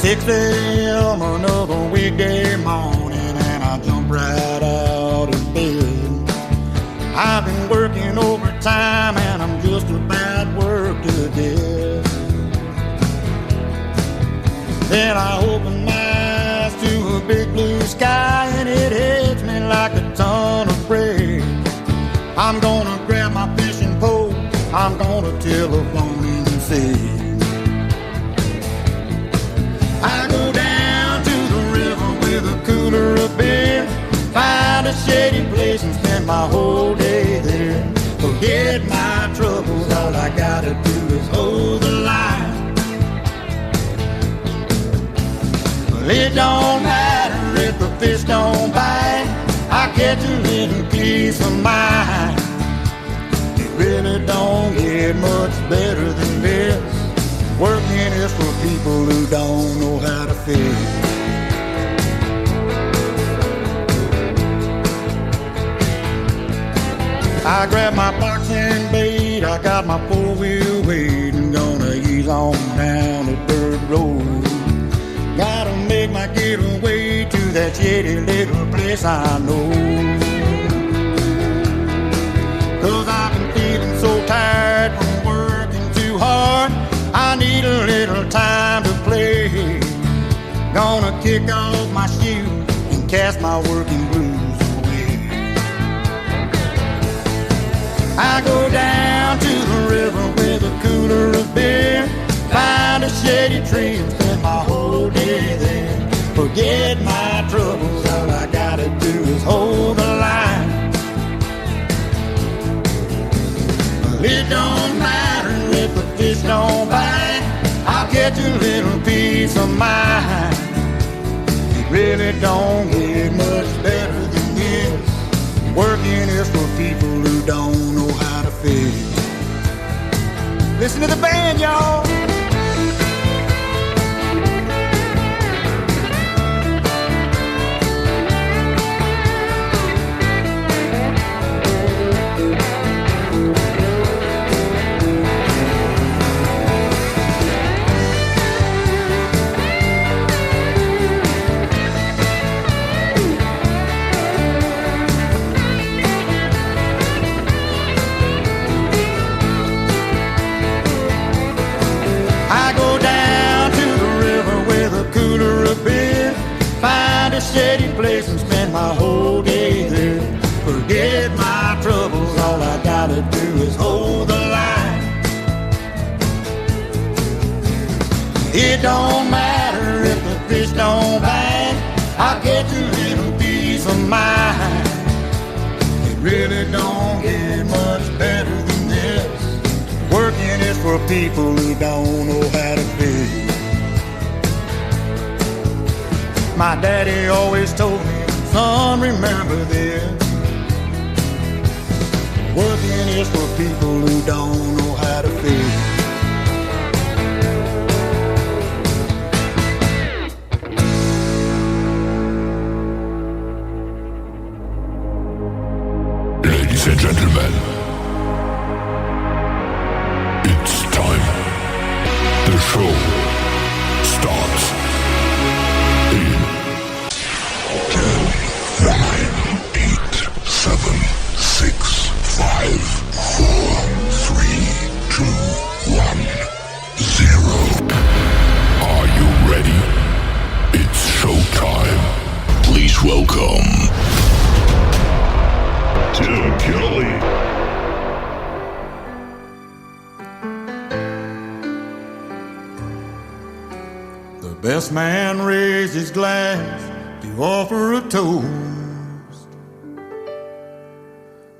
6 a.m. another weekday morning, and I jump right out of bed. I've been working overtime, and I'm just about work to death. Then I open my eyes to a big blue sky, and it hits me like a ton of bricks. I'm gonna grab my fishing pole, I'm gonna telephone and see. I go down to the river with a cooler of beer, find a shady place and spend my whole day there. Forget my troubles, all I gotta do is hold the line. Well, it don't matter if the fish don't bite, I catch a little peace of mind. It really don't get much better than this. Working is for people who don't know how to fish. I grab my boxing bait, I got my four-wheel weight, and gonna ease on down the dirt road. Gotta make my getaway to that shady little place I know. 'Cause I've been feeling so tired from working too hard, I need a little time to play. Gonna kick off my shoes and cast my working blues away. I go down to the river with a cooler of beer, find a shady tree and spend my whole day there. Forget my troubles, all I gotta do is hold the line. Well, it don't matter if the fish don't bite, I'll catch a little piece of mind. It really don't get much better than this. Working is for people who don't know how to fish. Listen to the band, y'all. Steady place and spend my whole day there. Forget my troubles, all I gotta do is hold the line. It don't matter if the fish don't bite, I'll get a little peace of mind. It really don't get much better than this. Working is for people who don't know how to fish. My daddy always told me, son, remember this. Working is for people who don't know how to fish. Ladies and gentlemen, it's time. The show starts. 10, 9, 8, 7, 6, 5, 4, 3, 2, 1, 0. Are you ready? It's showtime. Please welcome Tim Kelly. The best man raised his glass to offer a toast,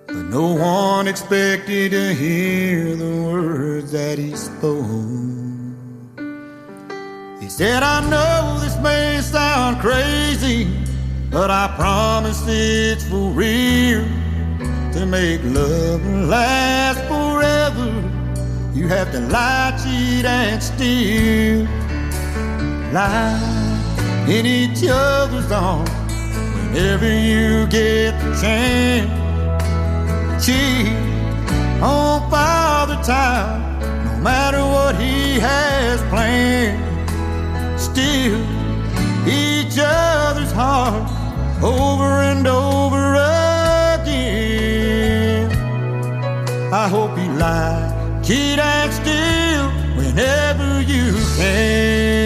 but no one expected to hear the words that he spoke. He said, I know this may sound crazy, but I promise it's for real. To make love last forever, you have to lie, cheat, and steal. Lie in each other's arms whenever you get the chance. Cheat on Father Time, no matter what he has planned. steal each other's heart over and over again. I hope you lie, cheat and steal whenever you can.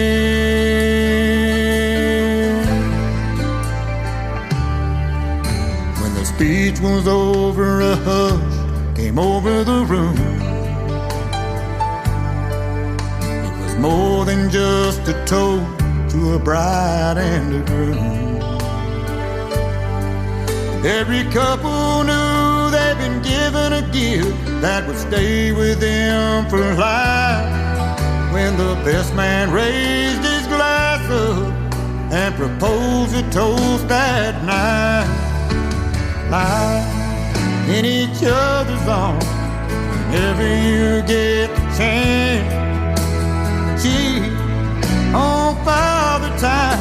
When the speech was over, a hush came over the room. It was more than just a toast to a bride and a groom. Every couple knew they'd been given a gift that would stay with them for life. When the best man raised his glass up and proposed a toast at night, lie in each other's arms whenever you get the chance. Cheat on Father Time,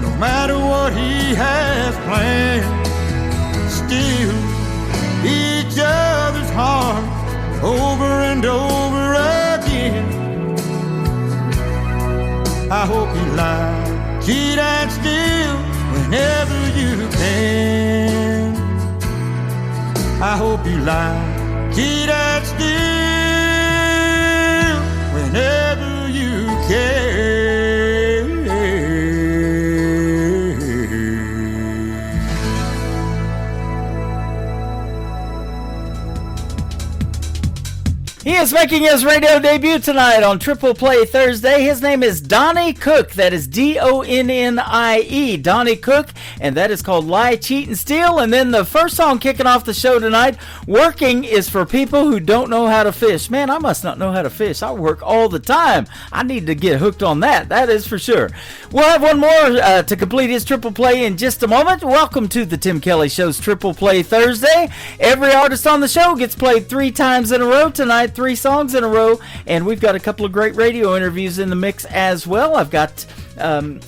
no matter what he has planned. Steal each other's hearts over and over again. I hope you lie, cheat and steal whenever you can. I hope you lie, cheat and steal whenever you can. He is making his radio debut tonight on Triple Play Thursday. His name is Donnie Cook. That is D-O-N-N-I-E. Donnie Cook. And that is called Lie, Cheat, and Steal. And then the first song kicking off the show tonight, Working, is for people who don't know how to fish. Man, I must not know how to fish. I work all the time. I need to get hooked on that. That is for sure. We'll have one more to complete his Triple Play in just a moment. Welcome to the Tim Kelly Show's Triple Play Thursday. Every artist on the show gets played 3 times in a row tonight. 3 songs in a row, and we've got a couple of great radio interviews in the mix as well. I've got a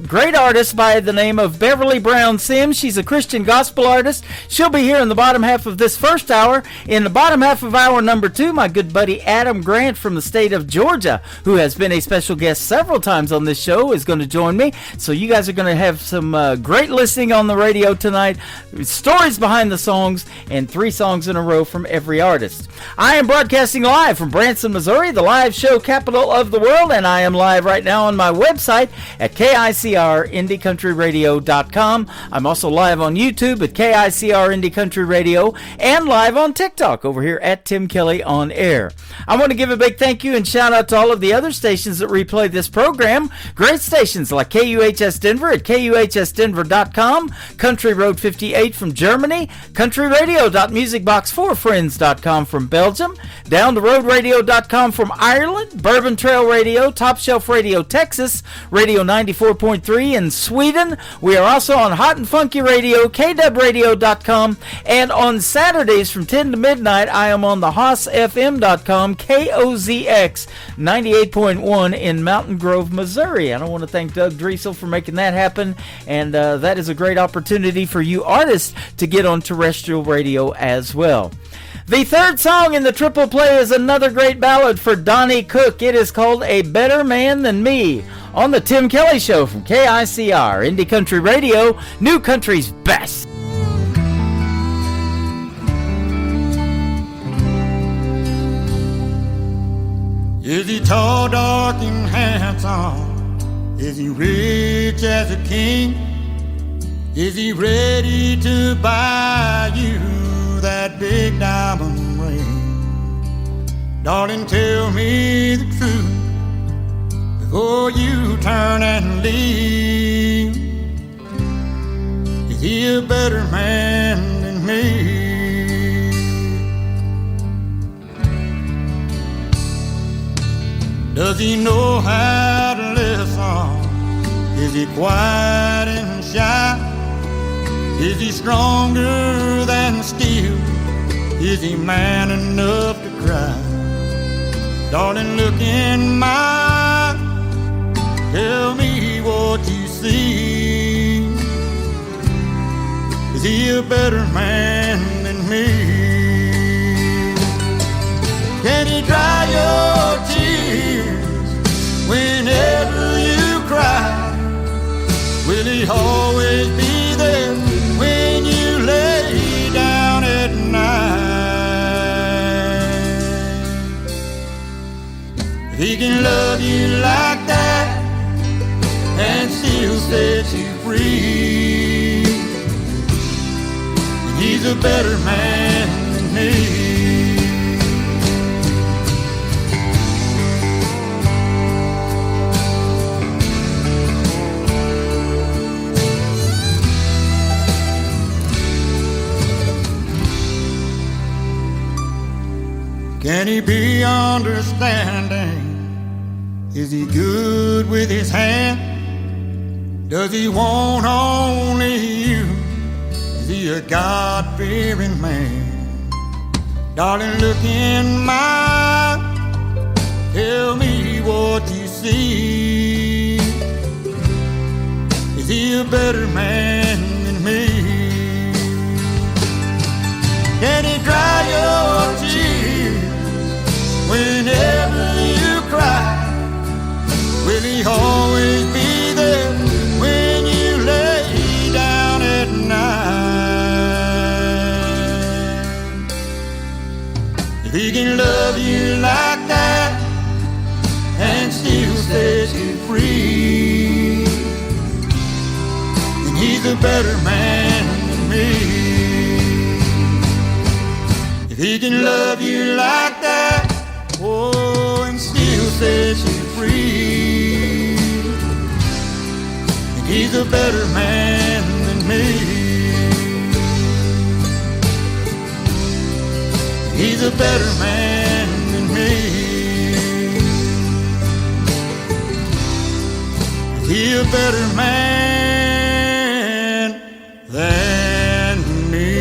great artist by the name of Beverly Brown Sims. She's a Christian gospel artist. She'll be here in the bottom half of this first hour. In the bottom half of hour number 2, my good buddy Adam Grant from the state of Georgia, who has been a special guest several times on this show, is going to join me. So you guys are going to have some great listening on the radio tonight, stories behind the songs, and 3 songs in a row from every artist. I am broadcasting live from Branson, Missouri, the live show capital of the world, and I am live right now on my website at KICRIndieCountryRadio.com. I'm also live on YouTube at KICR Indie Country Radio and live on TikTok over here at Tim Kelly On Air. I want to give a big thank you and shout out to all of the other stations that replay this program. Great stations like KUHS Denver at KUHSDenver.com, Country Road 58 from Germany, CountryRadio.MusicBox4Friends.com from Belgium, DownTheRoadRadio.com from Ireland, Bourbon Trail Radio, Top Shelf Radio Texas, Radio 94.3 in Sweden. We are also on Hot and Funky Radio, KWRadio.com, and on Saturdays from 10 to midnight, I am on the HossFM.com, KOZX 98.1 in Mountain Grove, Missouri. And I want to thank Doug Driesel for making that happen, and that is a great opportunity for you artists to get on terrestrial radio as well. The third song in the Triple Play is another great ballad for Donnie Cook. It is called A Better Man Than Me on the Tim Kelly Show from KICR, Indie Country Radio, New Country's best. Is he tall, dark, and handsome? Is he rich as a king? Is he ready to buy you that big diamond ring? Darling, tell me the truth before you turn and leave. Is he a better man than me? Does he know how to listen? Is he quiet and shy? Is he stronger than steel? Is he man enough to cry? Darling, look in my eyes. Tell me what you see. Is he a better man than me? Can he dry your tears whenever you cry? He can love you like that and still set you free. And he's a better man than me. Can he be understanding? Is he good with his hand? Does he want only you? Is he a God-fearing man? Darling, look in my eyes. Tell me what you see. Is he a better man than me? Can he dry your tears whenever you cry? Will he always be there when you lay down at night? If he can love you like that and still set you free, then he's a better man than me. If he can love you like that, oh, and still set you free, and he's a better man than me. He's a better man than me. He's a better man than me.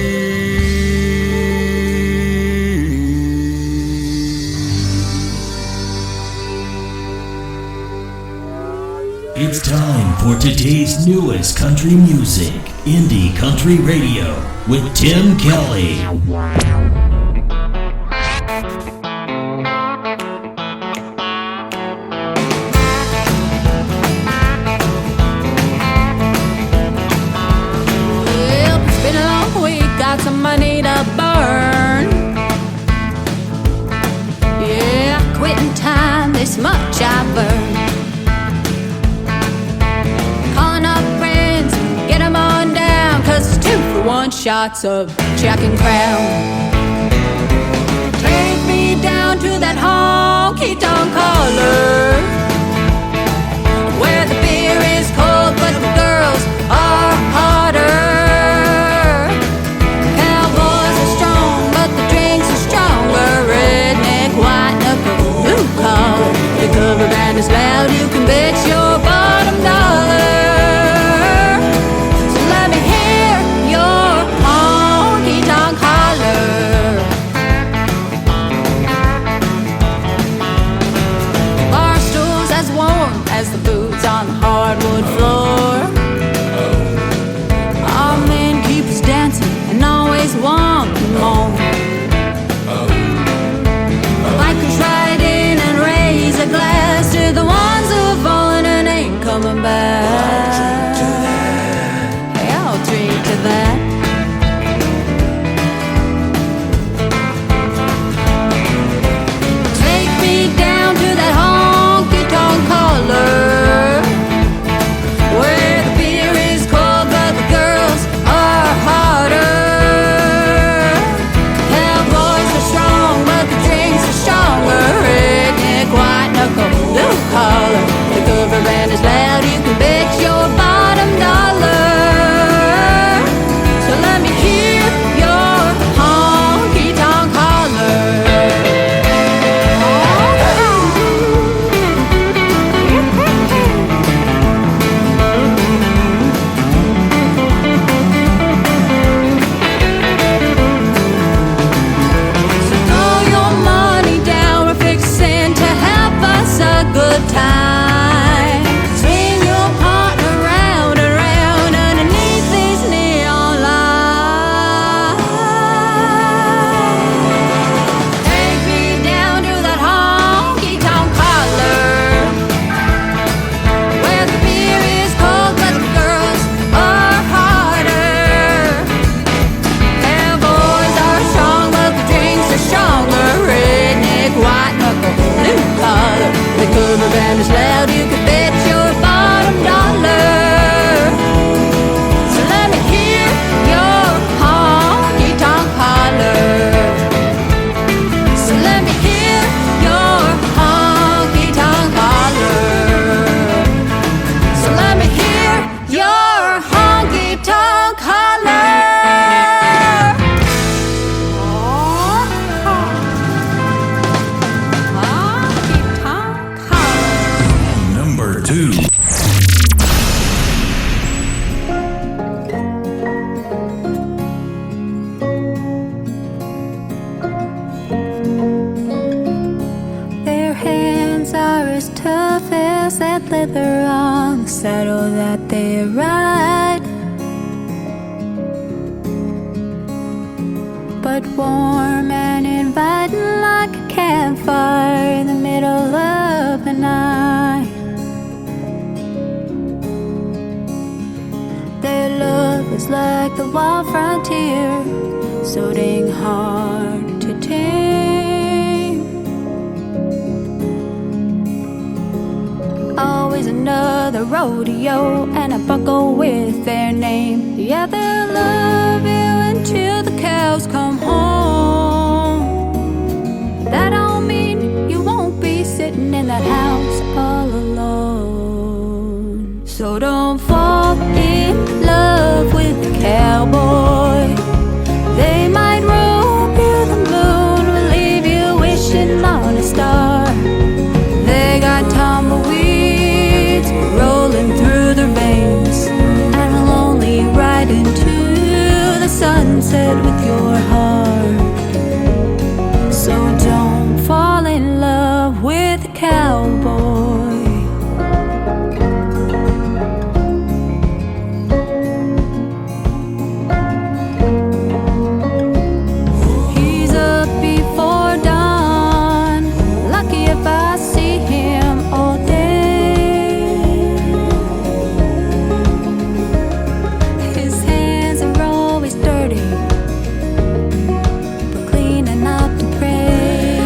It's time for today's newest country music, Indie Country Radio, with Tim Kelly. Well, it's been a long week, got some money to burn. Yeah, quitting time, this much I've earned. One shots of Jack and Crown. Take me down to that honky-tonk collar, where the beer is cold but the girls are hotter. Cowboys are strong but the drinks are stronger. Redneck, white knuckle, blue collar. The cover band is loud, you can bet your bottom dollar. So let me hear your honky-tonk holler. covers that leather on the saddle that they ride. But warm and inviting like a campfire in the middle of the night. Their love is like the wild frontier, so dang hard to tame. Always another rodeo and a buckle with their name. Yeah, they'll love you until the cows come home. That don't mean you won't be sitting in that house all alone. So don't fall in love with the cowboy. They might rope you the moon or leave you wishing on a star. They got tumbleweeds rolling through their veins, and will only ride into the sunset with your heart. So don't fall in love with a cowboy. He's up before dawn, lucky if I see him all day. His hands are always dirty, but clean enough to pray.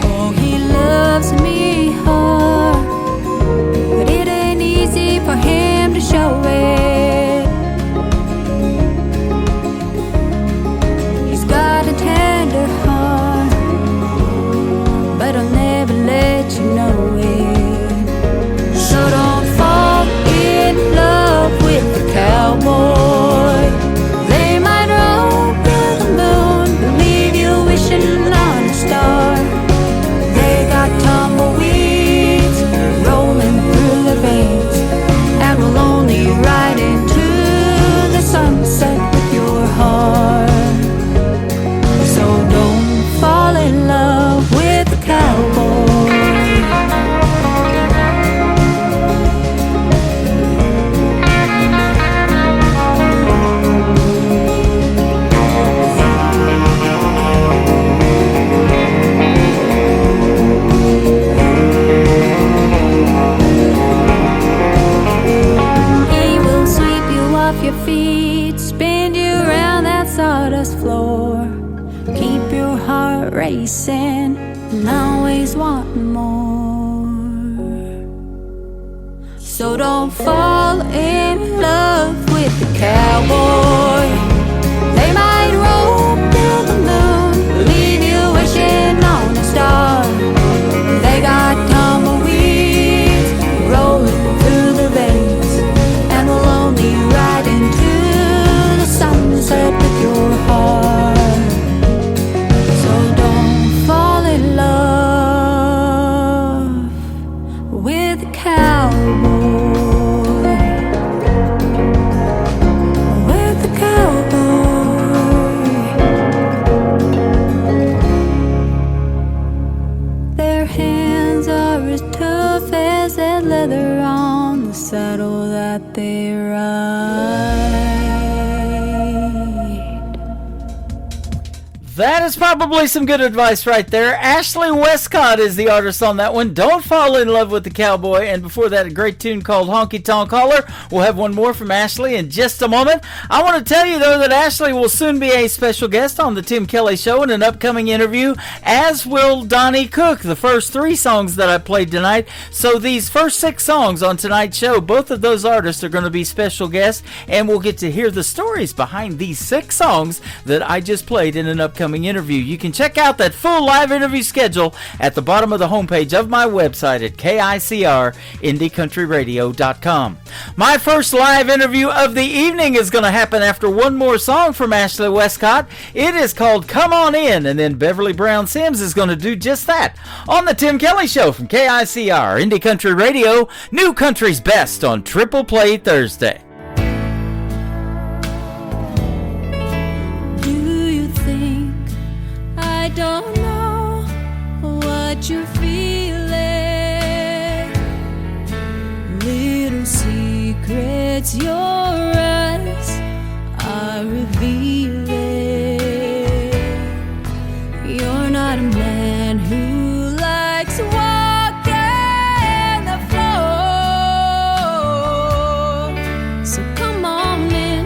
Oh, he loves me hard, but it ain't easy for him to show it. He's got a tender heart, but I'll never let you know it. So don't fall in love with the cowboy. They might rope you the moon, leave you wishing on a star. They got tumbleweeds rolling through their veins, and will only ride into the sunset with your heart. So don't fall in love with the cowboy. He will sweep you off your feet, spin you around that sawdust floor, keep your heart racing and always wanting more. So don't fall in love with the cowboy. They might rope you the moon, leave you wishing on a star. They got tumbleweeds rolling through the veins, and will only ride into the sunset with your heart. So don't fall in love with the cowboy. With the cowboy. Their hands are as tough as that leather on the saddle that they ride. That is probably some good advice right there. Ashley Westcott is the artist on that one. Don't fall in love with the cowboy. And before that, a great tune called Honky Tonk Holler. We'll have one more from Ashley in just a moment. I want to tell you, though, that Ashley will soon be a special guest on the Tim Kelly Show in an upcoming interview, as will Donnie Cook, the first 3 songs that I played tonight. So these first 6 songs on tonight's show, both of those artists are going to be special guests, and we'll get to hear the stories behind these 6 songs that I just played in an upcoming interview. You can check out that full live interview schedule at the bottom of the homepage of my website at KICRIndieCountryRadio.com. My first live interview of the evening is going to happen after one more song from Ashley Westcott. It is called Come On In, and then Beverly Brown Sims is going to do just that on the Tim Kelly Show from KICR Indie Country Radio, New Country's Best on Triple Play Thursday. Do you think I don't know what what you're feeling. Little secrets your eyes are revealing. You're not a man who likes walking the floor. So come on in,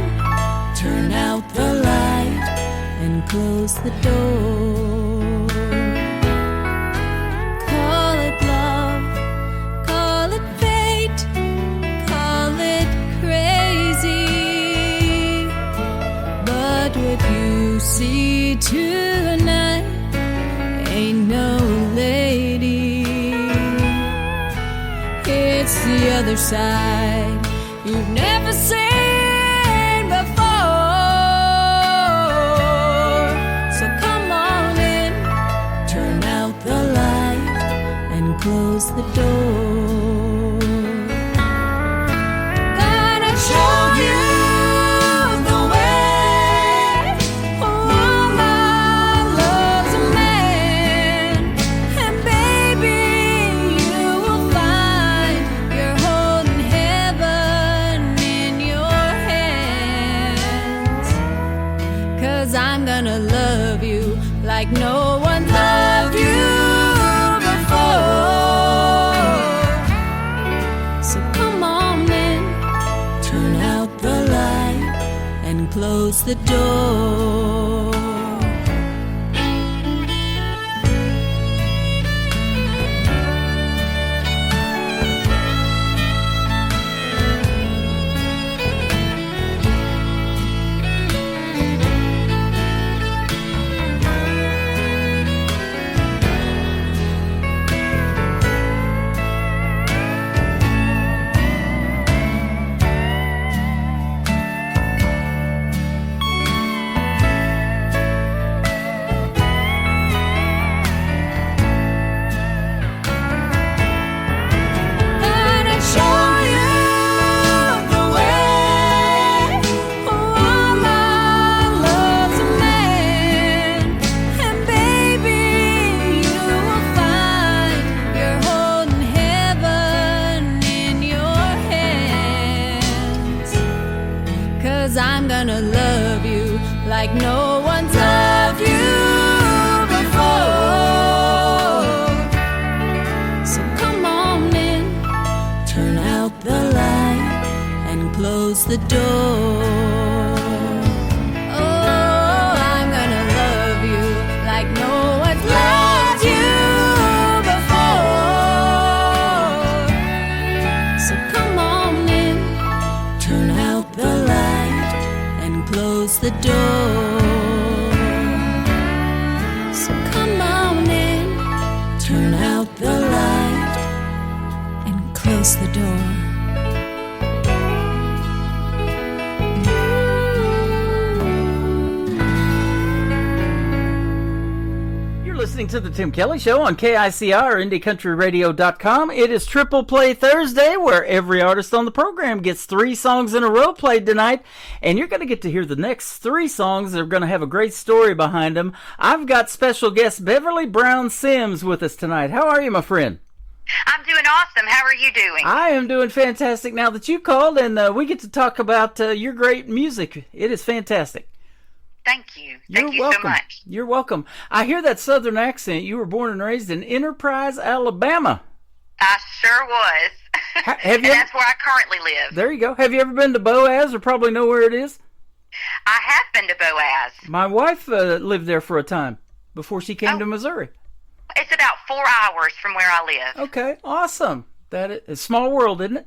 turn out the light and close the door. Call it love, call it fate, call it crazy. But what you see tonight ain't no lady. It's the other side you've never seen before. So come on in, turn out the light and close the door. Gonna show you the way a woman loves a man. And baby, you will find you're holding heaven in your hands. 'Cause I'm gonna love you like no one loved you before. So come on in, turn out the light and close the door. Gonna show you the way a woman loves a man. And baby, you will find you're holding heaven in your hands. 'Cause I'm gonna love you like no one's loved you before. So come on in, turn out the light and close the door. Oh, I'm gonna love you like no one's loved you before. So come on in, turn out the light and close the door. So come on in, turn out the light and close the door. You're listening to the Tim Kelly Show on KICR, IndieCountryRadio.com. It is Triple Play Thursday, where every artist on the program gets 3 songs in a row played tonight, and you're going to get to hear the next 3 songs that are going to have a great story behind them. I've got special guest Beverly Brown Sims with us tonight. How are you, my friend? I'm doing awesome. How are you doing? I am doing fantastic now that you called, and we get to talk about your great music. It is fantastic. Thank you. You're Thank you welcome. so much. You're welcome. I hear that southern accent. You were born and raised in Enterprise, Alabama. I sure was. Have And you? that's where I currently live. There you go. Have you ever been to Boaz, or probably know where it is? I have been to Boaz. My wife lived there for a time before she came Oh. to Missouri. It's about 4 hours from where I live. Okay, awesome. That is a small world, isn't it?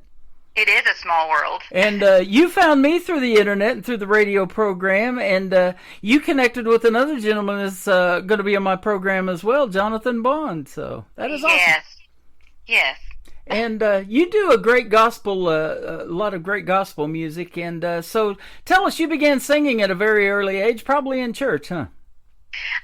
It is a small world. And you found me through the internet and through the radio program, and you connected with another gentleman that's going to be on my program as well, Jonathan Bond. So that is awesome. Yes. Yes. And you do a great gospel, a lot of great gospel music. And so tell us, you began singing at a very early age, probably in church, huh?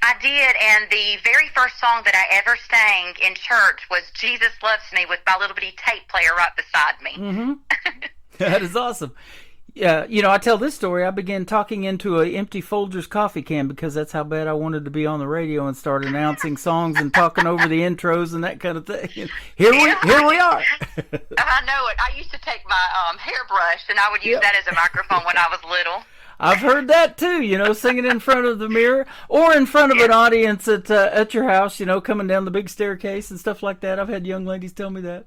I did, and the very first song that I ever sang in church was Jesus Loves Me with my little bitty tape player right beside me. Mm-hmm. That is awesome. Yeah, I tell this story. I began talking into an empty Folgers coffee can because that's how bad I wanted to be on the radio and start announcing songs and talking over the intros and that kind of thing. Here we are. I know it. I used to take my hairbrush and I would use that as a microphone when I was little. I've heard that too, singing in front of the mirror or in front of an audience at your house, coming down the big staircase and stuff like that. I've had young ladies tell me that.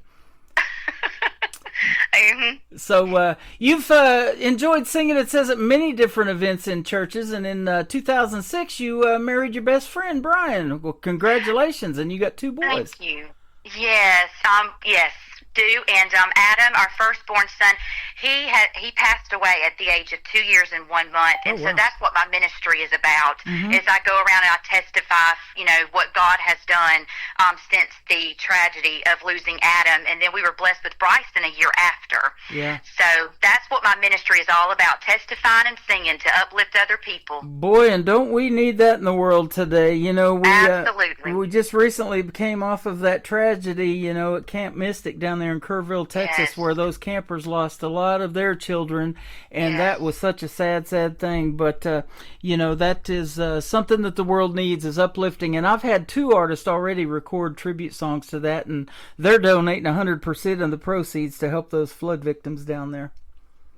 Mm-hmm. So you've enjoyed singing, it says, at many different events in churches, and in 2006 you married your best friend, Brian. Well, congratulations, and you got 2 boys. Thank you. Yes, yes, do. And Adam, our firstborn son, he passed away at the age of 2 years and 1 month, and so that's what my ministry is about. Is I go around and I testify, what God has done since the tragedy of losing Adam, and then we were blessed with Bryson a year after. Yeah. So that's what my ministry is all about: testifying and singing to uplift other people. Boy, and don't we need that in the world today? Absolutely. We just recently came off of that tragedy, at Camp Mystic down there in Kerrville, Texas, where those campers lost a lot of their children, and that was such a sad thing. But that is something that the world needs, is uplifting. And I've had 2 artists already record tribute songs to that, and they're donating 100% of the proceeds to help those flood victims down there.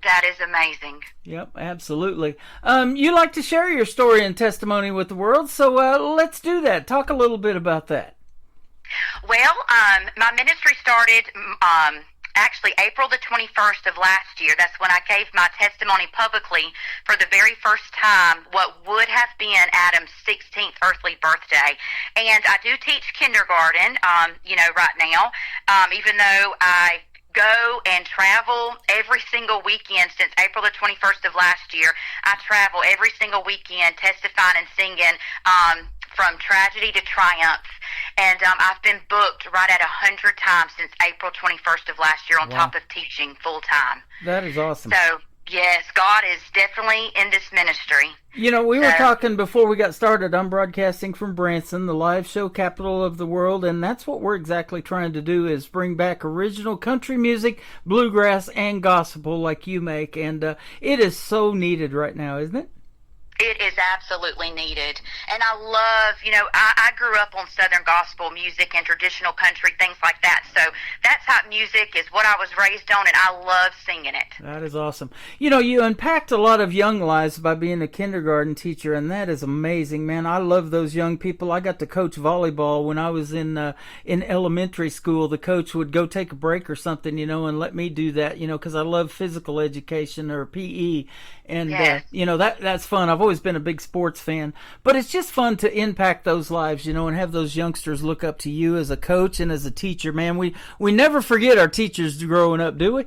That is amazing. Yep, absolutely. You like to share your story and testimony with the world, so let's do that. Talk a little bit about that. Well, my ministry started actually April the 21st of last year. That's when I gave my testimony publicly for the very first time, what would have been Adam's 16th earthly birthday. And I do teach kindergarten, right now, even though I go and travel every single weekend since April the 21st of last year. I travel every single weekend testifying and singing from tragedy to triumph. And I've been booked right at 100 times since April 21st of last year on top of teaching full time. That is awesome. So, yes, God is definitely in this ministry. We were talking before we got started. I'm broadcasting from Branson, the live show capital of the world, and that's what we're exactly trying to do, is bring back original country music, bluegrass, and gospel like you make, and it is so needed right now, isn't it? It is absolutely needed. And I love, I grew up on Southern gospel music and traditional country, things like that. So that type of music is what I was raised on, and I love singing it. That is awesome. You impact a lot of young lives by being a kindergarten teacher, and that is amazing, man. I love those young people. I got to coach volleyball when I was in elementary school. The coach would go take a break or something, and let me do that, because I love physical education or PE. And, that's fun. I've always been a big sports fan. But it's just fun to impact those lives, and have those youngsters look up to you as a coach and as a teacher. Man, we never forget our teachers growing up, do we?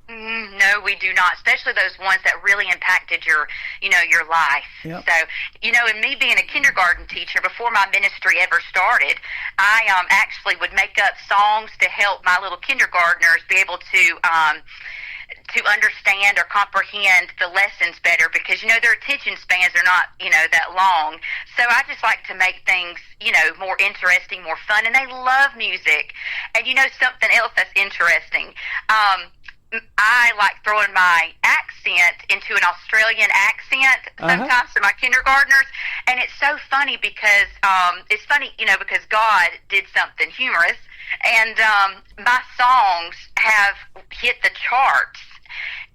No, we do not, especially those ones that really impacted your life. Yep. So, and me being a kindergarten teacher, before my ministry ever started, I actually would make up songs to help my little kindergartners be able to understand or comprehend the lessons better, because their attention spans are not that long. So I just like to make things more interesting, more fun, and they love music. And something else that's interesting, I like throwing my accent into an Australian accent sometimes to my kindergartners, and it's so funny because because God did something humorous, and my songs have hit the charts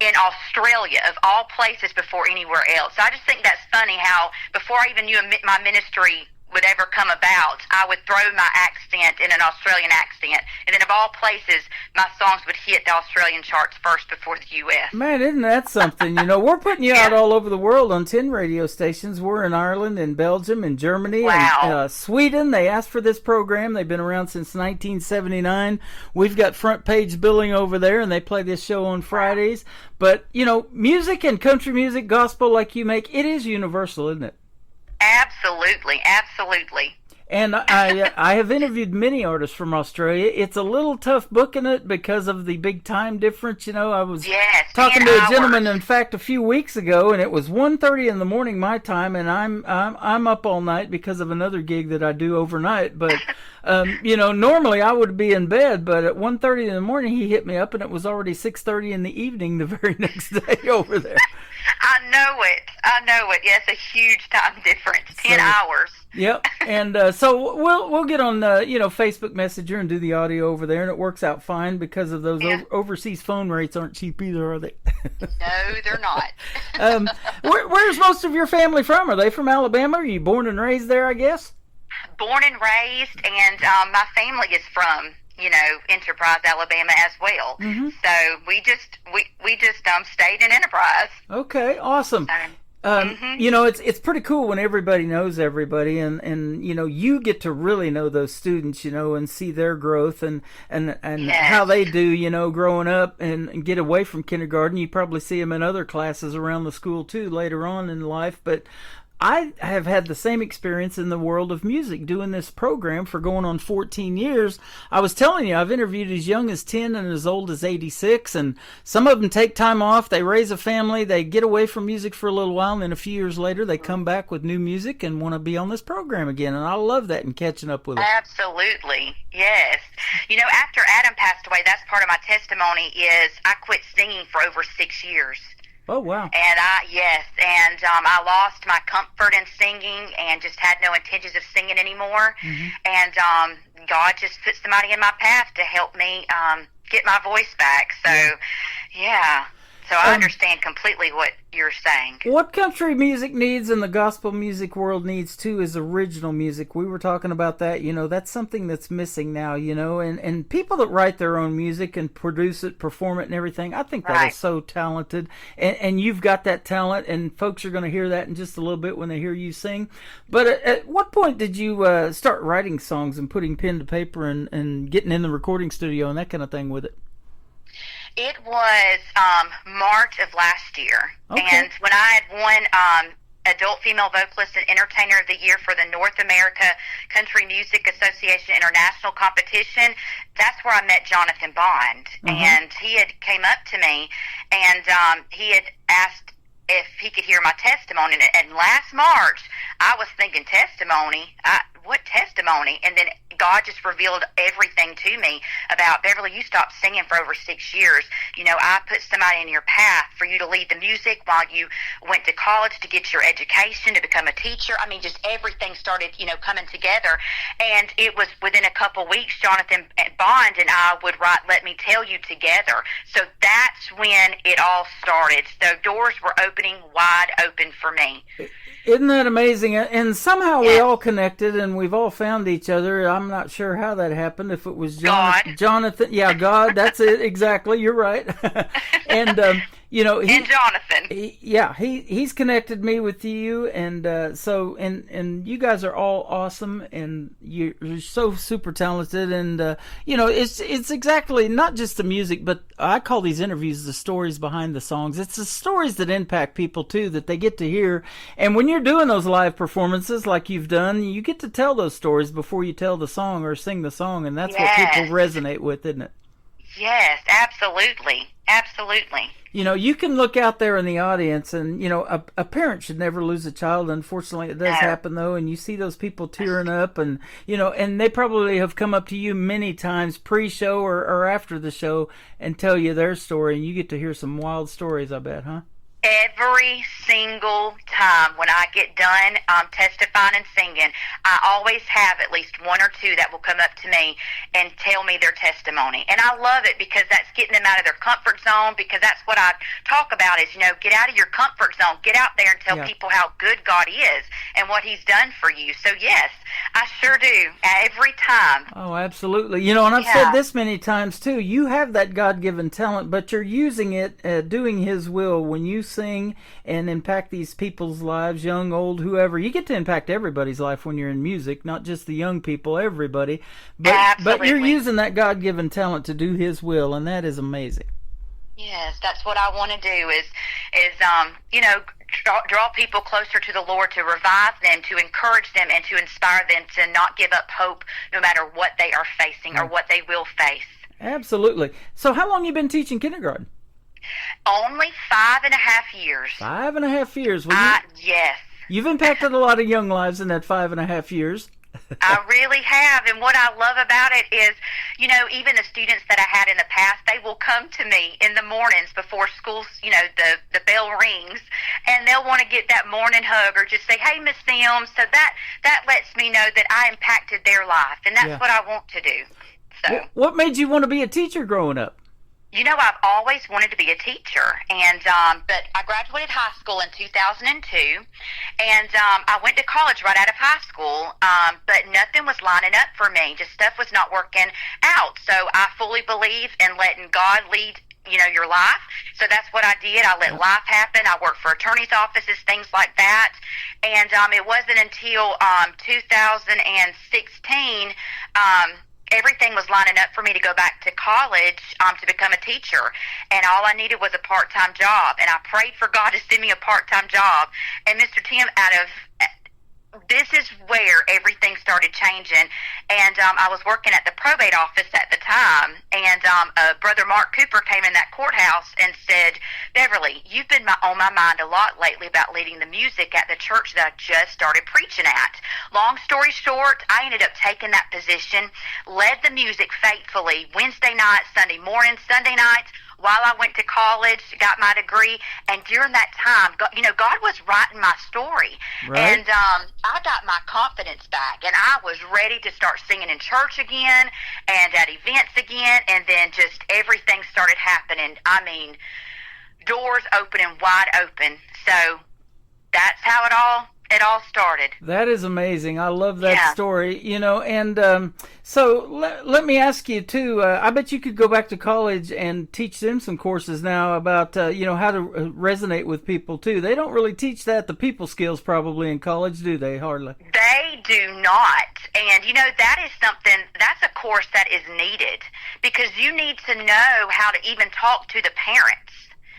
in Australia, of all places, before anywhere else. So I just think that's funny how before I even knew my ministry would ever come about, I would throw my accent in an Australian accent, and then of all places, my songs would hit the Australian charts first before the U.S. Man, isn't that something? We're putting you out all over the world on 10 radio stations. We're in Ireland and Belgium and Germany and Sweden. They asked for this program. They've been around since 1979. We've got front page billing over there, and they play this show on Fridays. But, music and country music, gospel like you make, it is universal, isn't it? Absolutely, absolutely. And I have interviewed many artists from Australia. It's a little tough booking it because of the big time difference. You know, I was talking to a gentleman, in fact, a few weeks ago, and it was 1:30 in the morning my time, and I'm up all night because of another gig that I do overnight. But you know, normally I would be in bed, but at 1:30 in the morning he hit me up, and it was already 6:30 in the evening the very next day over there. I know it. Yes, a huge time difference. 10 hours. Yep, and so we'll get on Facebook Messenger and do the audio over there, and it works out fine because of those overseas phone rates aren't cheap either, are they? No, they're not. Where's most of your family from? Are they from Alabama? Are you born and raised there, I guess? Born and raised, and my family is from Enterprise, Alabama as well. Mm-hmm. So we just stayed in Enterprise. Okay, awesome. You know, it's pretty cool when everybody knows everybody, and you know, you get to really know those students, you know, and see their growth and how they do, you know, growing up and get away from kindergarten. You probably see them in other classes around the school too later on in life, but I have had the same experience in the world of music doing this program for going on 14 years. I was telling you, I've interviewed as young as 10 and as old as 86, and some of them take time off, they raise a family, they get away from music for a little while, and then a few years later they come back with new music and want to be on this program again, and I love that and catching up with it. Absolutely, yes. You know, after Adam passed away, that's part of my testimony is I quit singing for over 6 years. Oh, wow. And I lost my comfort in singing and just had no intentions of singing anymore. Mm-hmm. And God just put somebody in my path to help me get my voice back. So, yeah. So I understand completely what you're saying. What country music needs and the gospel music world needs too is original music. We were talking about that, you know, that's something that's missing now, you know, and people that write their own music and produce it, perform it and everything, I think that is so talented. And you've got that talent, and folks are going to hear that in just a little bit when they hear you sing. But at what point did you start writing songs and putting pen to paper and getting in the recording studio and that kind of thing with it? It was March of last year, and when I had won Adult Female Vocalist and Entertainer of the Year for the North America Country Music Association International Competition, that's where I met Jonathan Bond, and he had came up to me, and he had asked if he could hear my testimony, and last March, I was thinking testimony, what testimony? And then God just revealed everything to me about, Beverly, you stopped singing for over 6 years. You know, I put somebody in your path for you to lead the music while you went to college to get your education, to become a teacher. I mean, just everything started, you know, coming together. And it was within a couple weeks, Jonathan Bond and I would write Let Me Tell You together. So that's when it all started. So doors were opening wide open for me. Isn't that amazing? And somehow we all connected and we've all found each other. I'm not sure how that happened. If it was Jonathan. Yeah, God, that's it. Exactly. You're right. And, you know, and Jonathan. He's connected me with you. And so you guys are all awesome. And you're so super talented. And, you know, it's exactly not just the music, but I call these interviews the stories behind the songs. It's the stories that impact people, too, that they get to hear. And when you're doing those live performances like you've done, you get to tell those stories before you tell the song or sing the song, and that's what people resonate with, isn't it? Yes, absolutely. Absolutely. You know, you can look out there in the audience, and, you know, a parent should never lose a child. Unfortunately, it does happen, though, and you see those people tearing up, and, you know, and they probably have come up to you many times pre-show or after the show and tell you their story, and you get to hear some wild stories, I bet, huh? Every single time when I get done testifying and singing, I always have at least one or two that will come up to me and tell me their testimony. And I love it because that's getting them out of their comfort zone, because that's what I talk about is, you know, get out of your comfort zone. Get out there and tell people how good God is and what He's done for you. So, yes, I sure do. Every time. Oh, absolutely. You know, and I've said this many times, too. You have that God-given talent, but you're using it, doing His will. When you sing and impact these people's lives, young, old, whoever, you get to impact everybody's life when you're in music, not just the young people, everybody. But you're using that God-given talent to do His will, and that is amazing. Yes, that's what I want to do is you know, draw people closer to the Lord, to revive them, to encourage them, and to inspire them to not give up hope no matter what they are facing or what they will face. Absolutely. So how long you been teaching kindergarten? Only 5.5 years. 5.5 years. Well, Yes. you've impacted a lot of young lives in that 5.5 years. I really have, and what I love about it is, you know, even the students that I had in the past, they will come to me in the mornings before school, you know, the bell rings, and they'll want to get that morning hug or just say, "Hey, Miss Sims." So that lets me know that I impacted their life, and that's what I want to do. So, What made you want to be a teacher growing up? you know, I've always wanted to be a teacher, and but I graduated high school in 2002, and I went to college right out of high school, but nothing was lining up for me. Just stuff was not working out. So I fully believe in letting God lead, you know, your life. So that's what I did. I let life happen. I worked for attorneys' offices, things like that, and it wasn't until 2016. Everything was lining up for me to go back to college to become a teacher, and all I needed was a part-time job, and I prayed for God to send me a part-time job. And Mr. Tim, this is where everything started changing, and I was working at the probate office at the time, and Brother Mark Cooper came in that courthouse and said, "Beverly, you've been on my mind a lot lately about leading the music at the church that I just started preaching at." Long story short, I ended up taking that position, led the music faithfully Wednesday nights, Sunday mornings, Sunday nights, while I went to college, got my degree, and during that time, God was writing my story, and I got my confidence back, and I was ready to start singing in church again and at events again, and then just everything started happening. I mean, doors opening wide open. So that's how it all started. That is amazing. I love that story, you know, and so let me ask you too, I bet you could go back to college and teach them some courses now about, you know, how to resonate with people too. They don't really teach the people skills probably in college, do they? Hardly. They do not. And, you know, that's a course that is needed, because you need to know how to even talk to the parents.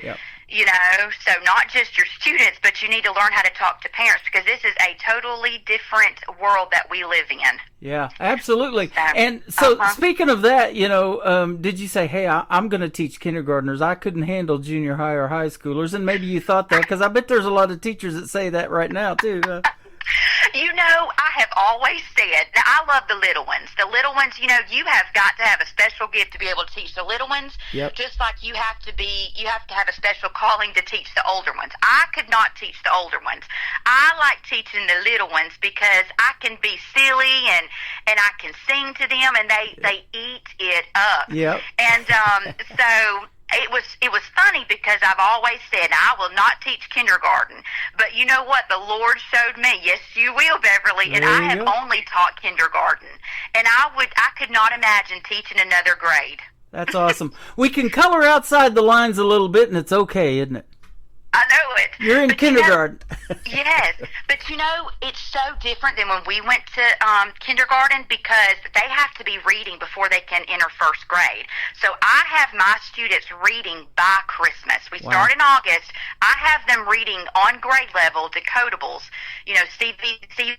Yep. You know, so not just your students, but you need to learn how to talk to parents, because this is a totally different world that we live in. Yeah, absolutely. And so speaking of that, you know, did you say, "Hey, I'm going to teach kindergartners. I couldn't handle junior high or high schoolers"? And maybe you thought that, because I bet there's a lot of teachers that say that right now too. You know, I have always said, now I love the little ones. The little ones, you know, you have got to have a special gift to be able to teach the little ones. Yep. Just like you have to have a special calling to teach the older ones. I could not teach the older ones. I like teaching the little ones because I can be silly and I can sing to them, and they eat it up. Yep. And so it was funny, because I've always said I will not teach kindergarten, but you know what? The Lord showed me, yes, you will, Beverly, and I have only taught kindergarten, and I could not imagine teaching another grade. That's awesome. We can color outside the lines a little bit, and it's okay, isn't it? I know it. You're in kindergarten. Yes, but you know, it's so different than when we went to kindergarten, because they have to be reading before they can enter first grade. So I have my students reading by Christmas. We start in August. I have them reading on grade level decodables, you know, CVC,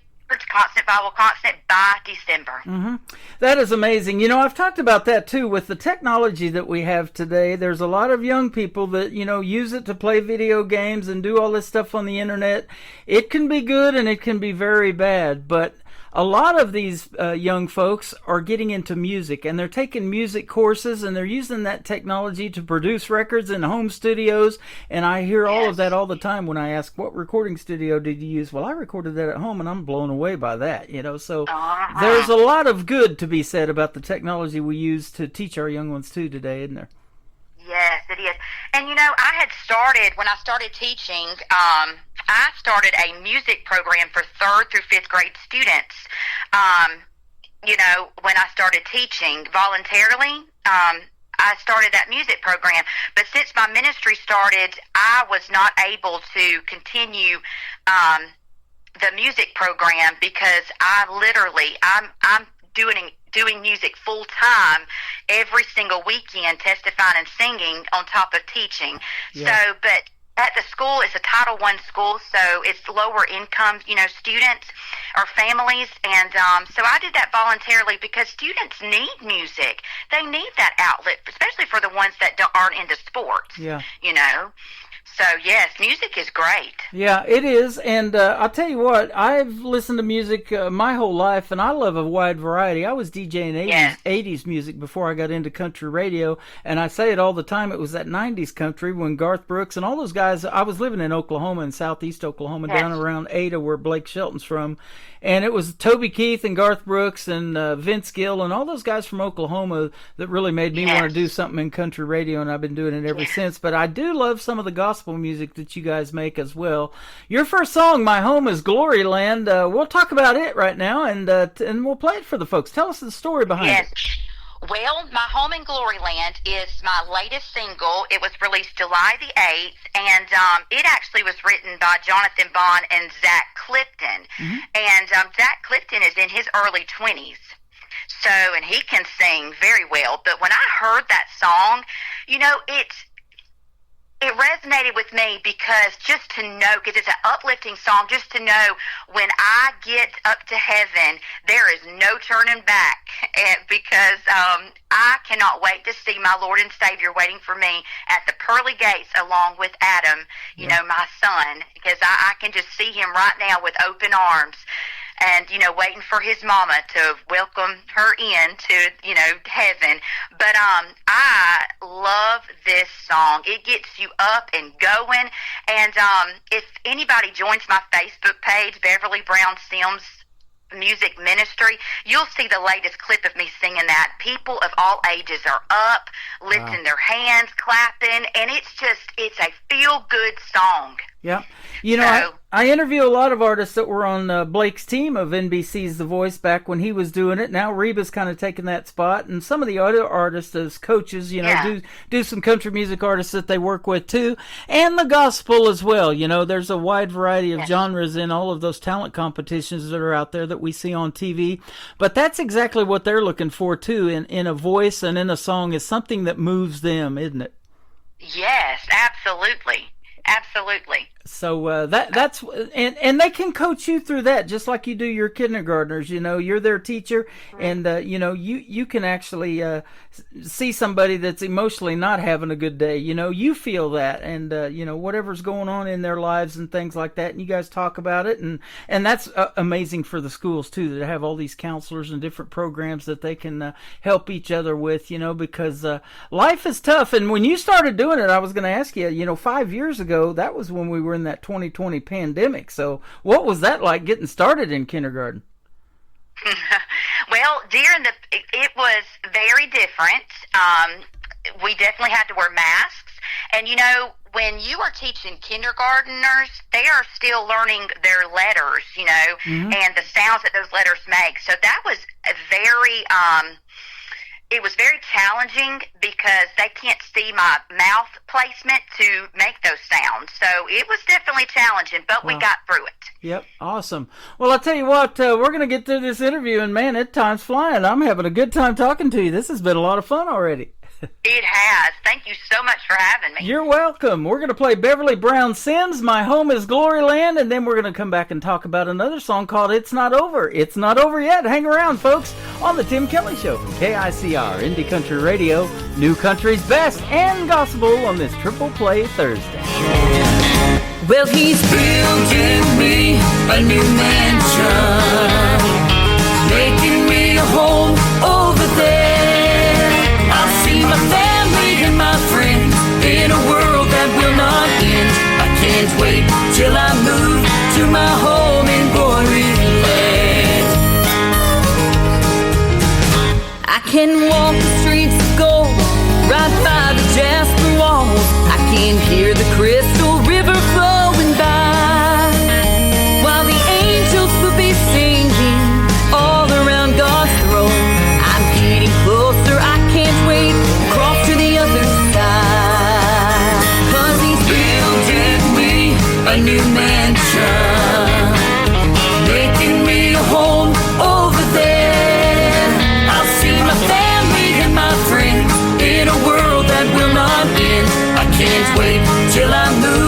constant, vowel, consonant, by December. Mm-hmm. That is amazing. You know, I've talked about that too. With the technology that we have today, there's a lot of young people that, you know, use it to play video games and do all this stuff on the internet. It can be good and it can be very bad, but a lot of these young folks are getting into music, and they're taking music courses, and they're using that technology to produce records in home studios. And I hear all of that all the time when I ask, "What recording studio did you use?" Well, I recorded that at home, and I'm blown away by that, you know. So there's a lot of good to be said about the technology we use to teach our young ones too today, isn't there? Yes, it is. And, you know, when I started teaching, I started a music program for 3rd through 5th grade students. You know, when I started teaching voluntarily, I started that music program. But since my ministry started, I was not able to continue the music program, because I'm doing music full time every single weekend, testifying and singing on top of teaching. Yeah. So, but at the school, it's a Title I school, so it's lower income, students or families. And so I did that voluntarily because students need music. They need that outlet, especially for the ones that aren't into sports. Yeah. So, yes, music is great. Yeah, it is. And I'll tell you what, I've listened to music my whole life, and I love a wide variety. I was DJing 80s music before I got into country radio, and I say it all the time. It was that 90s country when Garth Brooks and all those guys. I was living in Oklahoma, in southeast Oklahoma, down around Ada, where Blake Shelton's from. And it was Toby Keith and Garth Brooks and Vince Gill and all those guys from Oklahoma that really made me want to do something in country radio, and I've been doing it ever since. But I do love some of the gospel music that you guys make as well. Your first song, My Home is Glory Land, we'll talk about it right now, and we'll play it for the folks. Tell us the story behind it. Well, My Home in Glory Land is my latest single. It was released July the 8th, and it actually was written by Jonathan Bond and Zach Clifton. Mm-hmm. And Zach Clifton is in his early 20s. So, and he can sing very well. But when I heard that song, it resonated with me because just to know, because it's an uplifting song, just to know when I get up to heaven, there is no turning back, because I cannot wait to see my Lord and Savior waiting for me at the pearly gates along with Adam, my son, because I can just see him right now with open arms. And, waiting for his mama to welcome her in to, heaven. But I love this song. It gets you up and going. And if anybody joins my Facebook page, Beverly Brown Sims Music Ministry, you'll see the latest clip of me singing that. People of all ages are up, lifting their hands, clapping, and it's a feel-good song. Yeah. I interview a lot of artists that were on Blake's team of NBC's The Voice back when he was doing it. Now Reba's kind of taken that spot, and some of the other artists as coaches, do some country music artists that they work with too, and the gospel as well. There's a wide variety of genres in all of those talent competitions that are out there that we see on TV. But that's exactly what they're looking for too in a voice and in a song, is something that moves them, isn't it? Yes, absolutely. Absolutely. So that's and they can coach you through that, just like you do your kindergartners. You're their teacher, and you can actually see somebody that's emotionally not having a good day. You feel that, and whatever's going on in their lives and things like that, and you guys talk about it, and that's amazing for the schools too, that have all these counselors and different programs that they can help each other with. Because life is tough, and when you started doing it, I was going to ask you. 5 years ago, that was when we were in that 2020 pandemic. So what was that like getting started in kindergarten? Well, it was very different. We definitely had to wear masks. And, when you are teaching kindergartners, they are still learning their letters, and the sounds that those letters make. So that was it was very challenging because they can't see my mouth placement to make those sounds. So it was definitely challenging, but we got through it. Yep, awesome. Well, I'll tell you what, we're going to get through this interview, and man, time's flying. I'm having a good time talking to you. This has been a lot of fun already. It has. Thank you so much for having me. You're welcome. We're going to play Beverly Brown Sims, My Home is Glory Land, and then we're going to come back and talk about another song called It's Not Over. It's not over yet. Hang around, folks, on The Tim Kelly Show from KICR, Indie Country Radio, New Country's Best, and Gospel on this Triple Play Thursday. Well, he's building me a new mansion, making me a home over there. I'll see my family and my friends in a world that will not end. I can't wait till I move to my home in Glory Land. I can walk the streets of gold, right by the jasper walls. I can hear the crystal river flowing by, while the angels will be singing all around God's throne. I'm getting closer, I can't wait to cross to the other side. 'Cause he's building me a new mansion, making me a home over there. I'll see my family and my friends in a world that will not end. I can't wait till I move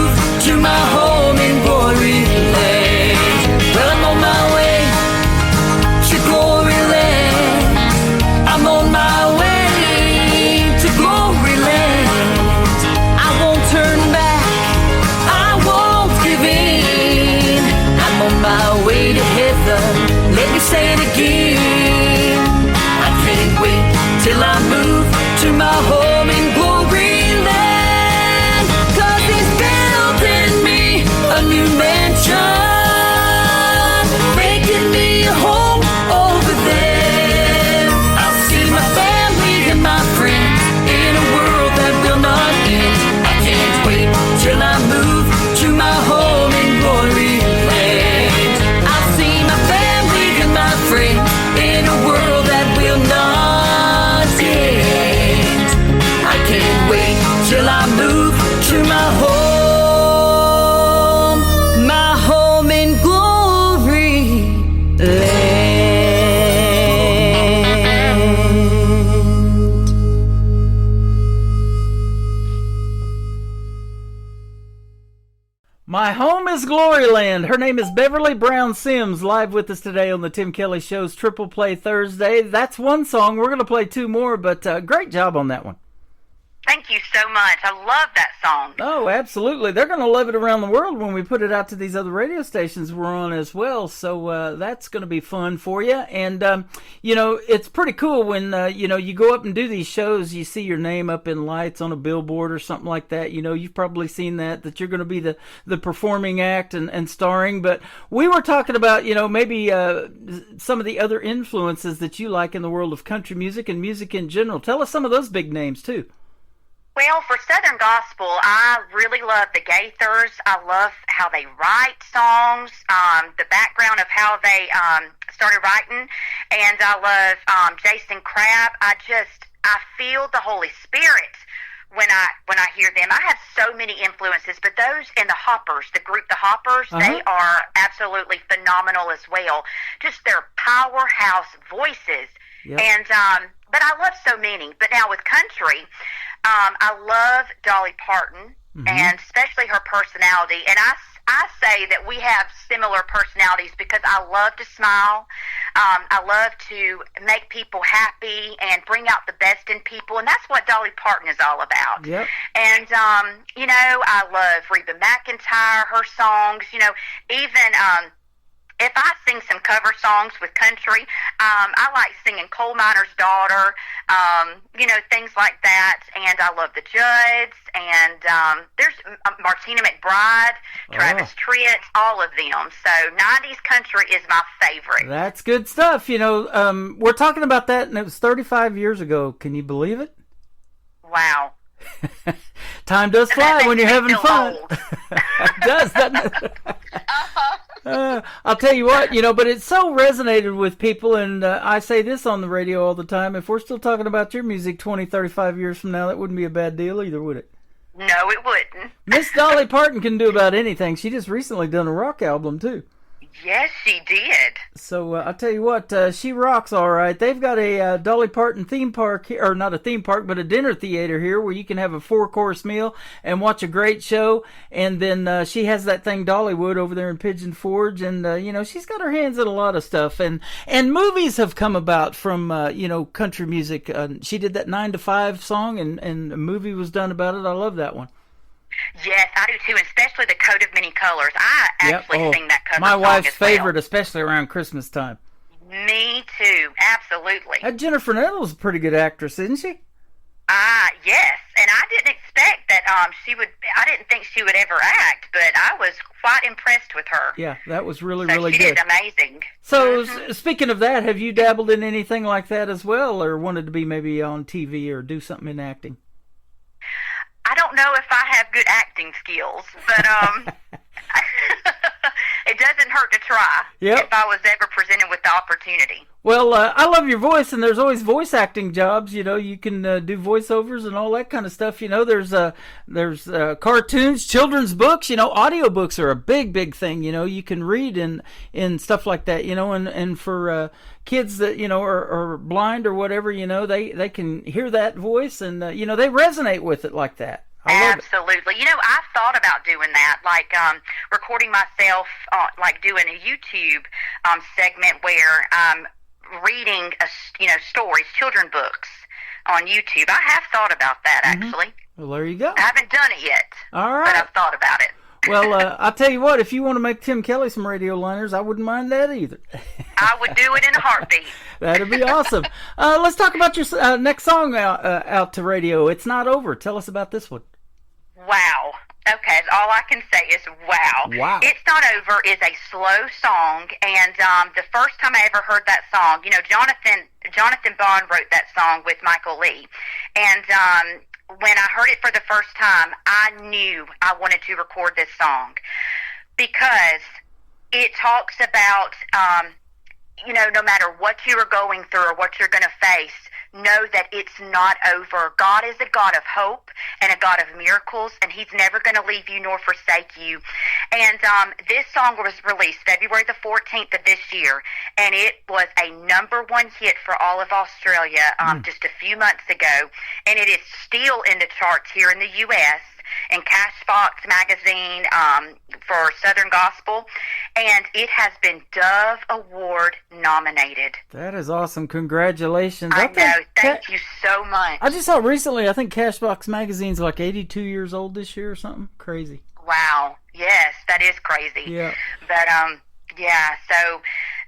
Let me say it again. I can't wait till I move to my home in glory land. 'Cause he's building me a new mansion, making me a home over there. I'll see my family and my friends in a world that will not end. I can't wait till I move to my home in glory land. I'll see my family and my friends in a world that will not end. I can't wait till I move to my home in glory land. My home is Gloryland. Her name is Beverly Brown Sims, live with us today on the Tim Kelly Show's Triple Play Thursday. That's one song. We're going to play two more, but great job on that one. Thank you so much. I love that song. Oh, absolutely. They're going to love it around the world when we put it out to these other radio stations we're on as well. So that's going to be fun for you. And, it's pretty cool when, you go up and do these shows, you see your name up in lights on a billboard or something like that. You've probably seen that you're going to be the performing act and starring. But we were talking about, maybe some of the other influences that you like in the world of country music and music in general. Tell us some of those big names, too. Well, for Southern Gospel, I really love the Gaithers. I love how they write songs, the background of how they started writing, and I love Jason Crabb. I feel the Holy Spirit when I hear them. I have so many influences, but those in the Hoppers, the group The Hoppers, they are absolutely phenomenal as well. Just their powerhouse voices. Yep. And but I love so many. But now with country, I love Dolly Parton, and especially her personality. And I say that we have similar personalities because I love to smile. I love to make people happy and bring out the best in people, and that's what Dolly Parton is all about. Yep. And, I love Reba McEntire, her songs, even if I sing some cover songs with country, I like singing Coal Miner's Daughter, things like that. And I love the Judds, and there's Martina McBride, Travis Tritt, all of them. So 90s country is my favorite. That's good stuff. We're talking about that, and it was 35 years ago. Can you believe it? Wow. Time does fly when you're having fun. It does, doesn't it? I'll tell you what, but it so resonated with people, and I say this on the radio all the time. If we're still talking about your music 20, 35 years from now, that wouldn't be a bad deal either, would it? No, it wouldn't. Miss Dolly Parton can do about anything. She just recently done a rock album, too. Yes, she did. So I'll tell you what, she rocks all right. They've got a Dolly Parton theme park, or not a theme park, but a dinner theater here where you can have a 4-course meal and watch a great show. And then she has that thing Dollywood over there in Pigeon Forge, and she's got her hands in a lot of stuff. And movies have come about from country music. She did that 9 to 5 song, and a movie was done about it. I love that one. Yes, I do too, especially the Coat of Many Colors. I actually sing that cover my song wife's as favorite, well. Especially around Christmas time. Me too, absolutely. Jennifer Nettles a pretty good actress, isn't she? Yes, and I didn't expect that she would. I didn't think she would ever act, but I was quite impressed with her. Yeah, that was really she good. She did amazing. So, speaking of that, have you dabbled in anything like that as well, or wanted to be maybe on TV or do something in acting? I don't know if I have good acting skills, but it doesn't hurt to try if I was ever presented with the opportunity. Well, I love your voice, and there's always voice acting jobs. You can do voiceovers and all that kind of stuff. There's cartoons, children's books. Audiobooks are a big thing. You can read in stuff like that. And for kids that are blind or whatever, they can hear that voice, and they resonate with it like that. Absolutely. I thought about doing that, like recording myself, like doing a YouTube segment where I'm reading, stories, children books on YouTube. I have thought about that, actually. Well, there you go. I haven't done it yet. All right. But I've thought about it. Well, I'll tell you what, if you want to make Tim Kelly some radio liners, I wouldn't mind that either. I would do it in a heartbeat. That'd be awesome. Let's talk about your next song out to radio. It's Not Over. Tell us about this one. Wow. Okay, all I can say is wow. Wow. It's Not Over is a slow song, and the first time I ever heard that song, you know, Jonathan Bond wrote that song with Michael Lee, and when I heard it for the first time, I knew I wanted to record this song because it talks about, you know, no matter what you are going through or what you're going to face, know that it's not over. God is a God of hope and a God of miracles, and He's never going to leave you nor forsake you. And this song was released February the 14th of this year, and it was a #1 hit for all of Australia just a few months ago, and it is still in the charts here in the U.S., in Cashbox magazine for Southern Gospel, and it has been Dove Award nominated. That is awesome. Congratulations. I know. Thank you so much. I just saw recently, I think Cashbox magazine's like 82 years old this year or something. Crazy. Wow. Yes, that is crazy. Yeah. But, yeah, so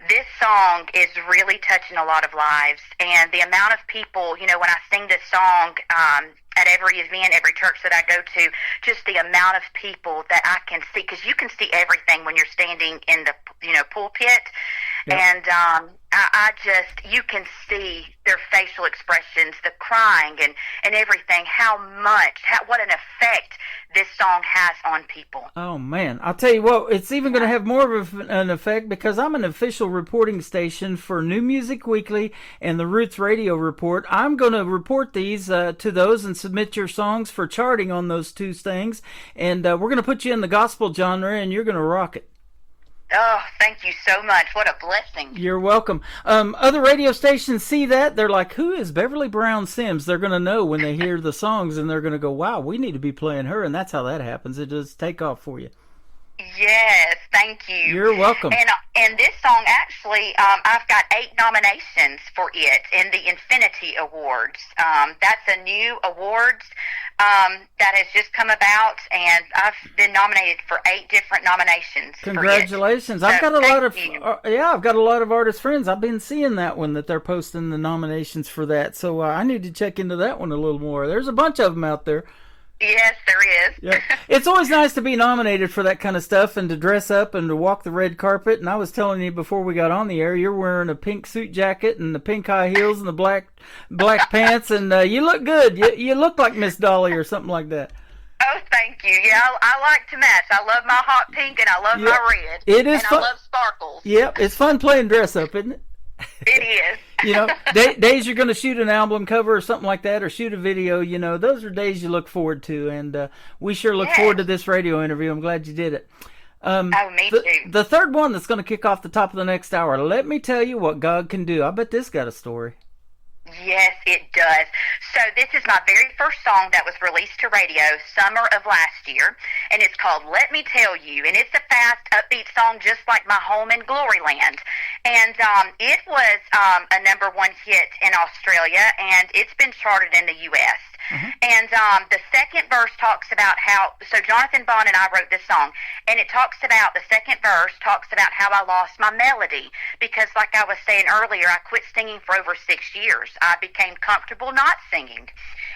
this song is really touching a lot of lives, and the amount of people, you know, when I sing this song at every event, every church that I go to, just the amount of people that I can see, because you can see everything when you're standing in the, you know, pulpit, and I just, you can see their facial expressions, the crying and everything, what an effect this song has on people. Oh, man. I'll tell you what, it's even going to have more of an effect because I'm an official reporting station for New Music Weekly and the Roots Radio Report. I'm going to report these to those and submit your songs for charting on those two things. And we're going to put you in the gospel genre, and you're going to rock it. Oh, thank you so much. What a blessing. You're welcome. Other radio stations see that. They're like, who is Beverly Brown Sims? They're going to know when they hear the songs, and they're going to go, wow, we need to be playing her. And that's how that happens. It does take off for you. Yes, thank you. You're welcome. And this song, actually, I've got 8 nominations for it in the Infinity Awards. That's a new awards that has just come about, and I've been nominated for 8 different nominations. Congratulations! For it. I've got I've got a lot of artist friends. I've been seeing that one that they're posting the nominations for that. So I need to check into that one a little more. There's a bunch of them out there. Yes, there is. Yeah. It's always nice to be nominated for that kind of stuff and to dress up and to walk the red carpet. And I was telling you before we got on the air, you're wearing a pink suit jacket and the pink high heels and the black pants, and you look good. You look like Miss Dolly or something like that. Oh, thank you. Yeah, I like to match. I love my hot pink and I love my red. It is and fun. I love sparkles. Yep, it's fun playing dress up, isn't it? It is. You know, days you're going to shoot an album cover or something like that, or shoot a video, you know, those are days you look forward to, and we sure look forward to this radio interview. I'm glad you did it. Me too. The third one that's going to kick off the top of the next hour, Let Me Tell You What God Can Do. I bet this got a story. Yes, it does. So this is my very first song that was released to radio summer of last year, and it's called Let Me Tell You, and it's a fast, upbeat song just like my home in Gloryland. And it was a #1 hit in Australia, and it's been charted in the U.S. Mm-hmm. And the second verse talks about how, so Jonathan Bond and I wrote this song, and it talks about, the second verse talks about how I lost my melody, because like I was saying earlier, I quit singing for over 6 years. I became comfortable not singing,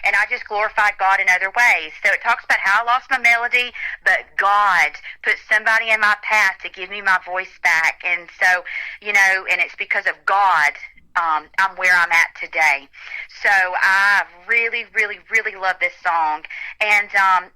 and I just glorified God in other ways. So it talks about how I lost my melody, but God put somebody in my path to give me my voice back. And so, you know, and it's because of God I'm where I'm at today. So I really, really, really love this song. And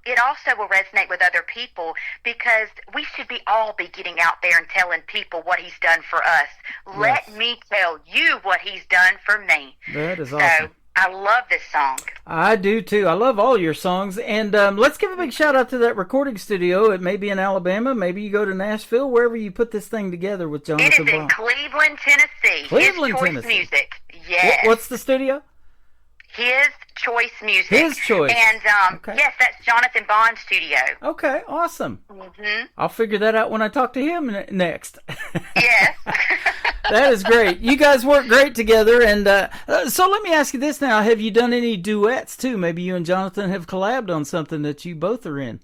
it also will resonate with other people, because we should all be getting out there and telling people what He's done for us. Yes. Let me tell you what He's done for me. That is awesome. I love this song. I do too. I love all your songs. And let's give a big shout out to that recording studio. It may be in Alabama. Maybe you go to Nashville, wherever you put this thing together with Jonathan Bond. It is in Cleveland, Tennessee. Cleveland, His Choice Tennessee. Music. Yes. What's the studio? His Choice Music. His Choice. And, yes, that's Jonathan Bond's studio. Okay, awesome. Mm-hmm. I'll figure that out when I talk to him next. Yes. That is great. You guys work great together. And so let me ask you this now. Have you done any duets, too? Maybe you and Jonathan have collabed on something that you both are in.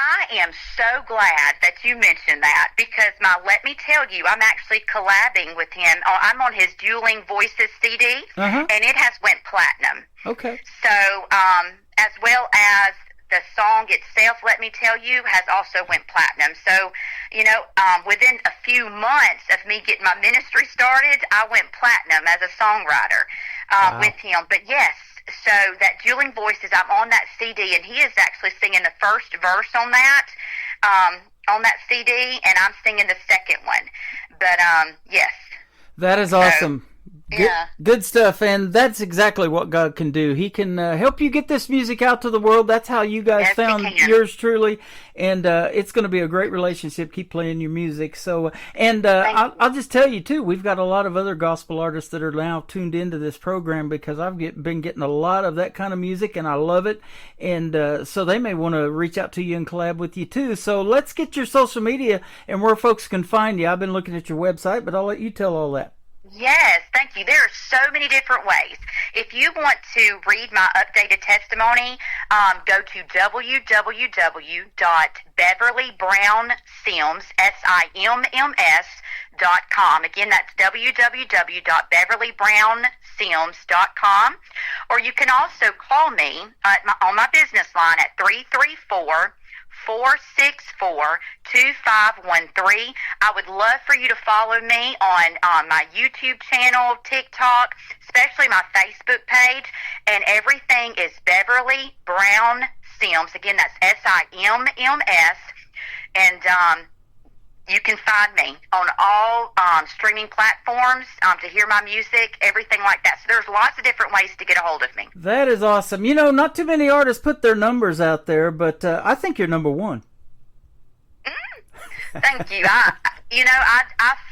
I am so glad that you mentioned that because let me tell you, I'm actually collabing with him. I'm on his Dueling Voices CD, and it has went platinum. Okay. So, as well as the song itself, let me tell you, has also went platinum. So, within a few months of me getting my ministry started, I went platinum as a songwriter with him. But yes, so that Dueling Voices, I'm on that CD, and he is actually singing the first verse on that CD, and I'm singing the second one. But, yes. That is awesome. Yeah. Good stuff, and that's exactly what God can do. He can help you get this music out to the world. That's how you guys found yours truly, and it's going to be a great relationship. Keep playing your music. So, and I'll just tell you too, we've got a lot of other gospel artists that are now tuned into this program because I've been getting a lot of that kind of music, and I love it. And so they may want to reach out to you and collab with you too. So let's get your social media and where folks can find you. I've been looking at your website, but I'll let you tell all that. Yes, thank you. There are so many different ways. If you want to read my updated testimony, go to www.beverlybrownsims, SIMMS.com. Again, that's www.beverlybrownsims.com. Or you can also call me on my business line at 334-464-2513. I would love for you to follow me on my YouTube channel, TikTok, especially my Facebook page, and everything is Beverly Brown Sims. Again, that's SIMMS, and you can find me on all streaming platforms to hear my music, everything like that. So there's lots of different ways to get a hold of me. That is awesome. Not too many artists put their numbers out there, but I think you're number one. Thank you. I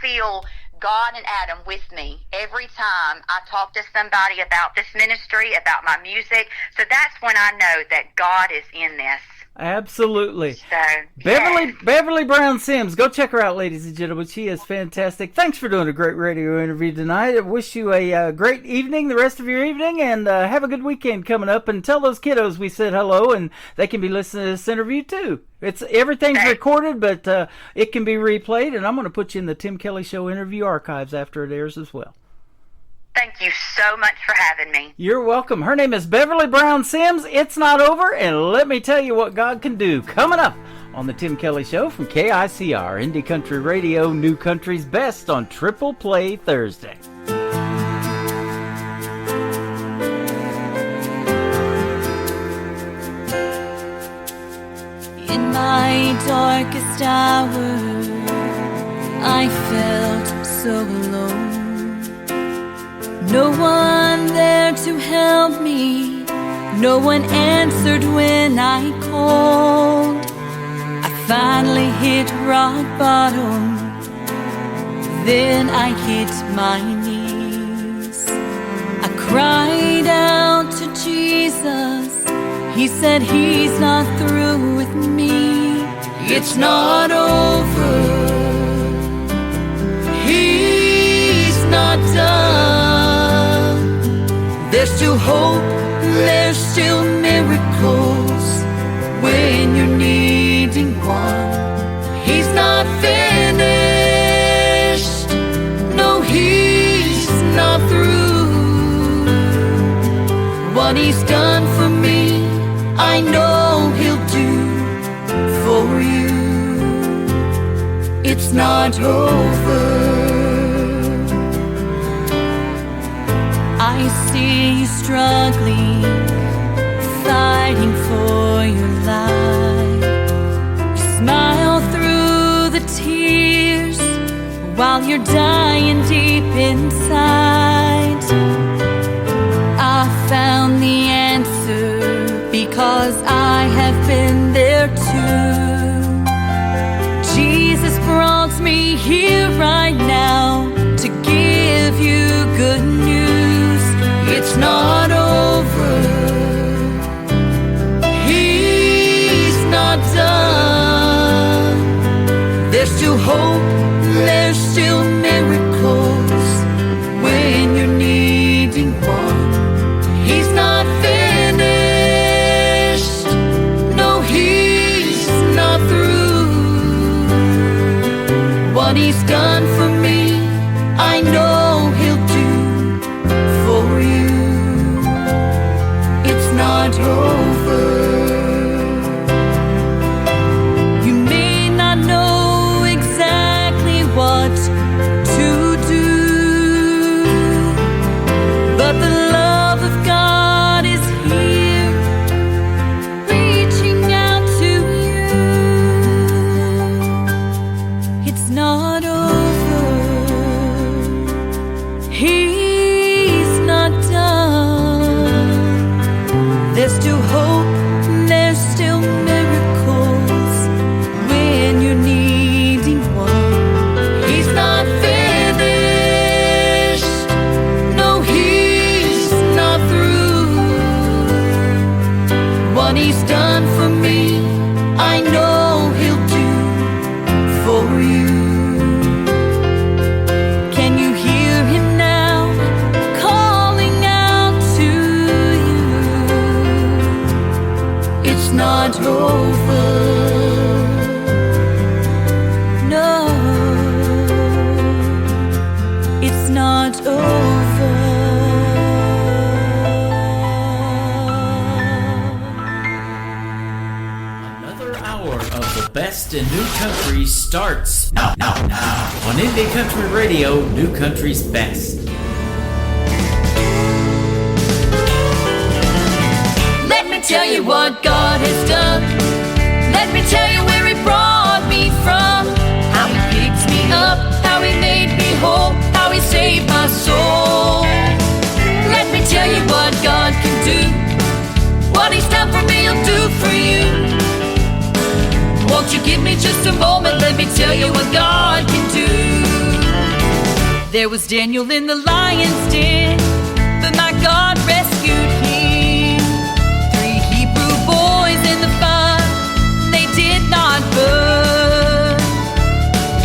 feel God and Adam with me every time I talk to somebody about this ministry, about my music. So that's when I know that God is in this. Absolutely. So, Beverly Brown Sims. Go check her out, ladies and gentlemen. She is fantastic. Thanks for doing a great radio interview tonight. I wish you a great evening, the rest of your evening, and have a good weekend coming up. And tell those kiddos we said hello, and they can be listening to this interview too. Everything's recorded, but it can be replayed, and I'm going to put you in the Tim Kelly Show interview archives after it airs as well. Thank you so much for having me. You're welcome. Her name is Beverly Brown Sims. It's not over, and let me tell you what God can do. Coming up on the Tim Kelly Show from KICR, Indie Country Radio, New Country's Best on Triple Play Thursday. In my darkest hour, I felt so alone. No one there to help me. No one answered when I called. I finally hit rock bottom. Then I hit my knees. I cried out to Jesus. He said he's not through with me. It's not over. He's not done. There's still hope, there's still miracles when you're needing one. He's not finished, no, he's not through. What he's done for me, I know he'll do for you. It's not over. I see you struggling, fighting for your life. You smile through the tears while you're dying deep inside. I found the answer because I have been there too. Jesus brought me here right now to give you good news. It's not over. He's not done. There's still hope, there's still miracles when you're needing one. He's not finished, no, he's not not over. No, it's not over. Another hour of the best in new country starts now on Indie Country Radio, New Country's Best. Let me tell you what God has done. Let me tell you where He brought me from. How He picked me up, how He made me whole, how He saved my soul. Let me tell you what God can do. What He's done for me, He'll do for you. Won't you give me just a moment? Let me tell you what God can do. There was Daniel in the lion's den, but my God rescued him. 3 Hebrew boys in the fire, they did not burn.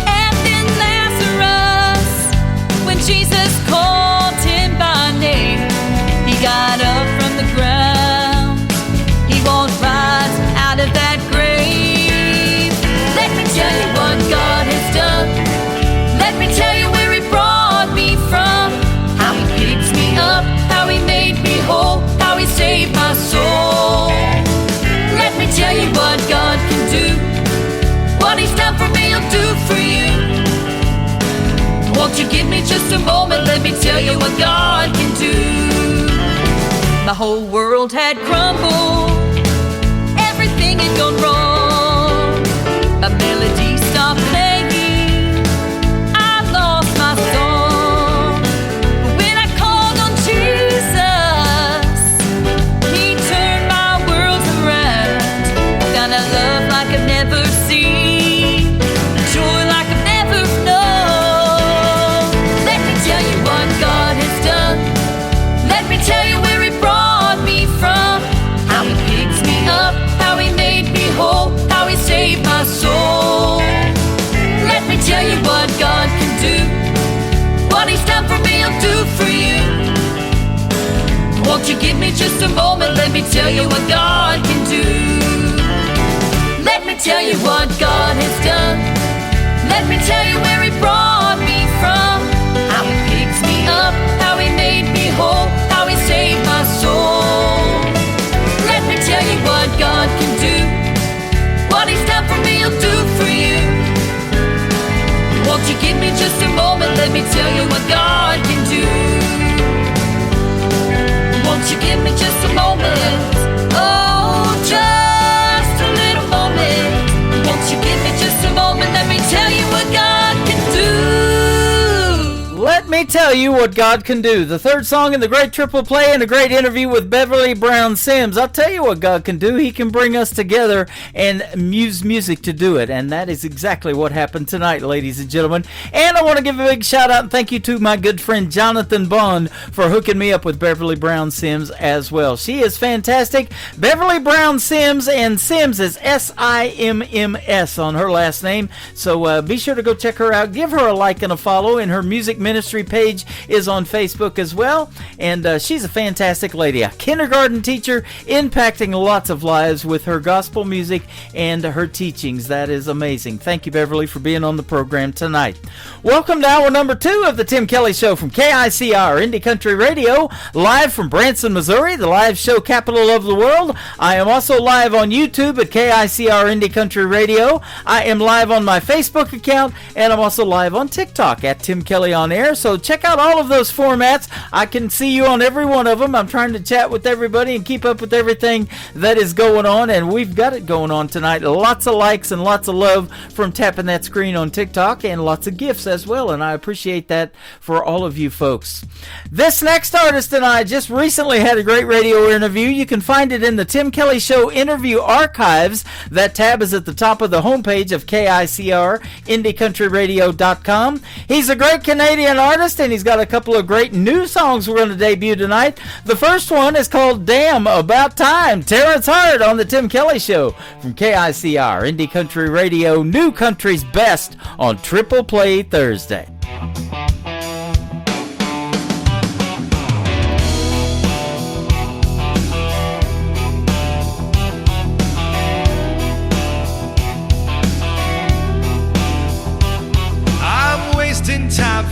And then Lazarus, when Jesus called him by name, he got up from the ground. He won't rise out of that grave. Let me tell you what God has done. Let me tell you where He brought me from. How He picked me up, how He made me whole, how He saved my soul. Let me tell you what God can do. What He's done for me, He'll do for you. Won't you give me just a moment? Let me tell you what God can do. My whole world had crumbled. Everything had gone wrong. My melody stopped playing. I lost my song. But when I called on Jesus, He turned my world around. Found a love like I've never seen, joy like I've never known. Let me tell you what God has done. Let me tell you where He brought me from. How He picked me up, how He made me whole, how He saved my soul. Let me tell you what God can do. What He's done for me, He'll do for you. Won't you give me just a moment? Let me tell you what God can do. Let me tell you what God has done. Let me tell you where He brought me from. How He picked me up, how He made me whole, how He saved my soul. Let me tell you what God can do. What He's done for me, He'll do for you. Won't you give me just a moment? Let me tell you what God can do. Won't you give me just a moment? Oh, just a little moment. Won't you give me just a moment? Let me tell you what God can do. Let me tell you what God can do. The third song in the great triple play and a great interview with Beverly Brown Sims. I'll tell you what God can do. He can bring us together and use music to do it. And that is exactly what happened tonight, ladies and gentlemen. And I want to give a big shout out and thank you to my good friend Jonathan Bond for hooking me up with Beverly Brown Sims as well. She is fantastic. Beverly Brown Sims, and Sims is S-I-M-M-S on her last name. So be sure to go check her out. Give her a like and a follow, and her music ministry page is on Facebook as well. And she's a fantastic lady, a kindergarten teacher impacting lots of lives with her gospel music and her teachings. That is amazing. Thank you, Beverly, for being on the program tonight. Welcome to hour number 2 of the Tim Kelly Show from KICR Indie Country Radio, live from Branson, Missouri, the live show capital of the world. I am also live on YouTube at KICR Indie Country Radio. I am live on my Facebook account, and I'm also live on TikTok at Tim Kelly On Air. So check out all of those formats. I can see you on every one of them. I'm trying to chat with everybody and keep up with everything that is going on, and we've got it going on tonight. Lots of likes and lots of love from tapping that screen on TikTok, and lots of gifts as well, and I appreciate that for all of you folks. This next artist and I just recently had a great radio interview. You can find it in the Tim Kelly Show interview archives. That tab is at the top of the homepage of KICR, IndieCountryRadio.com. He's a great Canadian artist, and he's got a couple of great new songs we're going to debut tonight. The first one is called Damn About Time. Terrence Hart on the Tim Kelly Show from KICR, Indie Country Radio, New Country's Best on Triple Play Thursday.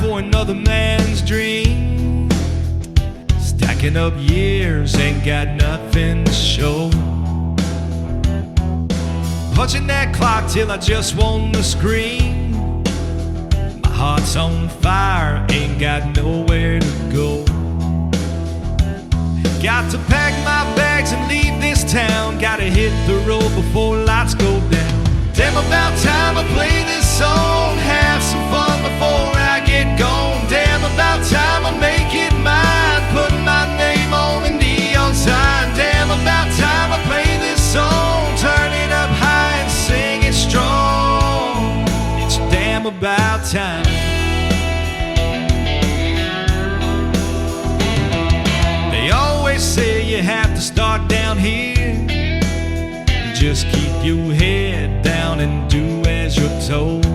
for another man's dream. Stacking up years, ain't got nothing to show. Punching that clock till I just want to scream. My heart's on fire, ain't got nowhere to go. Got to pack my bags and leave this town. Gotta hit the road before lights go down. Damn, about time I play this song. Have some fun before I get gone. Damn, about time I make it mine. Put my name on the neon sign. Damn, about time I play this song. Turn it up high and sing it strong. It's damn about time. They always say you have to start down here. Just keep your head down and do as you're told.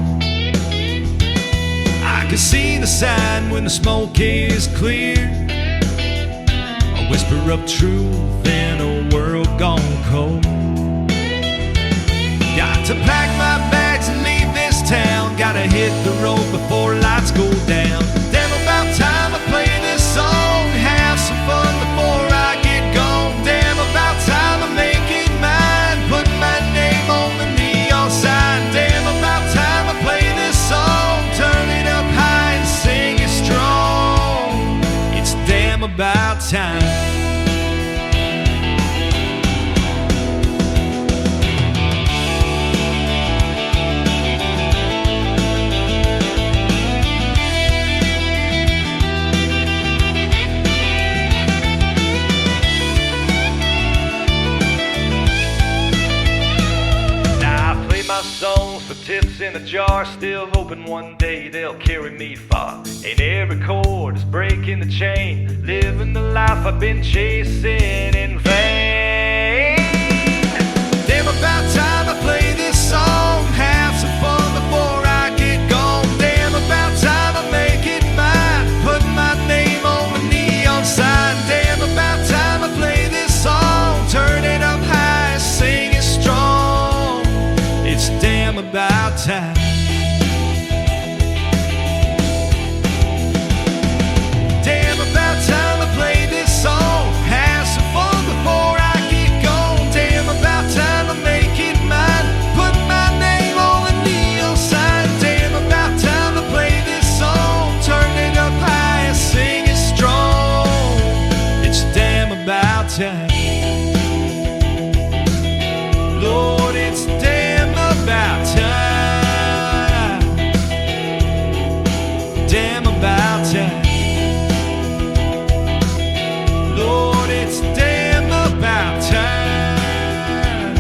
I can see the sign when the smoke is clear. A whisper of truth in a world gone cold. Got to pack my bags and leave this town. Gotta hit the road before lights go down. Damn, about time I play this song. Have some fun before I get gone. Damn, about time I make it mine. Put my name on the neon sign. Damn, about time I play this song. Turn it up high and sing it strong. It's damn about time. Songs for tips in a jar, still hoping one day they'll carry me far. And every chord is breaking the chain, living the life I've been chasing in vain. Damn, about time I play this song. Have some fun before I get gone. Damn, about time I make it mine. Put my name on the neon sign. Damn, about time I play this song. Turn it up high, sing it strong. It's damn about time. Damn, about time I play this song. Have some fun before I get gone. Damn, about time I make it mine. Put my name on the neon sign. Damn, about time I play this song. Turn it up high and sing it strong. It's damn about time. Lord, it's damn about time. Damn about time. Lord, it's damn about time.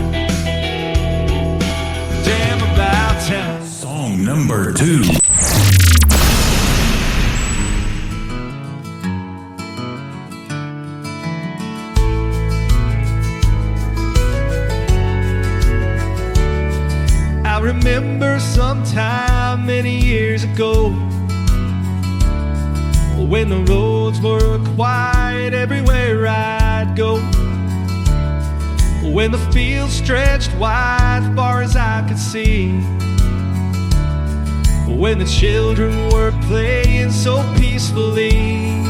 Damn about time. Song number 2. I remember sometime many years ago, when the roads were quiet everywhere I'd go, when the fields stretched wide far as I could see, when the children were playing so peacefully.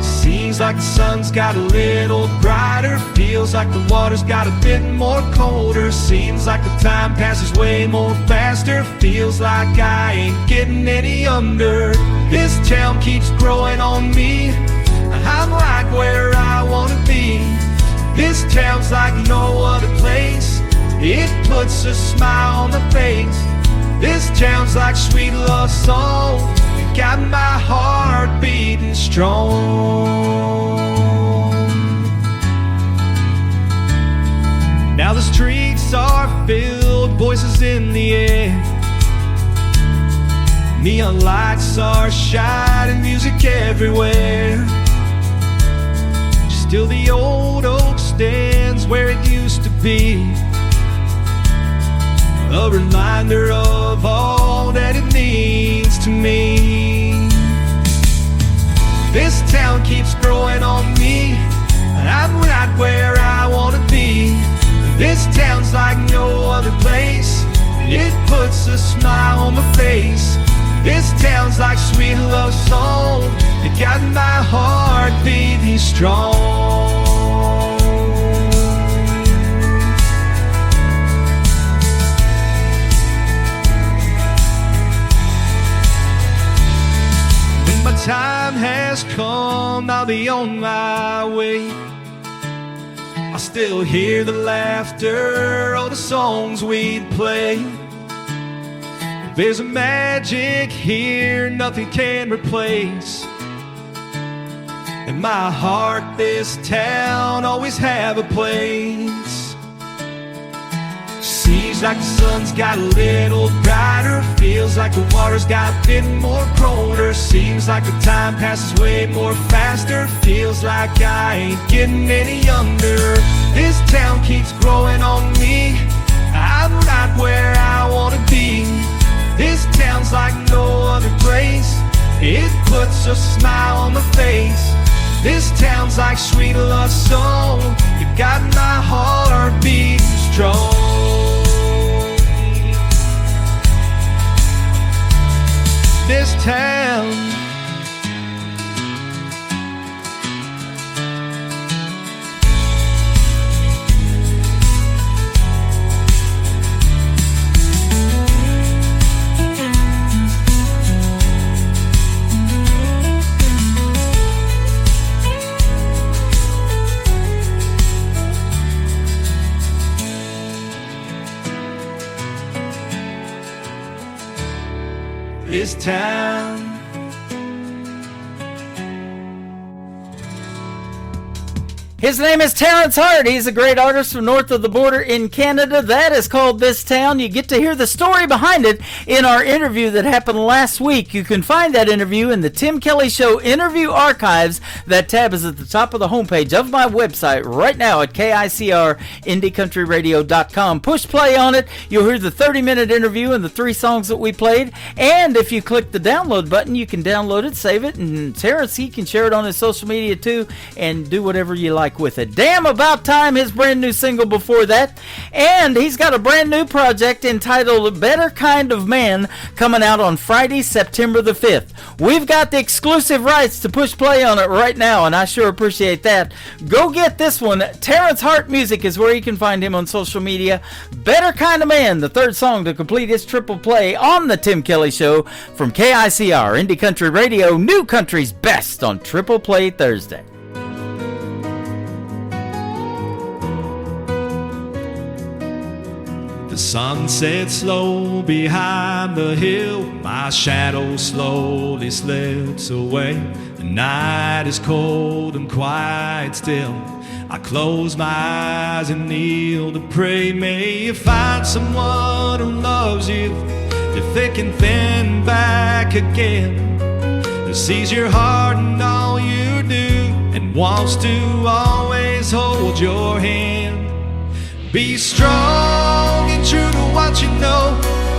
Seems like the sun's got a little brighter, feels like the water's got a bit more colder. Seems like the time passes way more faster, feels like I ain't getting any younger. This town keeps growing on me, I'm like where I wanna be. This town's like no other place, it puts a smile on my face. This town's like sweet love song, got my heart beating strong. Now the streets are filled, voices in the air, neon lights are shining, music everywhere. Still the old oak stands where it used to be, a reminder of all that it means to me. This town keeps growing on me, and I'm right where I wanna be. This town's like no other place, it puts a smile on my face. This town's like sweet love song. It got my heart beating strong. When my time has come, I'll be on my way. I still hear the laughter of the songs we'd play. There's a magic here nothing can replace. In my heart, this town always have a place. Seems like the sun's got a little brighter. Feels like the water's got a bit more colder. Seems like the time passes way more faster. Feels like I ain't getting any younger. This town keeps growing on me. I'm right where I wanna be. This town's like no other place. It puts a smile on my face. This town's like sweet love song. You got my heart beating strong. This town, this town. His name is Terrence Hart. He's a great artist from north of the border in Canada. That is called This Town. You get to hear the story behind it in our interview that happened last week. You can find that interview in the Tim Kelly Show interview archives. That tab is at the top of the homepage of my website right now at KICRIndyCountryRadio.com. Push play on it. You'll hear the 30-minute interview and the 3 songs that we played. And if you click the download button, you can download it, save it, and Terrence, he can share it on his social media too and do whatever you like with it. Damn About Time, his brand new single before that. And he's got a brand new project entitled Better Kind of Man coming out on Friday, September the 5th. We've got the exclusive rights to push play on it right now, and I sure appreciate that. Go get this one. Terrence Hart Music is where you can find him on social media. Better Kind of Man, the 3rd song to complete his triple play on the Tim Kelly Show from KICR Indie Country Radio, New Country's best on Triple Play Thursday. The sun sets slow behind the hill. My shadow slowly slips away. The night is cold and quiet still. I close my eyes and kneel to pray. May you find someone who loves you, they're thick and thin back again, who sees your heart and all you do, and wants to always hold your hand. Be strong and true to what you know.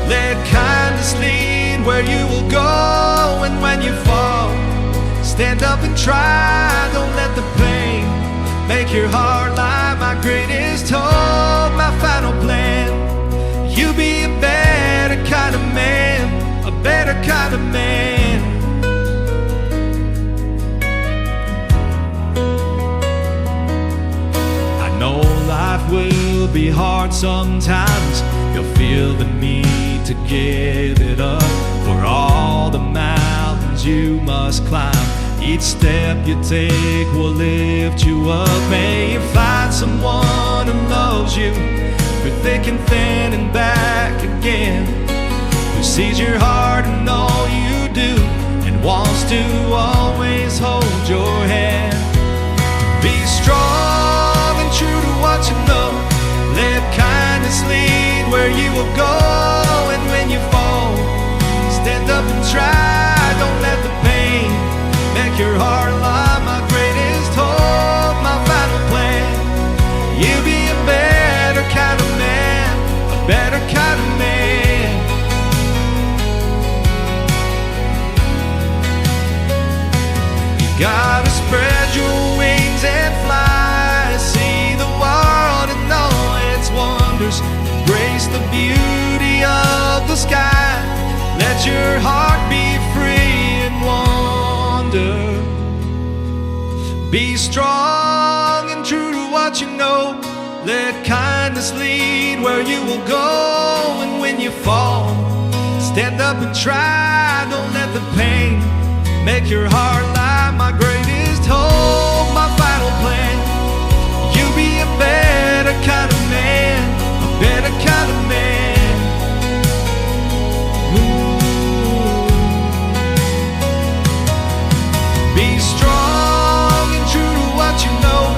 Let kindness lead where you will go. And when you fall, stand up and try. Don't let the pain make your heart lie. My greatest hope, my final plan. You be a better kind of man, a better kind of man. I know life will be hard sometimes. You'll feel the need to give it up for all the mountains you must climb. Each step you take will lift you up. May you find someone who loves you through thick and thin and back again, who sees your heart and all you do, and wants to always hold your hand. Be strong and true to what you know. Let kindness lead where you will go. And when you fall, stand up and try. Don't let the pain make your heart lie. My greatest hope, my final plan. You be a better kind of man, a better kind of man. You gotta spread your wings and fly. See the world and all its wonders. Embrace the beauty of the sky. Let your heart be where you will go. And when you fall, stand up and try. Don't let the pain make your heart lie. My greatest hope, my final plan. You be a better kind of man, a better kind of man. Ooh. Be strong and true to what you know.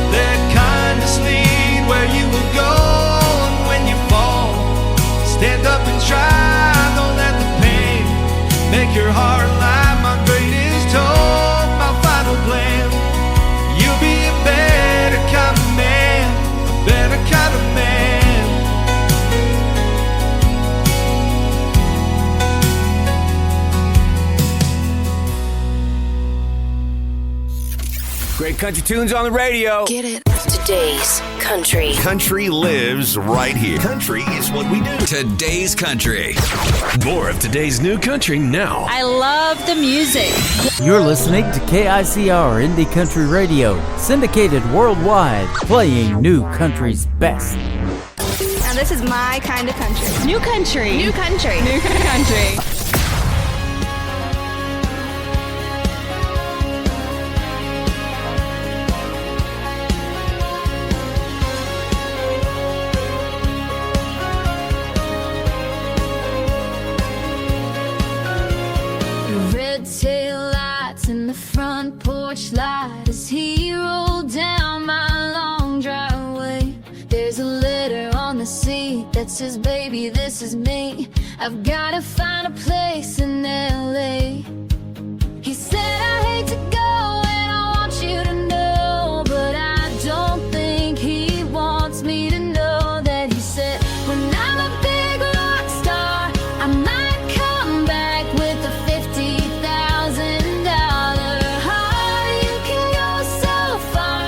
Let kindness lead where you will go. And when you fall, stand up and try. Don't let the pain make your heart lie. My greatest hope, my final plan. You'll be a better kind of man, a better kind of man. Great country tunes on the radio. Get it? Today's country. Country lives right here. Country is what we do. Today's country. More of today's new country now. I love the music. You're listening to KICR Indie Country Radio, syndicated worldwide, playing new country's best. Now this is my kind of country. New country. New country. New country. Red tail lights in the front porch light as he rolled down my long driveway. There's a letter on the seat that says, baby, this is me. I've gotta find a place in LA. He said, I hate to go and I want you to know, but I don't think he wants me to know that. He said, when I'm a big rock star, I might come back with a $50,000 heart. You can go so far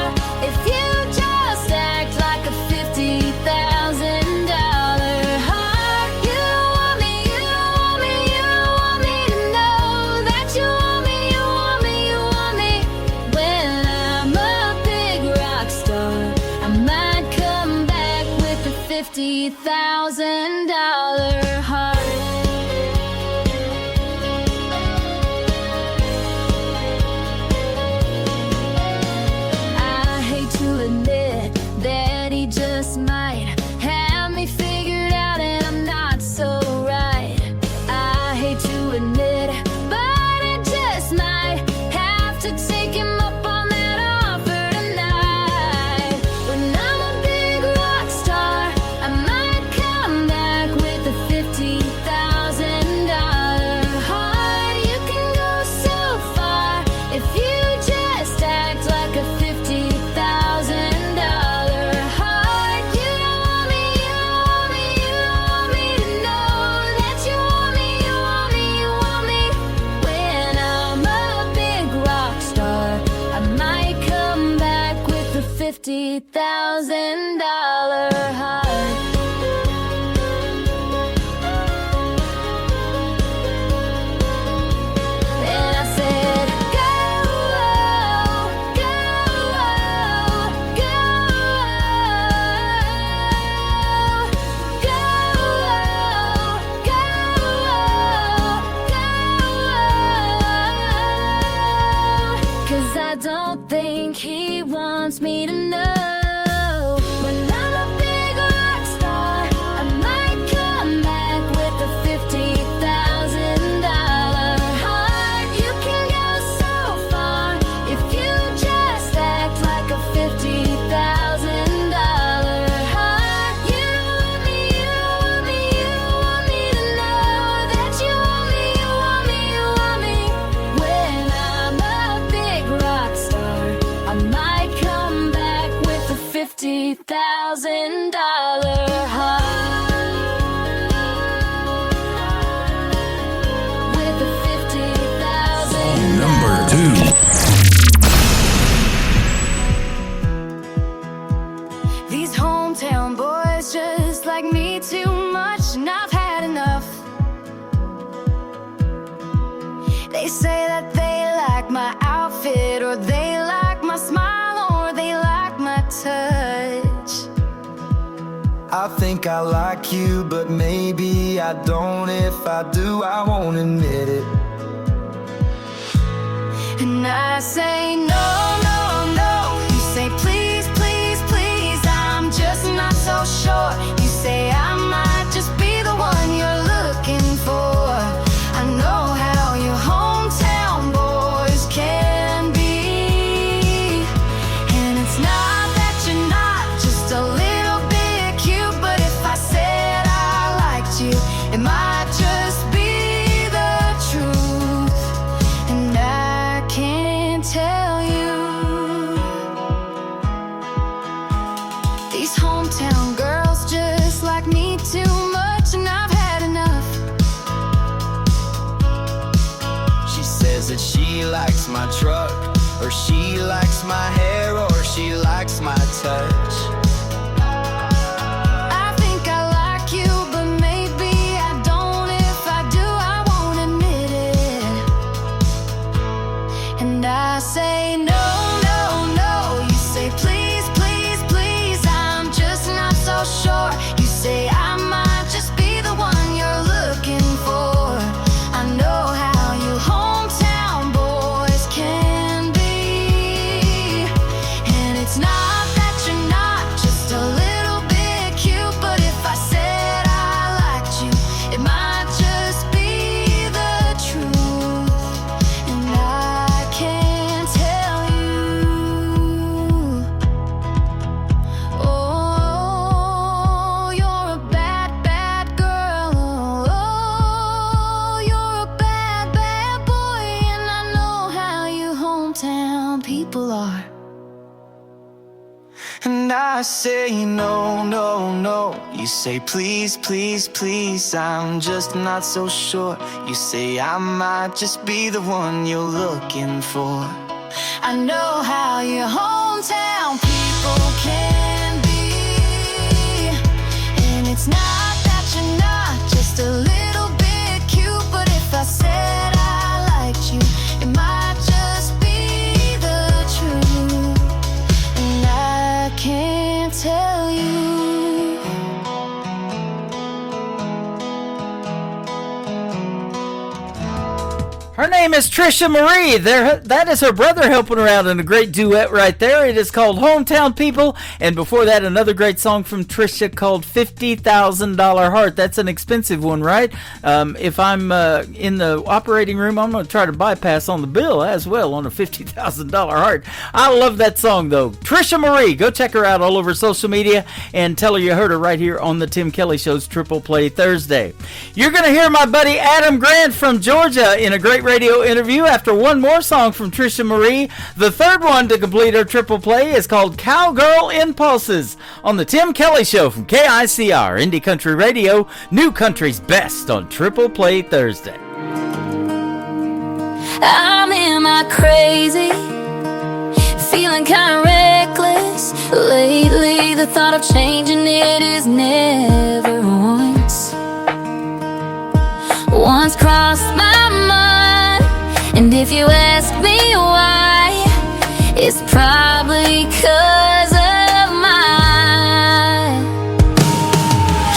if you just act like a $50,000 heart. You don't want me, you don't want me, you don't want me to know that you want me, you want me, you want me. When I'm a big rock star, I might come back with a $50,000 heart. I hate to admit that he just might have me figured out and I'm not so right. I hate to admit, but I just might have to take him up on that offer tonight. When I'm a big rock star, I might come back with a $50,000 heart. You can go so far if you just act like a $50,000 heart. You don't want me, you don't want me, you don't want me to know that you want me, you want me, you want me. When I'm a big rock star, I might come back with a $50,000 heart. And I said, go, go, go, go, go, go. 'Cause I don't think he wants me to know. When I'm a big rock star, I might come back with a $50,000 heart. You can go so far if you just act like a $50,000 heart. You don't want me, you don't want me, you don't want me to know that you want me, you want me, you want me. When I'm a big rock star, I might come back with a $50,000 heart. With a $50,000 Number 2. These hometown boys just like me too much, and I've had enough. They say that they like my outfit, or they like my smile, or they like my touch. I think think I like you, but maybe I don't. If I do, I won't admit it. And I say no, no, no. You say please, please, please. I'm just not so sure. You say I might just be the one you're looking for. I know how your hometown boys can be. And it's not that you're not just a little bit cute, but if I said I liked you, it might just be the truth. And I can't tell you. These hometown girls just like me too much, and I've had enough. She says that she likes my truck, or she likes my hair, or she likes my touch. I think I like you, but maybe I don't. If I do, I won't admit it. And I say no, no, no. You say please, please, please. I'm just not so sure. You say I might just be the one you're looking for. I know how you hometown boys can be. And it's not that you're not just a little bit cute, but if I said I liked you, it might just be the truth. And I can't tell you. Oh, you're a bad, bad girl. Oh, you're a bad, bad boy. And I know how you hometown people are. And I say no, no, no. You say please, please, please. I'm just not so sure. You say I might just be the one you're looking for. I know how your hometown people can be. And it's not that you're not just a little bit cute, but if I said I liked you, it might just be the truth. And I can't tell you. Her name is Trisha Marie. That is her brother helping her out in a great duet right there. It is called Hometown People. And before that, another great song from Trisha called $50,000 Heart. That's an expensive one, right? If I'm in the operating room, I'm going to try to bypass on the bill as well on a $50,000 heart. I love that song, though. Trisha Marie. Go check her out all over social media and tell her you heard her right here on the Tim Kelly Show's Triple Play Thursday. You're going to hear my buddy Adam Grant from Georgia in a great radio interview after one more song from Trisha Marie. The third one to complete her triple play is called Cowgirl Impulses on the Tim Kelly Show from KICR, Indie Country Radio, New Country's best on Triple Play Thursday. I'm in my crazy, feeling kinda reckless. Lately the thought of changing it is never once crossed my mind. And if you ask me why, it's probably 'cause of my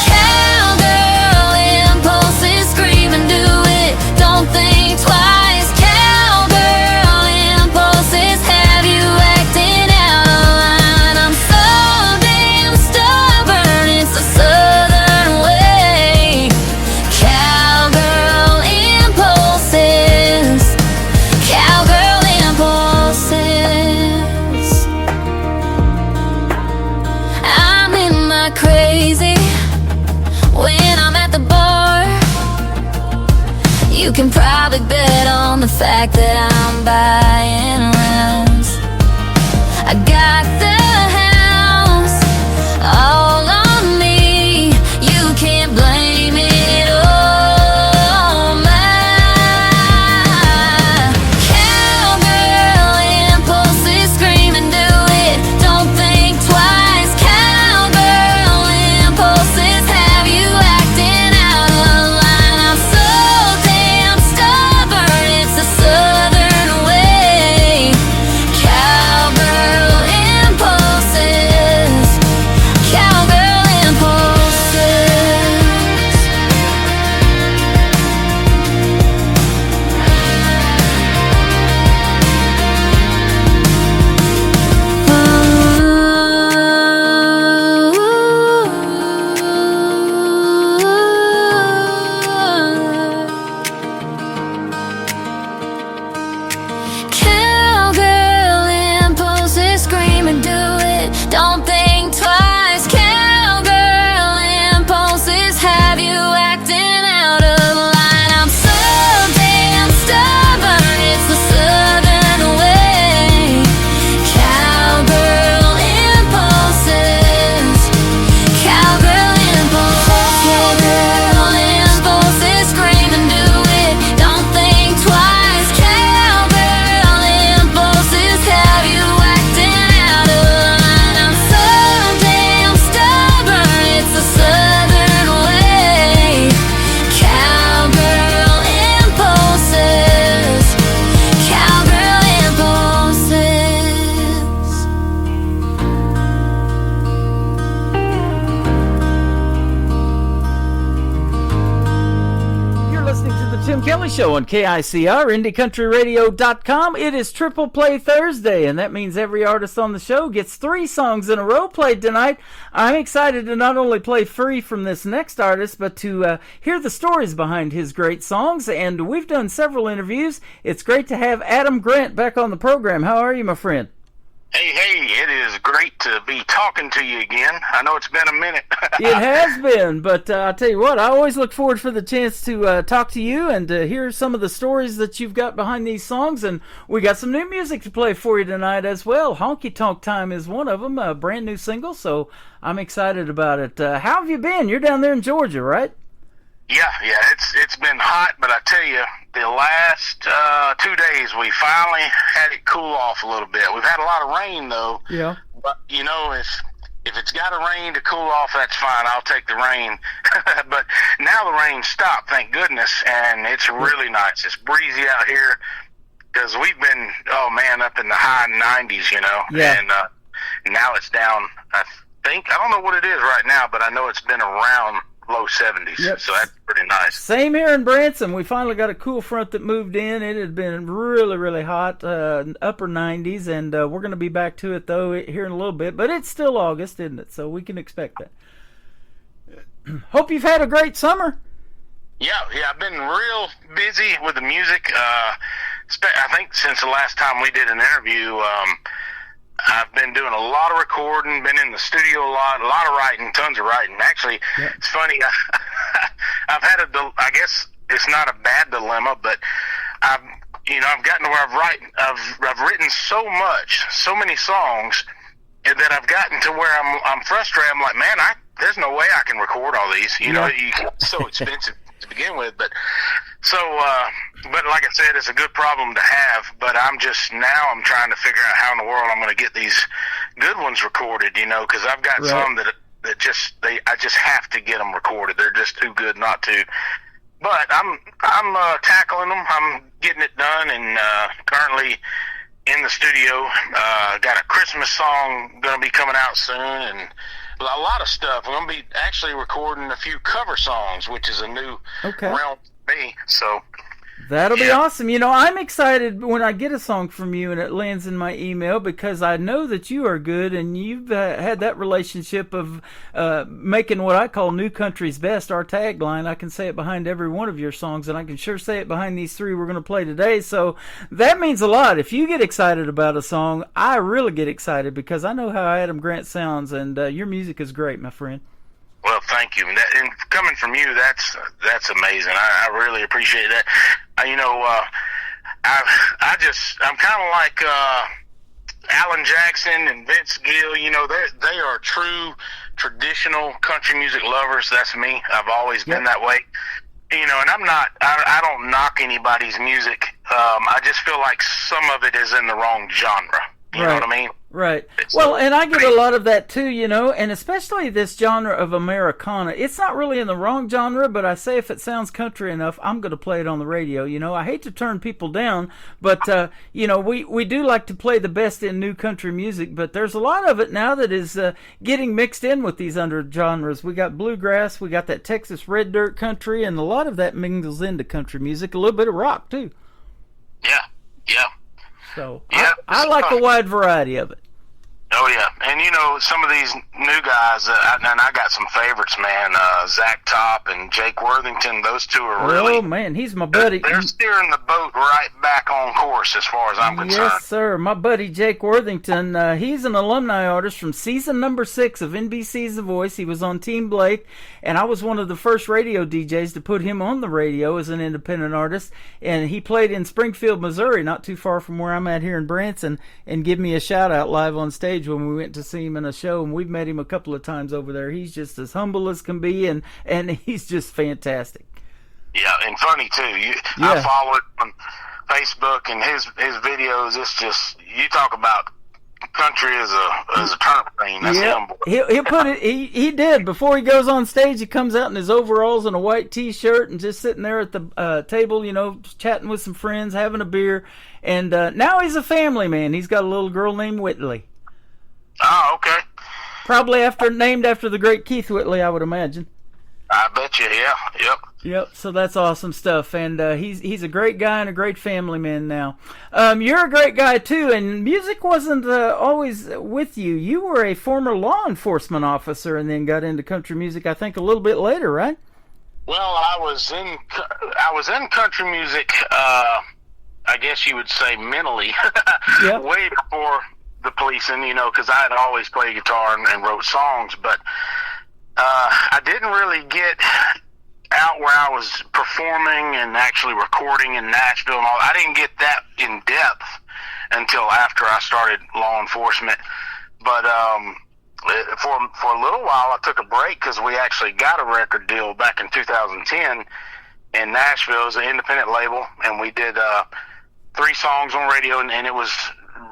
cowgirl impulses. Scream and do it, don't think twice. Cowgirl impulses have you acting out of line. I'm so damn stubborn, it's a southern way. Cowgirl impulses, cowgirl impulses. I'm in my crazy when I'm at the bar. You can probably bet on the fact that I'm buying rounds. I got the house all on me. You can't blame it all on my cowgirl impulses. Scream and do it, don't think twice. Cowgirl impulses have you acting out of line. I'm so damn stubborn, it's a southern way. Show on KICR, IndieCountryRadio.com. It is Triple Play Thursday, and that means every artist on the show gets 3 songs in a row played tonight. I'm excited to not only play free from this next artist, but to hear the stories behind his great songs, and we've done several interviews. It's great to have Adam Grant back on the program. How are you, my friend? Hey, it is great to be talking to you again. I know it's been a minute. It has been, but I'll tell you what, I always look forward for the chance to talk to you and to hear some of the stories that you've got behind these songs, and we got some new music to play for you tonight as well. Honky Tonk Time is one of them, a brand new single, so I'm excited about it. How have you been? You're down there in Georgia, right? Yeah, it's been hot, but I tell you, the last 2 days we finally had it cool off a little bit. We've had a lot of rain though. Yeah. But you know, if it's got to rain to cool off, that's fine. I'll take the rain. But now the rain stopped, thank goodness, and it's really nice. It's breezy out here because we've been, up in the high 90s, you know. Yeah. And now it's down. I don't know what it is right now, but I know it's been around low 70s. Yep. So that's pretty nice. Same here in Branson. We finally got a cool front that moved in. It had been really, really hot, upper 90s, and we're going to be back to it, though, here in a little bit. But it's still August, isn't it? So we can expect that. Hope you've had a great summer. Yeah, I've been real busy with the music. I think since the last time we did an interview, I've been doing a lot of recording, been in the studio a lot of writing, tons of writing. Actually, It's funny, I've had I guess it's not a bad dilemma, but I've gotten to where I've written so many songs that I've gotten to where I'm frustrated. I'm like, man, there's no way I can record all these. It's so expensive to begin with, but like I said, it's a good problem to have, but I'm trying to figure out how in the world I'm going to get these good ones recorded, because I've got some that I just have to get them recorded. They're just too good not to. But I'm tackling them. I'm getting it done, and currently in the studio. Got a Christmas song going to be coming out soon, and a lot of stuff. We're going to be actually recording a few cover songs, which is a new realm for me. So that'll be awesome. I'm excited when I get a song from you and it lands in my email, because I know that you are good, and you've had that relationship of making what I call New Country's Best, our tagline. I can say it behind every one of your songs, and I can sure say it behind these 3 we're going to play today. So that means a lot. If you get excited about a song, I really get excited, because I know how Adam Grant sounds, and your music is great, my friend. Well, thank you. And coming from you, that's amazing. I really appreciate that. I'm kind of like Alan Jackson and Vince Gill. They are true traditional country music lovers. That's me. I've always been that way. And I don't knock anybody's music. I just feel like some of it is in the wrong genre. You know what I mean? Right. Well, and I get a lot of that too, and especially this genre of Americana. It's not really in the wrong genre, but I say if it sounds country enough, I'm going to play it on the radio. I hate to turn people down, but, we do like to play the best in new country music, but there's a lot of it now that is getting mixed in with these under genres. We got bluegrass, we got that Texas red dirt country, and a lot of that mingles into country music, a little bit of rock too. Yeah. So I like a wide variety of it. Oh, yeah. And, some of these new guys, and I got some favorites, man. Zach Top and Jake Worthington, those two are really... Oh, man, he's my buddy. They're steering the boat right back on course as far as I'm concerned. Yes, sir. My buddy Jake Worthington, he's an alumni artist from season number 6 of NBC's The Voice. He was on Team Blake, and I was one of the first radio DJs to put him on the radio as an independent artist. And he played in Springfield, Missouri, not too far from where I'm at here in Branson, and give me a shout-out live on stage when we went to see him in a show, and we've met him a couple of times over there. He's just as humble as can be, and he's just fantastic. Yeah, and funny too. I follow it on Facebook and his videos. It's just, you talk about country as a turnip green. That's him. He'll put it. He did before he goes on stage. He comes out in his overalls and a white T-shirt and just sitting there at the table, chatting with some friends, having a beer. And now he's a family man. He's got a little girl named Whitley. Oh, okay. Probably named after the great Keith Whitley, I would imagine. I bet you, yeah, yep. Yep, so that's awesome stuff, and he's a great guy and a great family man now. You're a great guy, too, and music wasn't always with you. You were a former law enforcement officer and then got into country music, I think, a little bit later, right? Well, I was in country music, I guess you would say mentally, Yep. way before the policing, because I had always played guitar and wrote songs, but I didn't really get out where I was performing and actually recording in Nashville and all. I didn't get that in depth until after I started law enforcement. But for a little while, I took a break because we actually got a record deal back in 2010 in Nashville. It was an independent label, and we did 3 songs on radio, and it was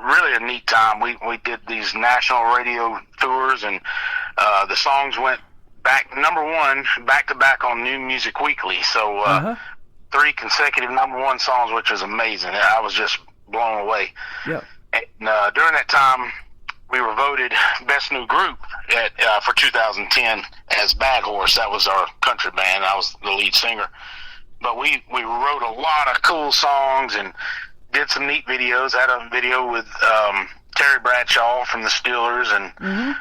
really a neat time. We did these national radio tours, and the songs went #1 back-to-back on New Music Weekly. So 3 consecutive #1 songs, which was amazing. I was just blown away. Yep. And during that time, we were voted Best New Group for 2010 as Bad Horse. That was our country band. I was the lead singer. But we wrote a lot of cool songs and did some neat videos. Had a video with Terry Bradshaw from the Steelers, and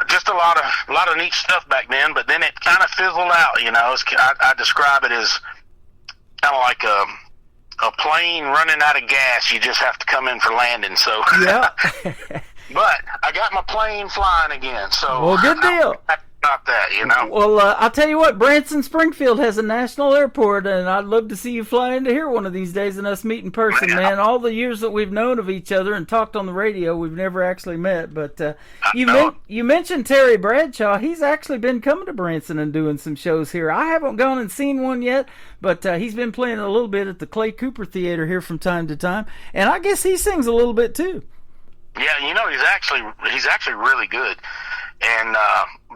just a lot of neat stuff back then. But then it kind of fizzled out. I describe it as kind of like a plane running out of gas. You just have to come in for landing. So yeah. But I got my plane flying again. So well, good deal. About that, Well, I'll tell you what, Branson Springfield has a national airport, and I'd love to see you fly into here one of these days and us meet in person, man. All the years that we've known of each other and talked on the radio, we've never actually met. But you mentioned Terry Bradshaw. He's actually been coming to Branson and doing some shows here. I haven't gone and seen one yet, but he's been playing a little bit at the Clay Cooper Theater here from time to time, and I guess he sings a little bit too. Yeah, he's actually really good. And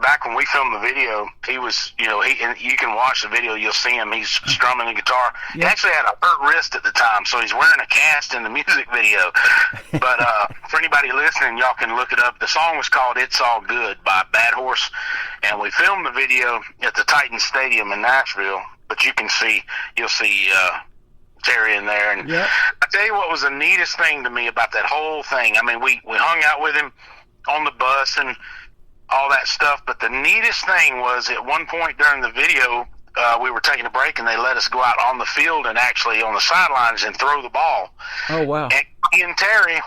back when we filmed the video, he was, and you can watch the video, you'll see him, he's strumming the guitar. Yep. He actually had a hurt wrist at the time, so he's wearing a cast in the music video. But for anybody listening, y'all can look it up. The song was called It's All Good by Bad Horse, and we filmed the video at the Titan Stadium in Nashville, but you'll see Terry in there. And yep. I tell you what was the neatest thing to me about that whole thing. I mean, we hung out with him on the bus and all that stuff, but the neatest thing was at one point during the video, we were taking a break and they let us go out on the field and actually on the sidelines and throw the ball. Oh, wow. And me and Terry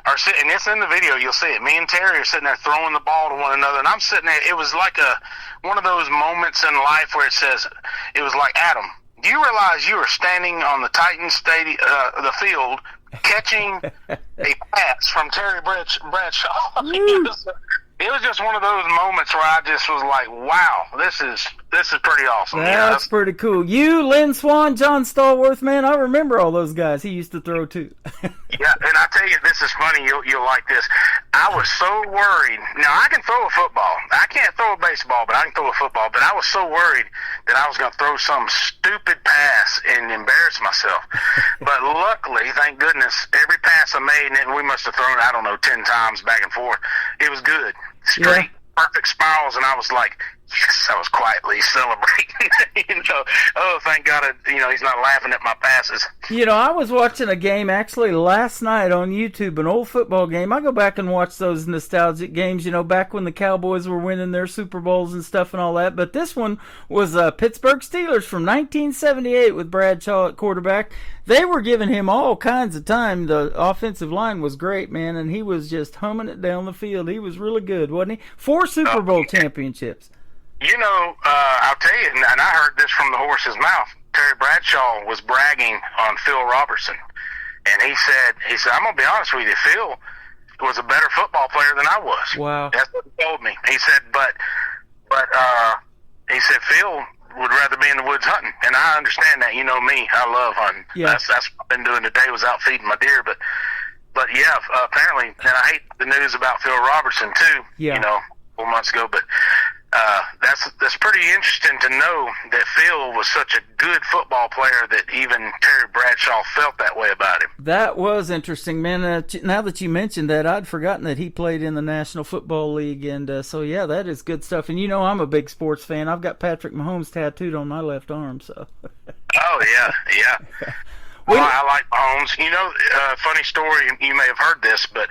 are sitting, and it's in the video, you'll see it. Me and Terry are sitting there throwing the ball to one another, and I'm sitting there. It was like one of those moments in life where it was like, Adam, do you realize you are standing on the Titans stadium, the field, catching a pass from Terry Bradshaw? It was just one of those moments where I just was like, wow, this is pretty awesome. That's pretty cool. You, Lynn Swan, John Stallworth, man, I remember all those guys. He used to throw too. Yeah, and I tell you, this is funny. You'll like this. I was so worried. Now, I can throw a football. I can't throw a baseball, but I can throw a football. But I was so worried that I was going to throw some stupid pass and embarrass myself. But luckily, thank goodness, every pass I made, and we must have thrown, 10 times back and forth, it was good. Straight, perfect spirals, and I was like, yes, I was quietly celebrating. Oh, thank God, he's not laughing at my passes. I was watching a game actually last night on YouTube, an old football game. I go back and watch those nostalgic games, back when the Cowboys were winning their Super Bowls and stuff and all that. But this one was Pittsburgh Steelers from 1978 with Bradshaw at quarterback. They were giving him all kinds of time. The offensive line was great, man, and he was just humming it down the field. He was really good, wasn't he? 4 Super Bowl championships. I'll tell you, and I heard this from the horse's mouth. Terry Bradshaw was bragging on Phil Robertson, and he said, I'm going to be honest with you, Phil was a better football player than I was. Wow. That's what he told me. He said, but he said, Phil would rather be in the woods hunting, and I understand that. You know me, I love hunting. Yeah. That's what I've been doing today, was out feeding my deer, but yeah, apparently, and I hate the news about Phil Robertson too, yeah. 4 months ago, but that's pretty interesting to know that Phil was such a good football player that even Terry Bradshaw felt that way about him. That was interesting, man. Now that you mentioned that, I'd forgotten that he played in the National Football League, and so yeah, that is good stuff. And you know, I'm a big sports fan. I've got Patrick Mahomes tattooed on my left arm. So. Oh yeah. Well, I like Mahomes. You know, funny story. You may have heard this, but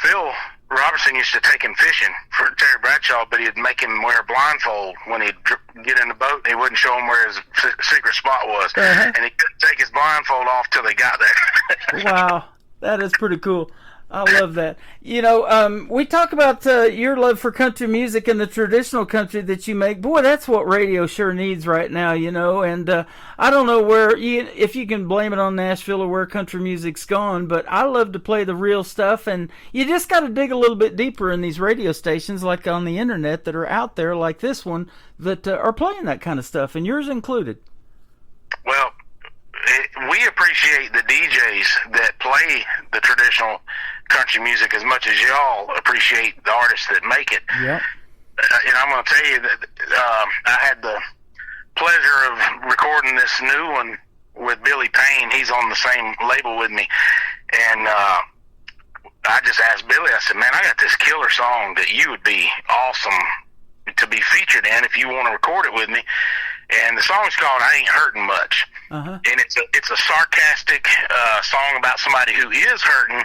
Phil Robertson used to take him fishing for Terry Bradshaw, but he'd make him wear a blindfold when he'd get in the boat. He wouldn't show him where his secret spot was, and he couldn't take his blindfold off till they got there. Wow, that is pretty cool. I love that. You know, we talk about your love for country music and the traditional country that you make. Boy, that's what radio sure needs right now, you know. And I don't know if you can blame it on Nashville or where country music's gone, but I love to play the real stuff. And you just got to dig a little bit deeper in these radio stations like on the internet that are out there like this one that are playing that kind of stuff, and yours included. Well, we appreciate the DJs that play the traditional country music as much as y'all appreciate the artists that make it. Yeah. And I'm going to tell you that I had the pleasure of recording this new one with Billy Payne. He's on the same label with me. And I just asked Billy, I said, man, I got this killer song that you would be awesome to be featured in if you want to record it with me. And the song's called I Ain't Hurting Much. Uh-huh. And it's a sarcastic song about somebody who is hurting,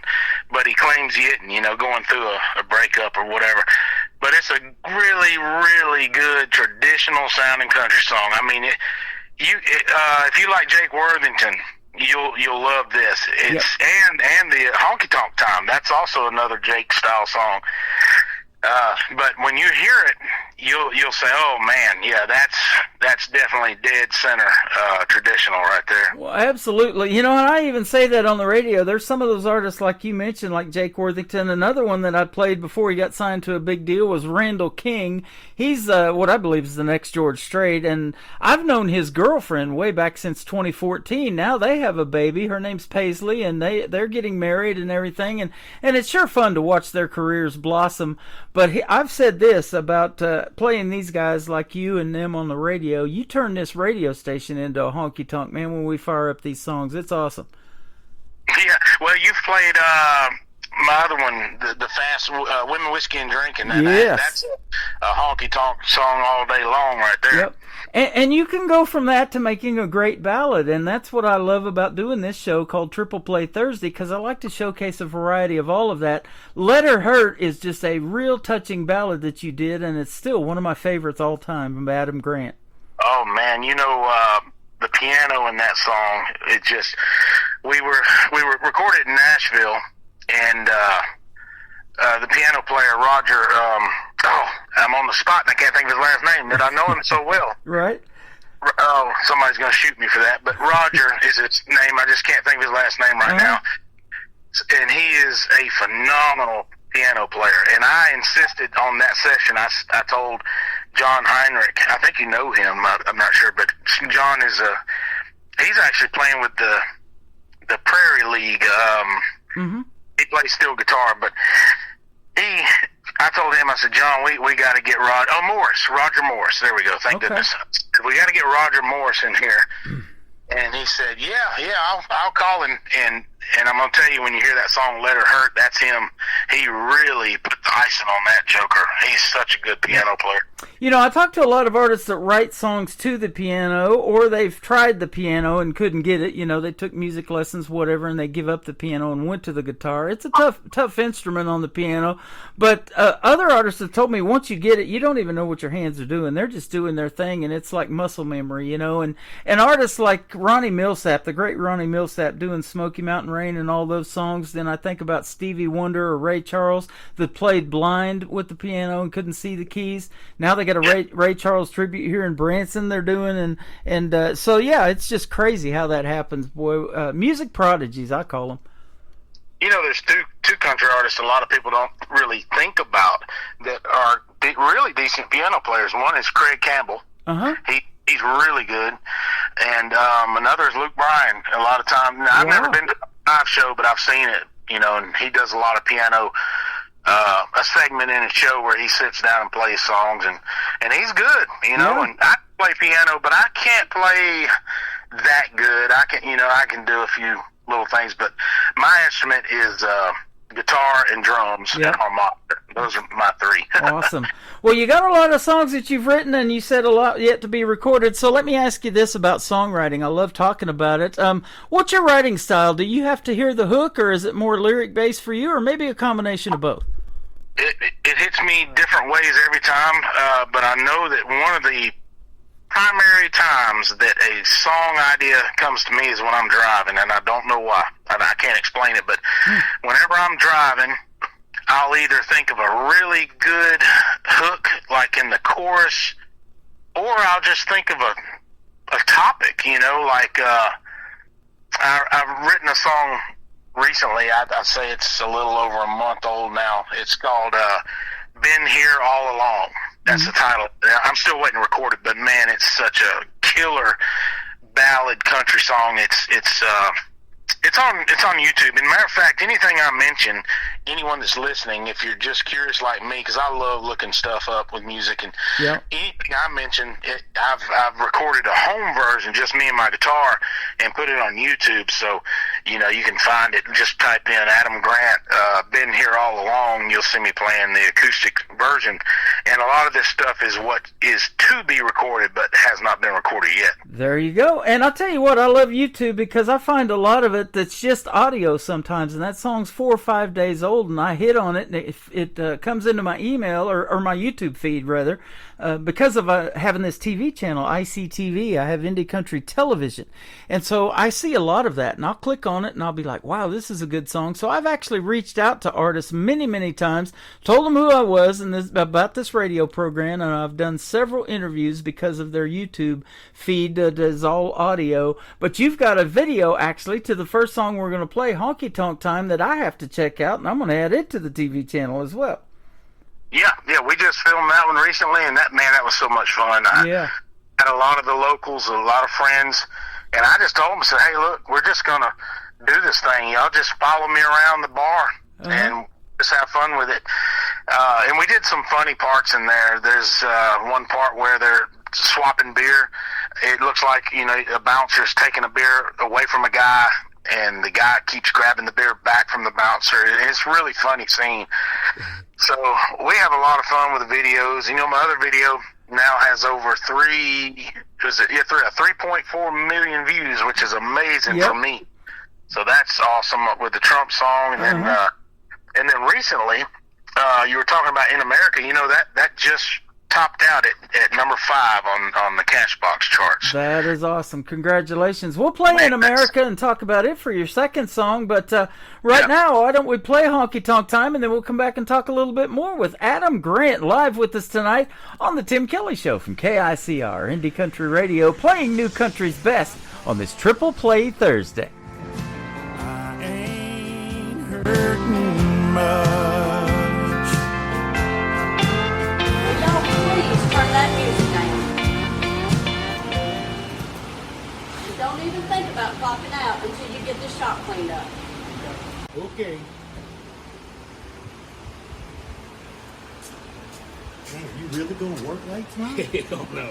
but he claims he isn't, you know, going through a breakup or whatever. But it's a really, really good traditional sounding country song. I mean, if you like Jake Worthington, you'll love this. It's and the Honky Tonk Time. That's also another Jake style song. But when you hear it, you'll say, "Oh man, yeah, that's definitely dead center traditional right there." Well, absolutely. You know, and I even say that on the radio. There's some of those artists like you mentioned, like Jake Worthington. Another one that I played before he got signed to a big deal was Randall King. He's what I believe is the next George Strait, and I've known his girlfriend way back since 2014. Now they have a baby. Her name's Paisley, and they're getting married and everything. And it's sure fun to watch their careers blossom. But I've said this about playing these guys like you and them on the radio. You turn this radio station into a honky-tonk, man, when we fire up these songs. It's awesome. Yeah, well, you've played my other one, the Fast Women, Whiskey, and Drinking. Yes. That's a honky-tonk song all day long right there. Yep. And you can go from that to making a great ballad, and that's what I love about doing this show called Triple Play Thursday, because I like to showcase a variety of all of that. Let Her Hurt is just a real touching ballad that you did, and it's still one of my favorites all time from Adam Grant. Oh, man, you know, the piano in that song, it just, we were recorded in Nashville, and the piano player, Roger, I'm on the spot and I can't think of his last name, but I know him so well. Right. Oh, somebody's going to shoot me for that. But Roger is his name. I just can't think of his last name right now. And he is a phenomenal piano player. And I insisted on that session. I told John Heinrich, I think you know him, I'm not sure, but John is he's actually playing with the Prairie League. He plays steel guitar, but I told him, I said, John, we got to get Roger Morris. There we go. Thank goodness. We got to get Roger Morris in here. And he said, yeah, I'll call him. And I'm going to tell you, when you hear that song, Let Her Hurt, that's him. He really put the icing on that joker. He's such a good piano player. You know, I talk to a lot of artists that write songs to the piano, or they've tried the piano and couldn't get it. You know, they took music lessons, whatever, and they give up the piano and went to the guitar. It's a tough instrument on the piano. But other artists have told me once you get it, you don't even know what your hands are doing. They're just doing their thing, and it's like muscle memory, you know. And artists like Ronnie Millsap, the great Ronnie Millsap, doing Smoky Mountain Rain and all those songs. Then I think about Stevie Wonder or Ray Charles that played blind with the piano and couldn't see the keys. Now they got a Ray Charles tribute here in Branson they're doing, and so yeah, it's just crazy how that happens, boy. Music prodigies, I call them. You know, there's two country artists a lot of people don't really think about that are really decent piano players. One is Craig Campbell. He's really good, and another is Luke Bryan. A lot of time, I've never been to a live show, but I've seen it. You know, and he does a lot of piano a segment in a show where he sits down and plays songs, and he's good, you know. Yeah. And I play piano, but I can't play that good. I can do a few little things, but my instrument is guitar and drums and harmonica. Those are my three. Awesome. Well, you got a lot of songs that you've written, and you said a lot yet to be recorded. So let me ask you this about songwriting. I love talking about it. What's your writing style? Do you have to hear the hook, or is it more lyric-based for you, or maybe a combination of both? It hits me different ways every time, but I know that one of the primary times that a song idea comes to me is when I'm driving, and I don't know why. I can't explain it, but whenever I'm driving, I'll either think of a really good hook, like in the chorus, or I'll just think of a topic, you know, like I've written a song recently. I say it's a little over a month old now. It's called Been Here All Along. That's the title. I'm still waiting to record it, but man, it's such a killer ballad country song. It's on YouTube. And matter of fact, anything I mention, anyone that's listening, if you're just curious like me, because I love looking stuff up with music, and anything I mention, I've recorded a home version, just me and my guitar, and put it on YouTube. So, you know, you can find it. Just type in Adam Grant, Been Here All Along. You'll see me playing the acoustic version. And a lot of this stuff is what is to be recorded, but has not been recorded yet. There you go. And I'll tell you what, I love YouTube because I find a lot of it that's just audio sometimes, and that song's 4 or 5 days old, and I hit on it, and it comes into my email, or my YouTube feed, rather, because of having this TV channel, ICTV. I have Indie Country Television, and so I see a lot of that, and I'll click on it, and I'll be like, wow, this is a good song. So I've actually reached out to artists many, many times, told them who I was and about this radio program, and I've done several interviews because of their YouTube feed that is all audio. But you've got a video, actually, to the first song we're going to play, Honky Tonk Time, that I have to check out, and I'm going to add it to the TV channel as well. Yeah, we just filmed that one recently, and that was so much fun. I had a lot of the locals, a lot of friends, and I just told them, I said, hey, look, we're just going to do this thing. Y'all just follow me around the bar and just have fun with it. And we did some funny parts in there. There's one part where they're swapping beer. It looks like, you know, a bouncer's taking a beer away from a guy, and the guy keeps grabbing the beer back from the bouncer. It's a really funny scene. So we have a lot of fun with the videos. You know, my other video now has over 3.4 million views, which is amazing for me. So that's awesome with the Trump song. And then recently, you were talking about In America. You know, that just topped out at number 5 on the Cashbox charts. That is awesome. Congratulations. We'll play In America and talk about it for your second song, but right now, why don't we play Honky Tonk Time, and then we'll come back and talk a little bit more with Adam Grant live with us tonight on the Tim Kelly Show from KICR Indie Country Radio, playing new country's best on this Triple Play Thursday. I ain't hurting much. Turn that music down. Don't even think about popping out until you get this shop cleaned up. Okay. Man, you really gonna work late tonight? Hell no.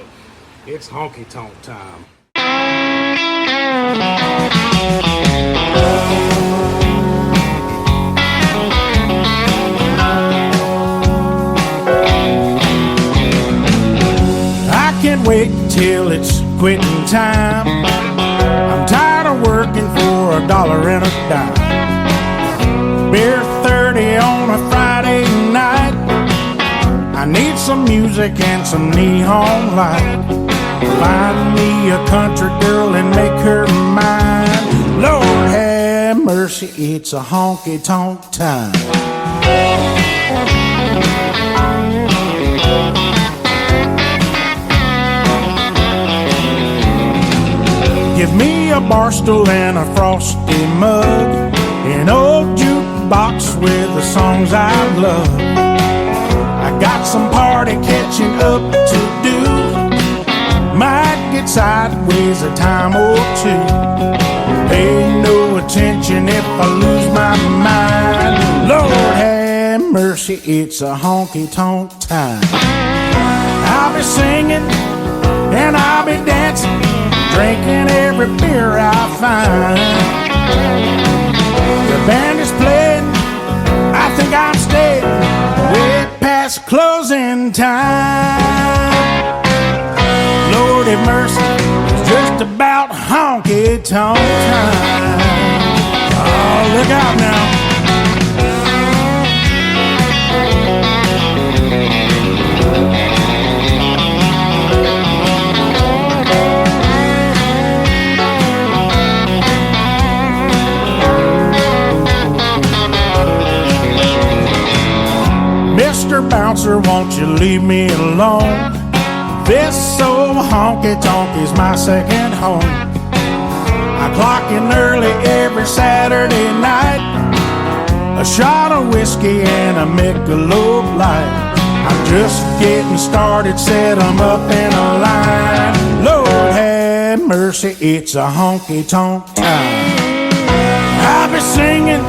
It's honky tonk time. Can't wait till it's quitting time. I'm tired of working for $1 and a dime. Beer 30 on a Friday night. I need some music and some neon light. Find me a country girl and make her mine. Lord have mercy, it's a honky tonk time. Give me a bar stool and a frosty mug, an old jukebox with the songs I love. I got some party catching up to do. Might get sideways a time or two. Pay no attention if I lose my mind. Lord have mercy. mercy, it's a honky-tonk time. I'll be singing and I'll be dancing, drinking every beer I find. The band is playing, I think I'm staying way past closing time. Lord have mercy, it's just about honky-tonk time. Oh, look out now. Mr. Bouncer, won't you leave me alone? This old honky-tonk is my second home. I clock in early every Saturday night, a shot of whiskey and a Michelob Light. I'm just getting started, set 'em up in a line. Lord have mercy, it's a honky-tonk time. I'll be singing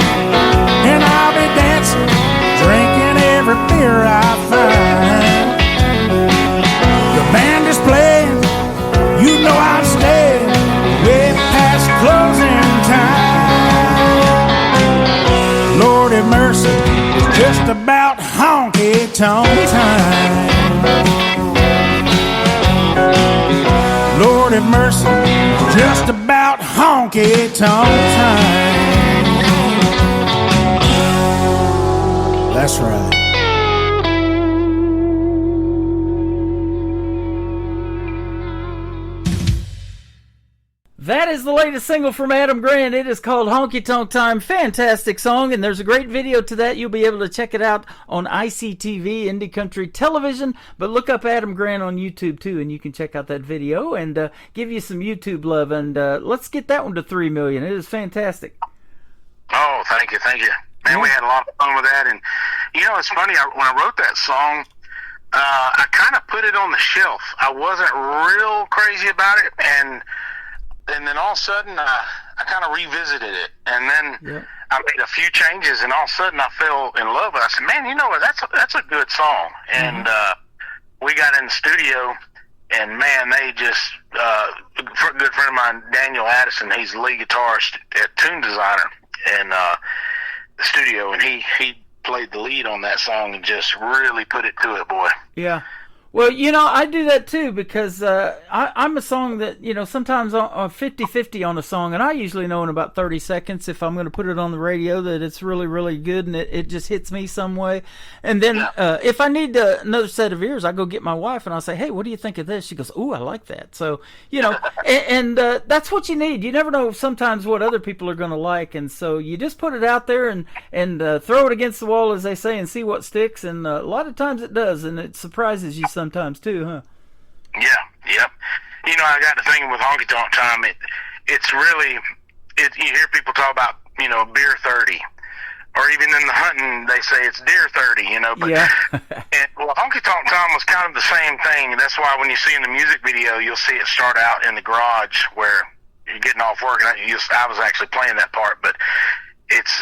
and I'll be dancing, drinking every beer I find. The band is playing, you know I'm staying way past closing time. Lord have mercy, it's just about honky-tonk time. Lord have mercy, it's just about honky-tonk time. That's right. That is the latest single from Adam Grant. It is called Honky Tonk Time. Fantastic song, and there's a great video to that. You'll be able to check it out on ICTV, Indie Country Television. But look up Adam Grant on YouTube, too, and you can check out that video and give you some YouTube love. And let's get that one to 3 million. It is fantastic. Oh, thank you. Man, we had a lot of fun with that. And, you know, it's funny, when I wrote that song, I kind of put it on the shelf. I wasn't real crazy about it, and then all of a sudden, I kind of revisited it, and then I made a few changes, and all of a sudden, I fell in love with it. I said, man, you know what, that's a good song. And we got in the studio, and man, they just, a good friend of mine, Daniel Addison, he's the lead guitarist at Tune Designer, and the studio, and he played the lead on that song and just really put it to it, boy. Yeah. Well, you know, I do that too because I'm a song that, you know, sometimes I'm 50-50 on a song, and I usually know in about 30 seconds if I'm going to put it on the radio that it's really, really good and it just hits me some way. And then if I need another set of ears, I go get my wife and I'll say, hey, what do you think of this? She goes, ooh, I like that. So, you know, and that's what you need. You never know sometimes what other people are going to like, and so you just put it out there and throw it against the wall, as they say, and see what sticks. And a lot of times it does, and it surprises you sometimes too, huh? Yeah. You know, I got to thinking with Honky Tonk Time, it's really, you hear people talk about, you know, beer 30, or even in the hunting, they say it's deer 30, you know, but well, Honky Tonk Time was kind of the same thing, and that's why when you see in the music video, you'll see it start out in the garage where you're getting off work, and I was actually playing that part, but it's,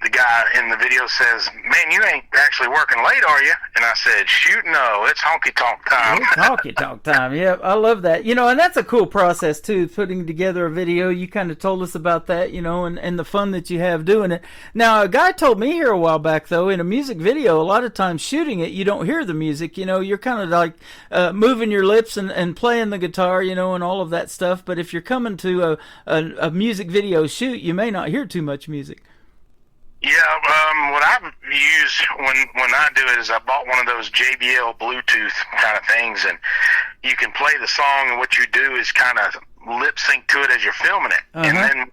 the guy in the video says, man, you ain't actually working late, are you? And I said, shoot, no, it's honky tonk time. It's honky tonk time, yeah. I love that. You know, and that's a cool process, too, putting together a video. You kind of told us about that, you know, and the fun that you have doing it. Now, a guy told me here a while back, though, in a music video, a lot of times shooting it, you don't hear the music. You know, you're kind of like moving your lips and playing the guitar, you know, and all of that stuff. But if you're coming to a music video shoot, you may not hear too much music. Yeah, what I use when I do it is I bought one of those JBL Bluetooth kind of things, and you can play the song, and what you do is kind of lip sync to it as you're filming it. And then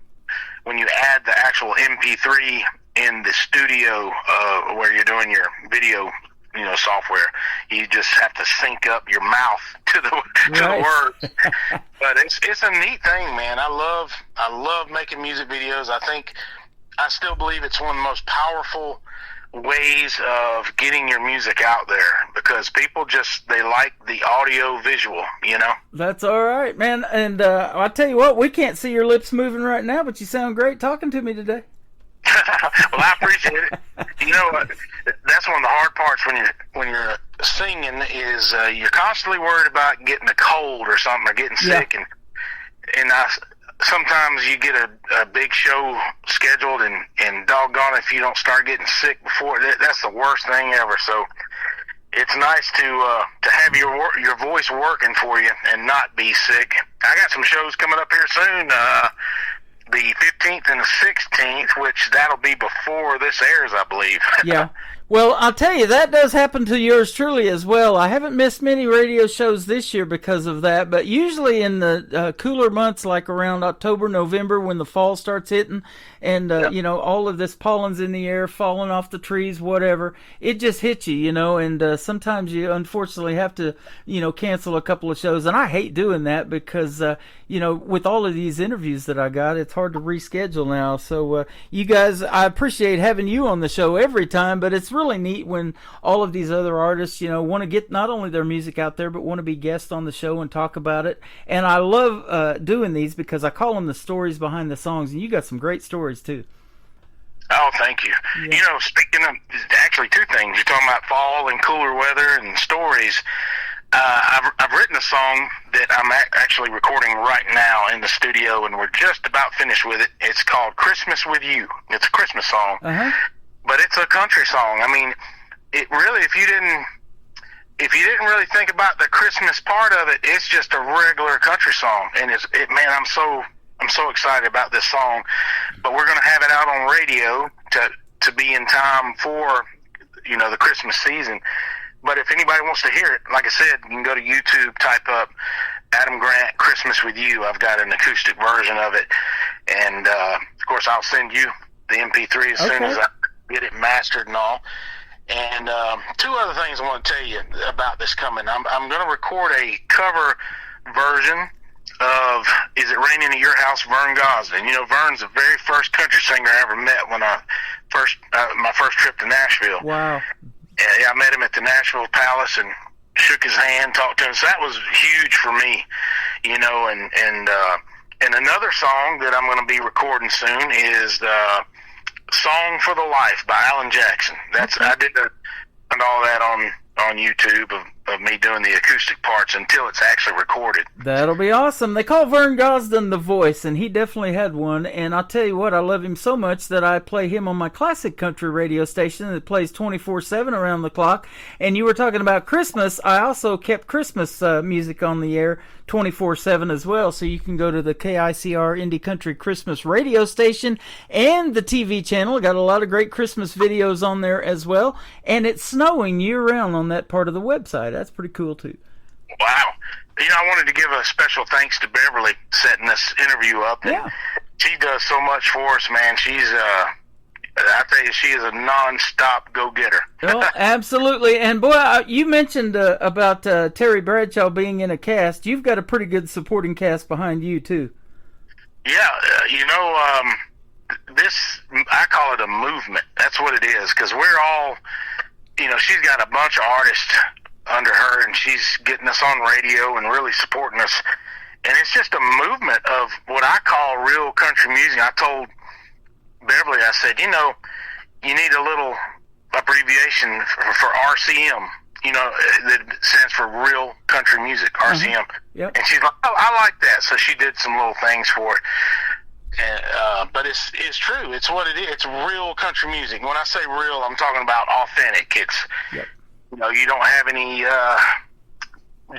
when you add the actual MP3 in the studio where you're doing your video, you know, software, you just have to sync up your mouth to the words. But it's a neat thing, man. I love making music videos. I still believe it's one of the most powerful ways of getting your music out there, because people they like the audio visual, you know? That's all right, man. And I'll tell you what, we can't see your lips moving right now, but you sound great talking to me today. Well, I appreciate it. You know what? that's one of the hard parts when you're singing is you're constantly worried about getting a cold or something or getting sick, and sometimes you get a big show scheduled and doggone if you don't start getting sick before, that's the worst thing ever. So it's nice to have your voice working for you and not be sick. I got some shows coming up here soon, the 15th and the 16th, which that'll be before this airs, I believe. Yeah. Well, I'll tell you, that does happen to yours truly as well. I haven't missed many radio shows this year because of that, but usually in the cooler months, like around October, November, when the fall starts hitting, and, you know, all of this pollen's in the air, falling off the trees, whatever, it just hits you, you know, and sometimes you unfortunately have to, you know, cancel a couple of shows, and I hate doing that because, you know, with all of these interviews that I got, it's hard to reschedule now. So, you guys, I appreciate having you on the show every time, but it's really neat when all of these other artists, you know, want to get not only their music out there, but want to be guests on the show and talk about it. And I love doing these because I call them the stories behind the songs, and you got some great stories too. Oh, thank you. Yeah. You know, speaking of, actually two things. You're talking about fall and cooler weather and stories. I've written a song that I'm actually recording right now in the studio, and we're just about finished with it. It's called Christmas With You. It's a Christmas song. Uh-huh. But it's a country song. I mean, it really, if you didn't really think about the Christmas part of it, it's just a regular country song. And man, I'm so excited about this song. But we're going to have it out on radio to be in time for, you know, the Christmas season. But if anybody wants to hear it, like I said, you can go to YouTube, type up Adam Grant, Christmas With You. I've got an acoustic version of it. And, of course, I'll send you the MP3 as soon as I get it mastered and all. And two other things I want to tell you about this coming. I'm going to record a cover version of Is It Raining at Your House, Vern Gosdin. You know, Vern's the very first country singer I ever met when my first trip to Nashville. Wow. Yeah, I met him at the Nashville Palace and shook his hand, talked to him. So that was huge for me, you know. And another song that I'm going to be recording soon is Song for the Life by Alan Jackson. I did all that on YouTube of me doing the acoustic parts until it's actually recorded. That'll be awesome. They call Vern Gosdin the voice, and he definitely had one. And I'll tell you what, I love him so much that I play him on my classic country radio station that plays 24/7 around the clock. And you were talking about Christmas. I also kept Christmas music on the air 24/7 as well. So you can go to the KICR Indie Country Christmas radio station and the TV channel. Got a lot of great Christmas videos on there as well. And it's snowing year-round on that part of the website. That's pretty cool, too. Wow. You know, I wanted to give a special thanks to Beverly setting this interview up. Yeah. She does so much for us, man. She's, I tell you, she is a non-stop go-getter. Oh, absolutely. And, boy, you mentioned about Terry Bradshaw being in a cast. You've got a pretty good supporting cast behind you, too. Yeah. You know, I call it a movement. That's what it is, because we're all, you know, she's got a bunch of artists under her, and she's getting us on radio and really supporting us. And it's just a movement of what I call real country music. I told Beverly, I said, you know, you need a little abbreviation for RCM, you know, that stands for Real Country Music, RCM. Mm-hmm. Yep. And she's like, oh, I like that. So she did some little things for it. And, but it's true. It's what it is. It's real country music. When I say real, I'm talking about authentic. It's, you know, you don't have any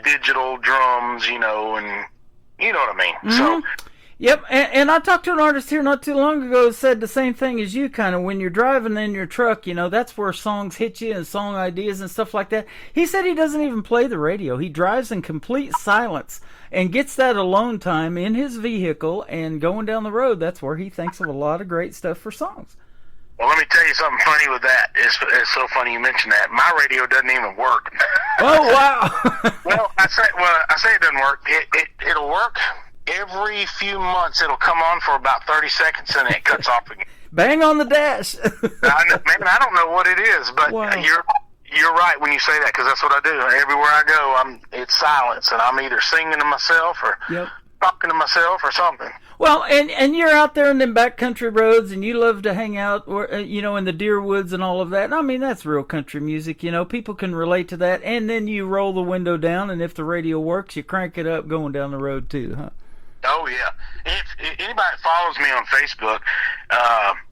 digital drums, you know, and you know what I mean. Mm-hmm. So, yep, and I talked to an artist here not too long ago who said the same thing as you, kind of, when you're driving in your truck, you know, that's where songs hit you and song ideas and stuff like that. He said he doesn't even play the radio. He drives in complete silence and gets that alone time in his vehicle, and going down the road, that's where he thinks of a lot of great stuff for songs. Well, let me tell you something funny with that. It's so funny you mentioned that. My radio doesn't even work. Oh, wow. Well, I say it doesn't work. It'll work every few months. It'll come on for about 30 seconds, and it cuts off again. Bang on the dash. I don't know what it is, but wow. You're right when you say that, because that's what I do. Everywhere I go, it's silence, and I'm either singing to myself or talking to myself or something. Well, and you're out there in them backcountry roads, and you love to hang out, in the deer woods and all of that. I mean, that's real country music. People can relate to that. And then you roll the window down, and if the radio works, you crank it up going down the road too, huh? Oh yeah. If anybody that follows me on Facebook,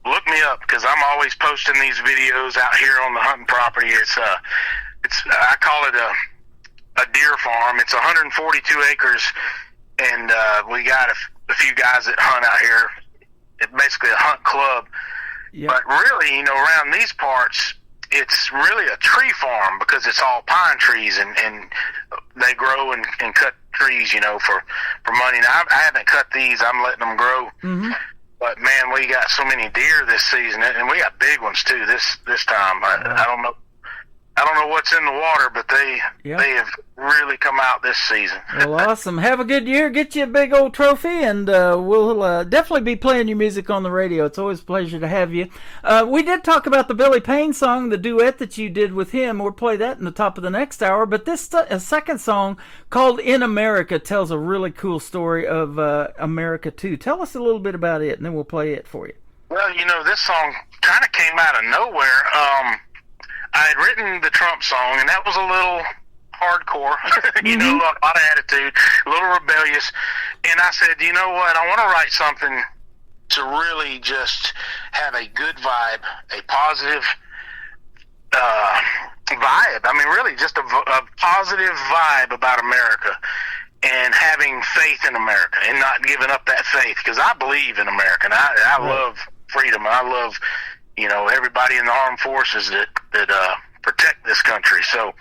look me up, because I'm always posting these videos out here on the hunting property. It's I call it a deer farm. It's 142 acres, and we got a few guys that hunt out here. It's basically a hunt club. Yep. But really, around these parts, it's really a tree farm, because it's all pine trees, and they grow and cut trees, for money. Now, I haven't cut these. I'm letting them grow. Mm-hmm. But man, we got so many deer this season, and we got big ones too this time. I don't know. I don't know what's in the water, but they have really come out this season. Well, awesome. Have a good year. Get you a big old trophy, and we'll definitely be playing your music on the radio. It's always a pleasure to have you. We did talk about the Billy Payne song, the duet that you did with him. We'll play that in the top of the next hour. But this second song, called In America, tells a really cool story of America, too. Tell us a little bit about it, and then we'll play it for you. Well, this song kind of came out of nowhere. I had written the Trump song, and that was a little hardcore, a lot of attitude, a little rebellious. And I said, you know what, I want to write something to really just have a good vibe, a positive vibe. I mean, really just a positive vibe about America, and having faith in America, and not giving up that faith, because I believe in America, and I love freedom. I love everybody in the armed forces that protect this country. So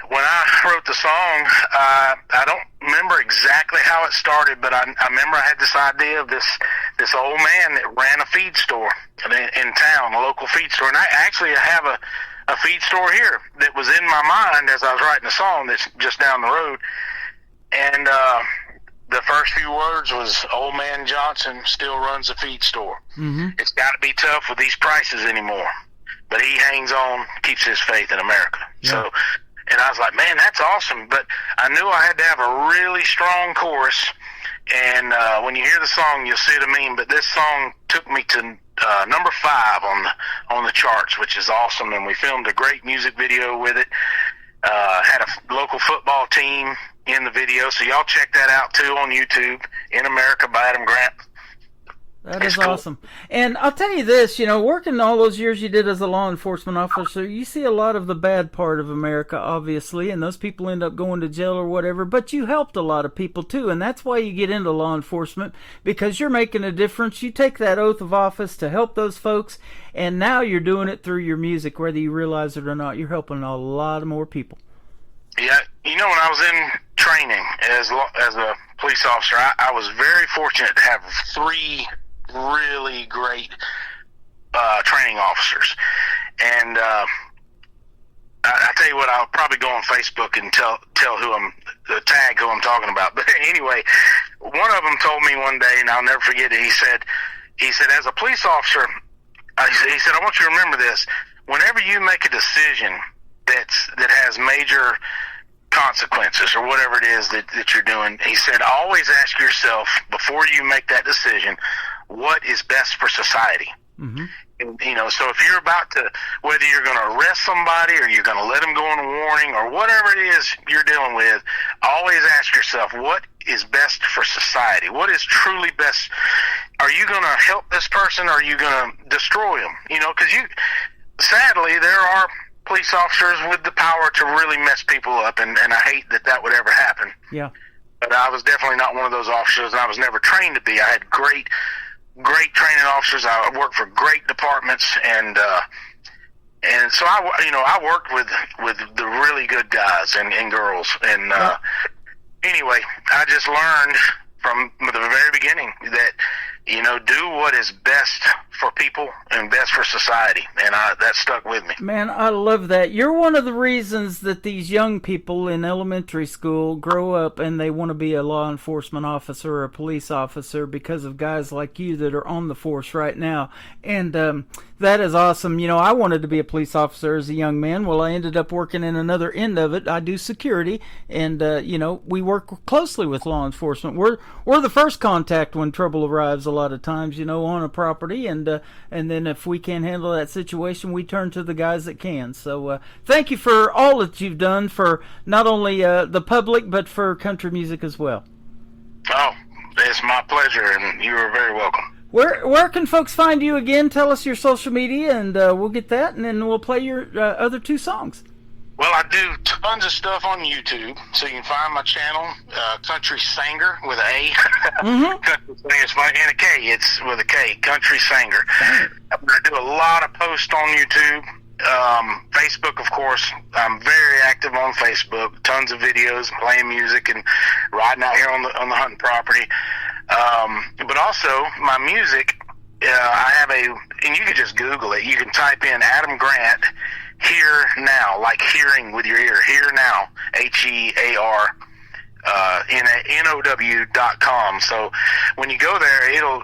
when I wrote the song, I don't remember exactly how it started, but I remember I had this idea of this old man that ran a feed store in town, a local feed store. And I actually have a feed store here that was in my mind as I was writing the song, that's just down the road. And the first few words was, "Old man Johnson still runs a feed store." Mm-hmm. It's got to be tough with these prices anymore, but he hangs on, keeps his faith in America. Yeah. So, and I was like, man, that's awesome. But I knew I had to have a really strong chorus. And when you hear the song, you'll see what I mean. But this song took me to number 5 on the charts, which is awesome. And we filmed a great music video with it. Had a local football team in the video, so y'all check that out too on YouTube. In America by Adam Grant. That is awesome. And I'll tell you this, working all those years you did as a law enforcement officer, you see a lot of the bad part of America, obviously, and those people end up going to jail or whatever, but you helped a lot of people too, and that's why you get into law enforcement, because you're making a difference. You take that oath of office to help those folks, and now you're doing it through your music, whether you realize it or not. You're helping a lot of more people. Yeah, when I was in training as a police officer, I was very fortunate to have 3 really great training officers. And I tell you what, I'll probably go on Facebook and tag who I'm talking about. But anyway, one of them told me one day, and I'll never forget it, he said, as a police officer, he said, I want you to remember this: whenever you make a decision that has major consequences, or whatever it is that you're doing, he said, always ask yourself before you make that decision, what is best for society? Mm-hmm. And, so if you're about to, whether you're going to arrest somebody, or you're going to let them go on a warning, or whatever it is you're dealing with, always ask yourself, what is best for society? What is truly best? Are you going to help this person, or are you going to destroy them? Because sadly, there are police officers with the power to really mess people up, and I hate that would ever happen. Yeah. But I was definitely not one of those officers, and I was never trained to be. I had great training officers. I worked for great departments, and so I worked with the really good guys and girls. And anyway, I just learned from the very beginning that do what is best for people and best for society, and that stuck with me. Man, I love that. You're one of the reasons that these young people in elementary school grow up and they want to be a law enforcement officer or a police officer, because of guys like you that are on the force right now. And That is awesome. I wanted to be a police officer as a young man. Well, I ended up working in another end of it. I do security, and we work closely with law enforcement. We're the first contact when trouble arrives a lot of times, on a property, and then if we can't handle that situation, we turn to the guys that can. So thank you for all that you've done for not only the public but for country music as well. Oh, it's my pleasure, and you are very welcome. Where can folks find you again? Tell us your social media, and we'll get that, and then we'll play your other two songs. Well, I do tons of stuff on YouTube, so you can find my channel, Country Sanger with an A. Country Sanger, and a K. It's with a K, Country Sanger. I do a lot of posts on YouTube. Facebook, of course. I'm very active on Facebook. Tons of videos, playing music, and riding out here on the hunting property. But also my music, I have and you can just Google it. You can type in Adam Grant Here Now, like hearing with your ear. Here Now, HEARNOW.com. So when you go there, it'll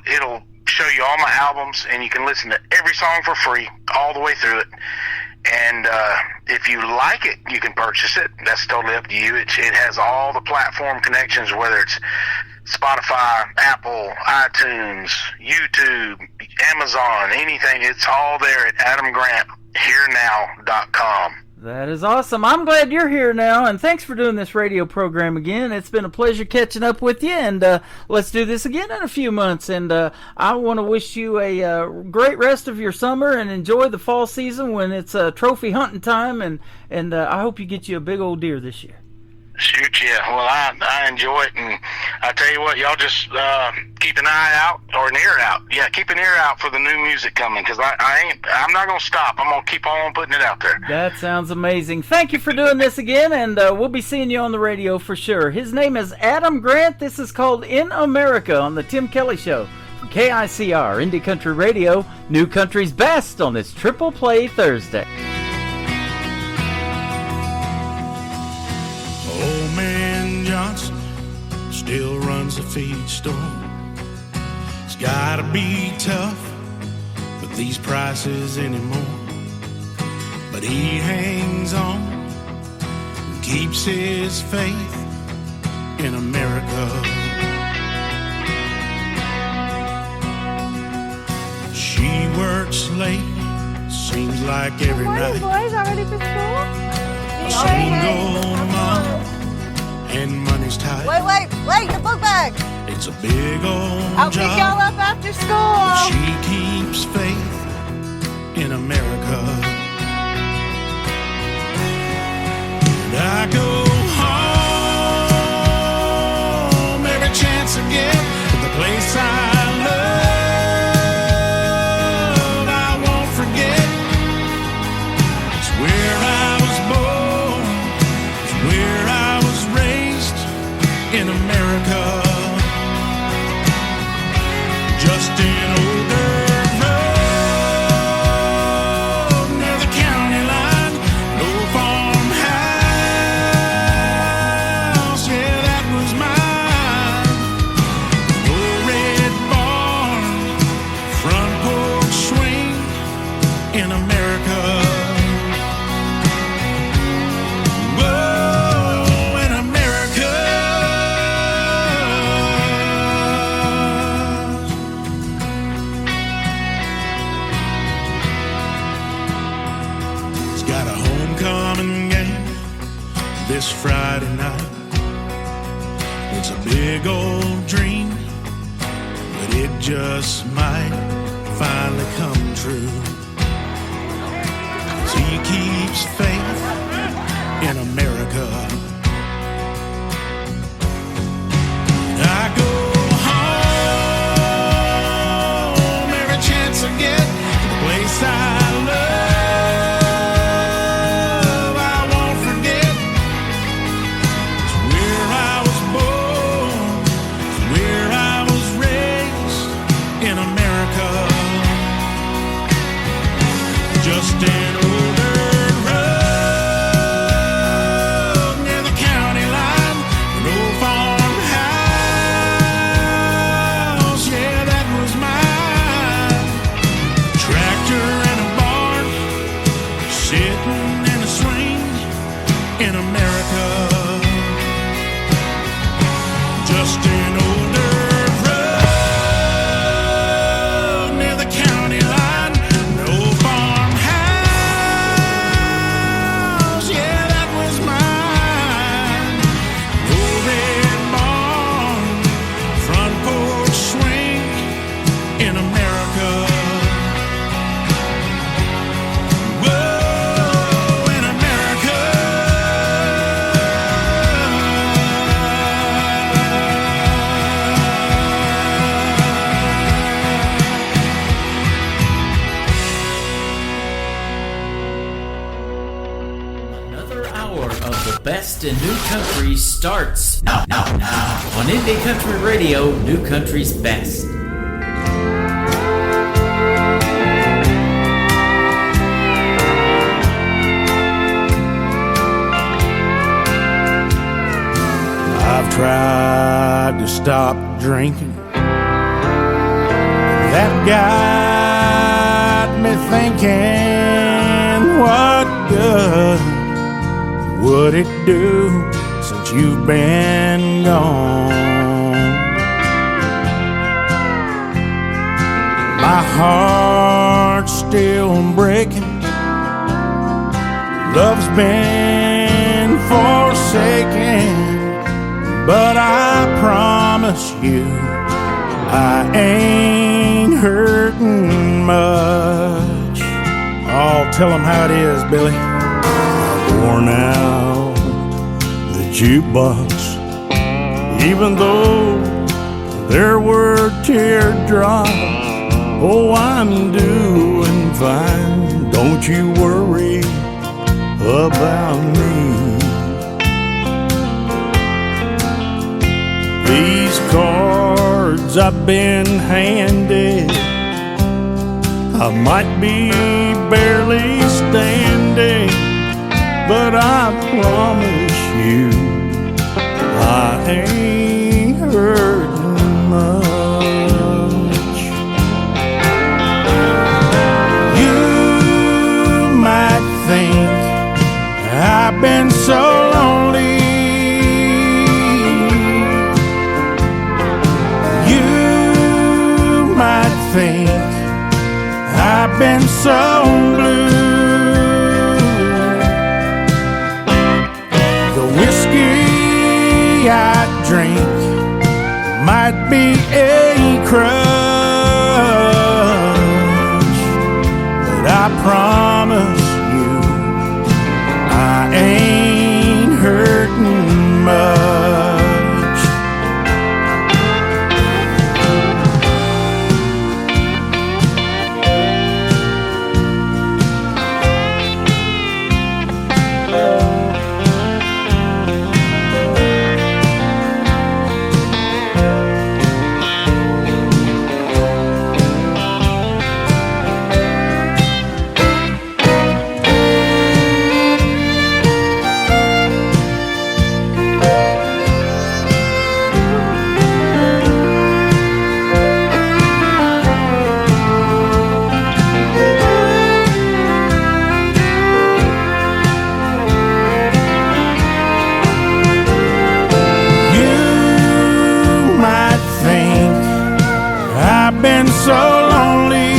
show you all my albums, and you can listen to every song for free all the way through it. And if you like it, you can purchase it. That's totally up to you. It has all the platform connections, whether it's Spotify, Apple, iTunes, YouTube, Amazon, anything. It's all there at AdamGrantHereNow.com. That is awesome. I'm glad you're here now, and thanks for doing this radio program again. It's been a pleasure catching up with you, and let's do this again in a few months. And I want to wish you a great rest of your summer, and enjoy the fall season when it's trophy hunting time, and I hope you get you a big old deer this year. Shoot, yeah. Well, I enjoy it, and I tell you what, y'all just keep an eye out, or an ear out. Yeah, keep an ear out for the new music coming, because I'm not going to stop. I'm going to keep on putting it out there. That sounds amazing. Thank you for doing this again, and we'll be seeing you on the radio for sure. His name is Adam Grant. This is called In America on the Tim Kelly Show. From KICR, Indie Country Radio, New Country's Best on this Triple Play Thursday. Old man Johnson still runs a feed store. It's gotta be tough with these prices anymore, but he hangs on and keeps his faith in America. She works late, seems like every night. Boys, all ready for school? A single mom and money's tight. Wait, your book bag. It's a big old I'll job. pick y'all up after school. She keeps faith in America. And I go home every chance I get to the place I love. I won't forget. It's where I was born. It's where I was raised in America. Just an older road near the county line. No farmhouse, yeah, that was mine. No red barn, front porch swing in America. Whoa, in America. Got a homecoming game this Friday night. It's a big old dream, but it just might finally come true. 'Cause he keeps faith in America. I go home every chance I get to the place I love. I won't forget. It's where I was born. It's where I was raised in America. Just an older road near the county line. No farmhouse, yeah, that was mine. Tractor hour of the best in new country starts now on Indie Country Radio, New Country's best. I've tried to stop drinking. That got me thinking, what good would it do since you've been gone? My heart's still breaking. Love's been forsaken. But I promise you, I ain't hurting much. Oh, tell them how it is, Billy. I've worn out the jukebox, even though there were teardrops. Oh, I'm doing fine. Don't you worry about me. These cards I've been handed, I might be barely standing, but I promise you, I ain't hurting much. You might think I've been so lonely. Think I've been so blue. The whiskey I drink might be a crutch, but I promise you, I ain't hurting much. So lonely,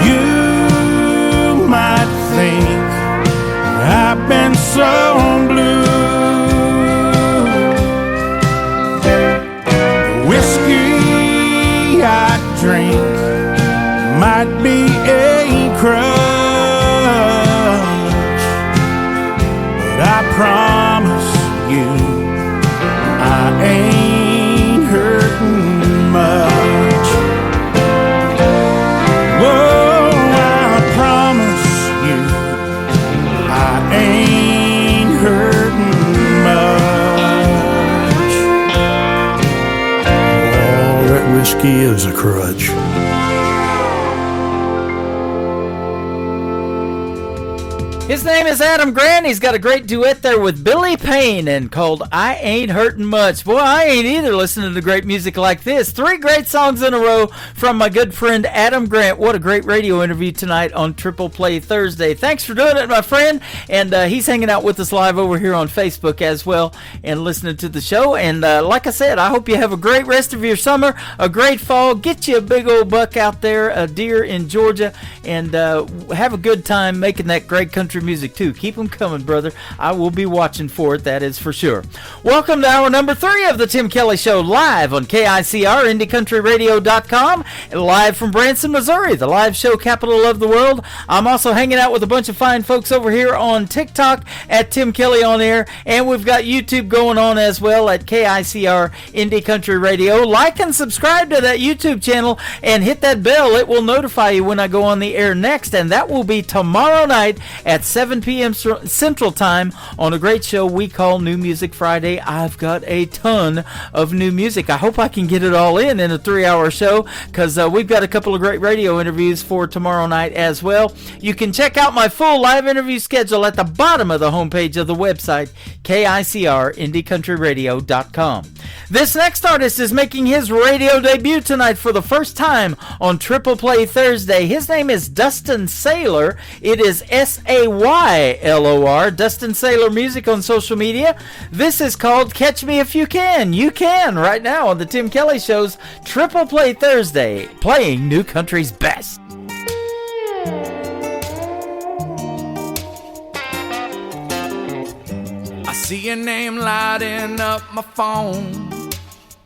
you might think I've been so blue. The whiskey I drink might be a crutch, but I promise you, I ain't hurting much. Whoa, I promise you, I ain't hurting much. Oh, that whiskey is a crutch. His name is Adam Grant. He's got a great duet there with Billy Payne and called I Ain't Hurtin' Much. Boy, I ain't either listening to great music like this. 3 great songs in a row from my good friend Adam Grant. What a great radio interview tonight on Triple Play Thursday. Thanks for doing it, my friend. And he's hanging out with us live over here on Facebook as well and listening to the show. And like I said, I hope you have a great rest of your summer, a great fall. Get you a big old buck out there, a deer in Georgia, and have a good time making that great country country music too. Keep them coming, brother. I will be watching for it, that is for sure. Welcome to hour number 3 of the Tim Kelly Show, live on KICR, IndieCountryRadio.com, and live from Branson, Missouri, the live show capital of the world. I'm also hanging out with a bunch of fine folks over here on TikTok at Tim Kelly on Air, and we've got YouTube going on as well at KICR Indie Country Radio. Like and subscribe to that YouTube channel and hit that bell. It will notify you when I go on the air next, and that will be tomorrow night at 7 p.m. Central Time on a great show we call New Music Friday. I've got a ton of new music. I hope I can get it all in a 3-hour show, because we've got a couple of great radio interviews for tomorrow night as well. You can check out my full live interview schedule at the bottom of the homepage of the website, KICR-IndieCountryRadio.com. This next artist is making his radio debut tonight for the first time on Triple Play Thursday. His name is Dustin Saylor. It is Saylor, Dustin Saylor Music on social media. This is called Catch Me If You Can. You can right now on the Tim Kelly Show's Triple Play Thursday, playing New Country's best. I see your name lighting up my phone.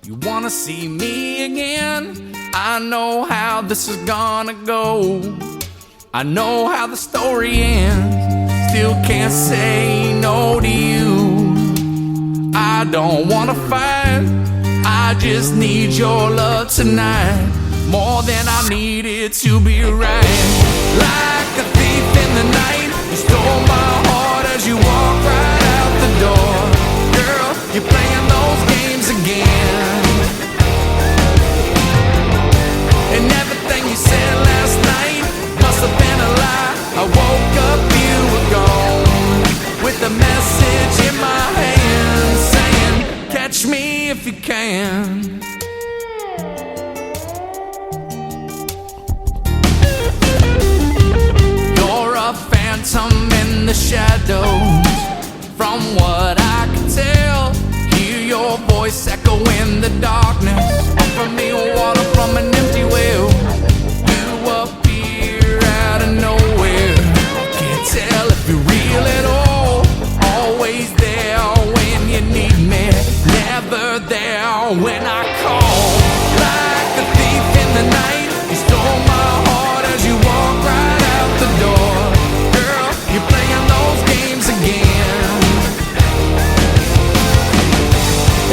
You wanna see me again? I know how this is gonna go. I know how the story ends. Still can't say no to you. I don't wanna fight, I just need your love tonight, more than I needed to be right. Like a thief in the night, you stole my heart as you walked right out the door. Girl, you're playing those games again, and everything you said last night must have been a lie. I woke up, you were gone, with a message in my hand saying, catch me if you can. You're a phantom in the shadows, from what I can tell. Hear your voice echo in the darkness, offer me water from an empty well. You appear out of nowhere, can't tell if you're real at all. Always there when you need me, never there when I call. Like a thief in the night, you stole my heart as you walked right out the door. Girl, you're playing those games again,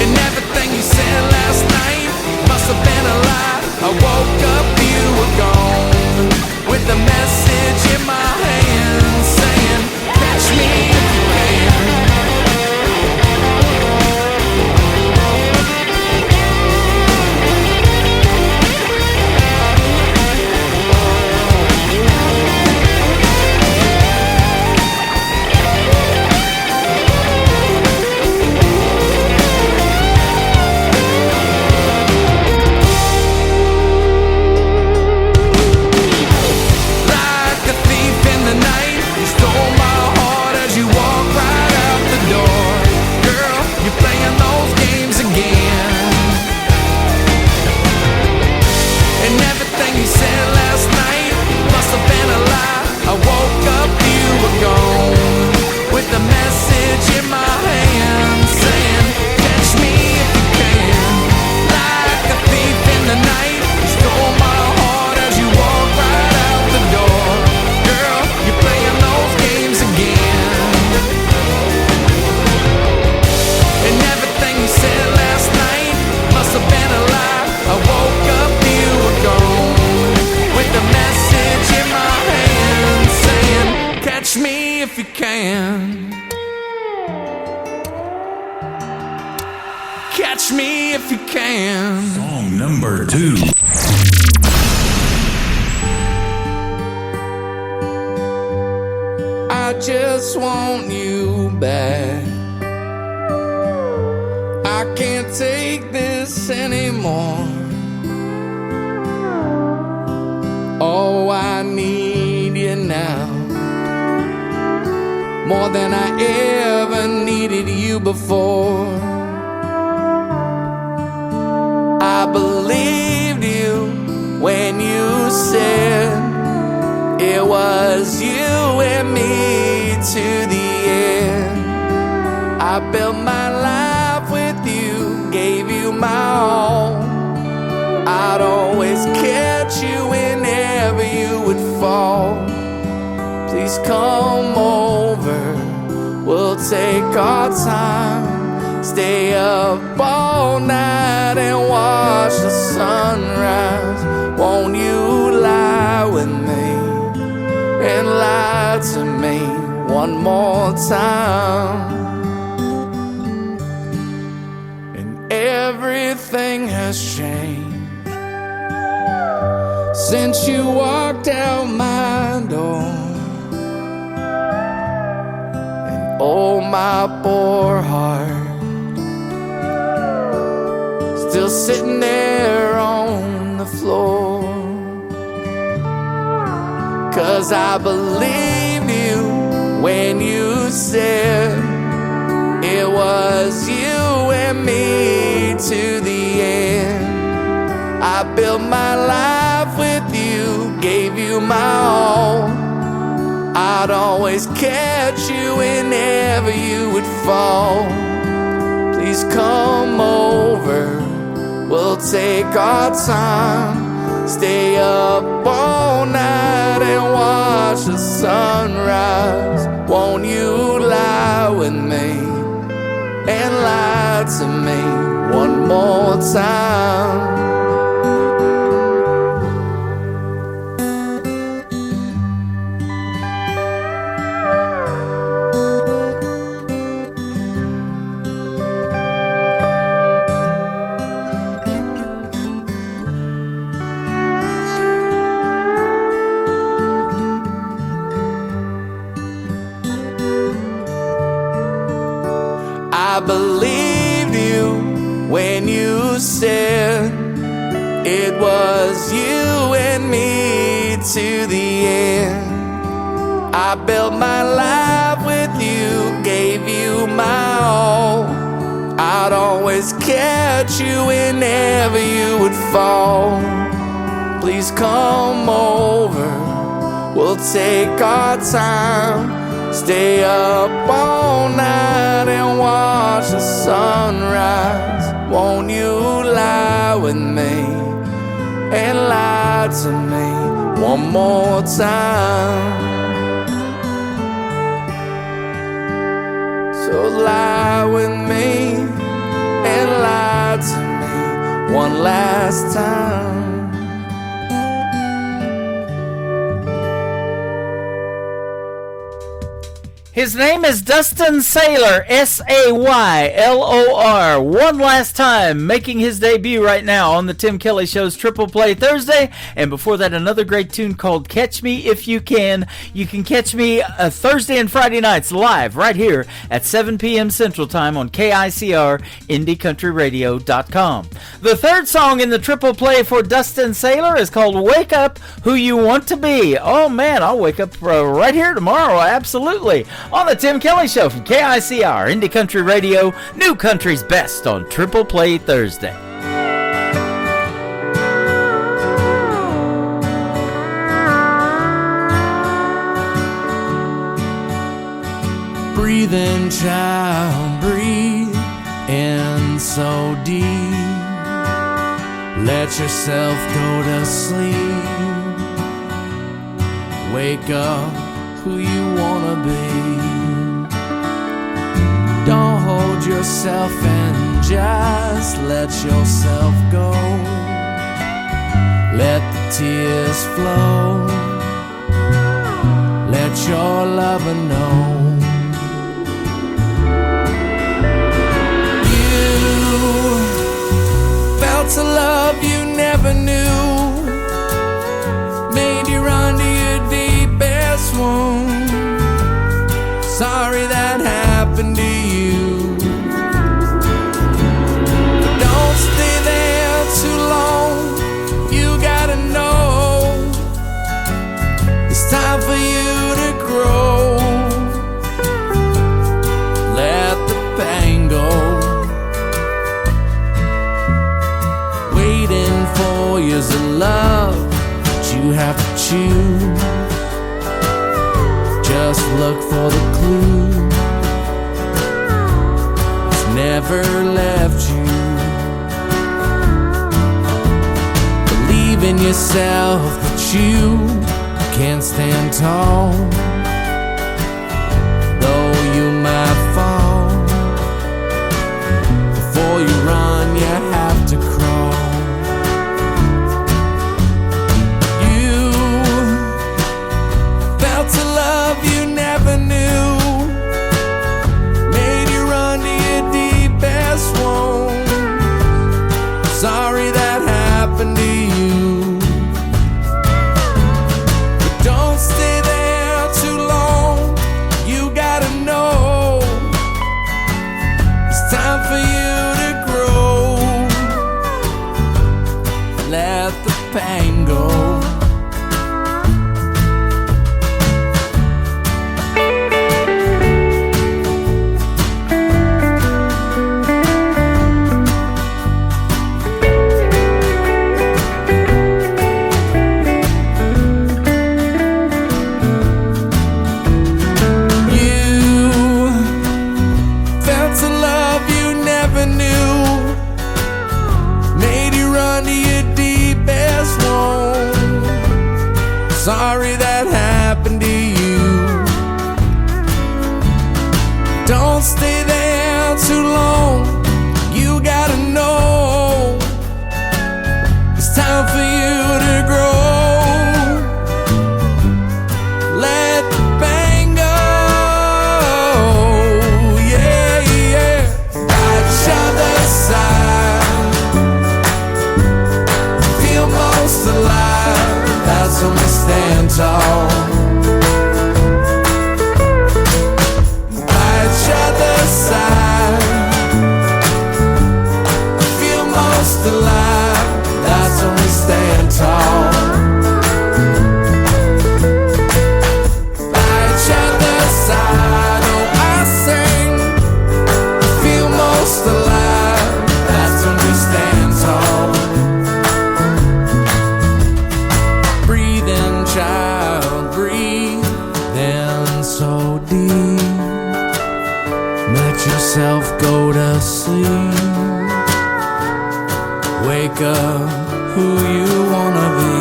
and everything you said last night must have been a lie. I woke up, you were gone, with a message in my hand saying, catch me if you can. If you can, catch me if you can. Song number 2. I just want you back. I can't take this anymore. Oh, I need you now, more than I ever needed you before. I believed you when you said it was you and me to the end. I built my life with you, gave you my all. I'd always catch you whenever you would fall. Please come over, we'll take our time. Stay up all night and watch the sunrise. Won't you lie with me and lie to me one more time? And everything has changed since you walked out my door. And oh, my poor heart, still sitting there on the floor. 'Cause I believed you when you said it was you and me to the end. I built my life with you, gave you my all. I'd always catch you whenever you would fall. Please come over, we'll take our time. Stay up all night and watch the sunrise. Won't you lie with me and lie to me one more time? I believed you when you said it was you and me to the end. I built my life with you, gave you my all. I'd always catch you whenever you would fall. Please come over, we'll take our time. Stay up all night and watch the sunrise. Won't you lie with me and lie to me one more time? So lie with me and lie to me one last time. His name is Dustin Saylor, Saylor. One last time, making his debut right now on the Tim Kelly Show's Triple Play Thursday. And before that, another great tune called Catch Me If You Can. You can catch me Thursday and Friday nights live right here at 7 p.m. Central Time on KICR, IndieCountryRadio.com. The third song in the Triple Play for Dustin Saylor is called Wake Up Who You Want to Be. Oh man, I'll wake up right here tomorrow, absolutely. On the Tim Kelly Show from KICR, Indie Country Radio, New Country's Best on Triple Play Thursday. Breathe in, child, breathe in so deep. Let yourself go to sleep. Wake up who you wanna be. Don't hold yourself and just let yourself go. Let the tears flow. Let your lover know. You felt a love you never knew. Made you run to your deepest wound. Sorry that happened to you. But don't stay there too long. You gotta know it's time for you to grow. Let the pain go. Waiting for years of love, but you have to choose. Just look for the clue. It's never left you. Believe in yourself that you can stand tall. Though you might fall, before you run, you have to crawl. You felt a love you never knew, made you run to your deepest wounds. Sorry that happened to you, but don't stay there too long. You gotta know it's time for you to grow. Let the pain go. Sorry that happened to you. Don't stay there too long. You gotta know it's time for you to grow. Let the pain go. Yeah, yeah. By each other's side, feel most alive. That's when we stand tall. By each other's side, feel most alive. That's when we stand tall. By each other's side, oh I sing, feel most alive. That's when we stand tall. Breathe in, child, breathe in so deep. Let yourself go to sleep. Wake up who you wanna be.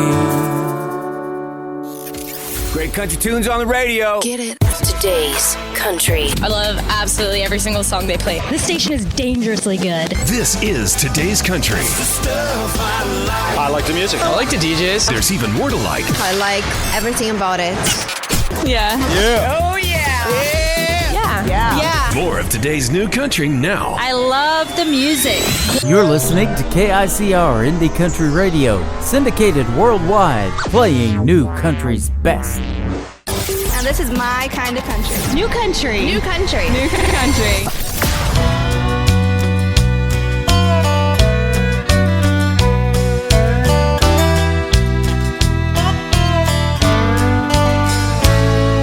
Great country tunes on the radio. Get it. Today's country. I love absolutely every single song they play. This station is dangerously good. This is Today's Country. I like the music. I like the DJs. There's even more to like. I like everything about it. Yeah. Yeah. Oh, yeah. Yeah. More of today's new country now. I love the music. You're listening to KICR Indie Country Radio, syndicated worldwide, playing new country's best. Now this is my kind of country. New country. New country. New country.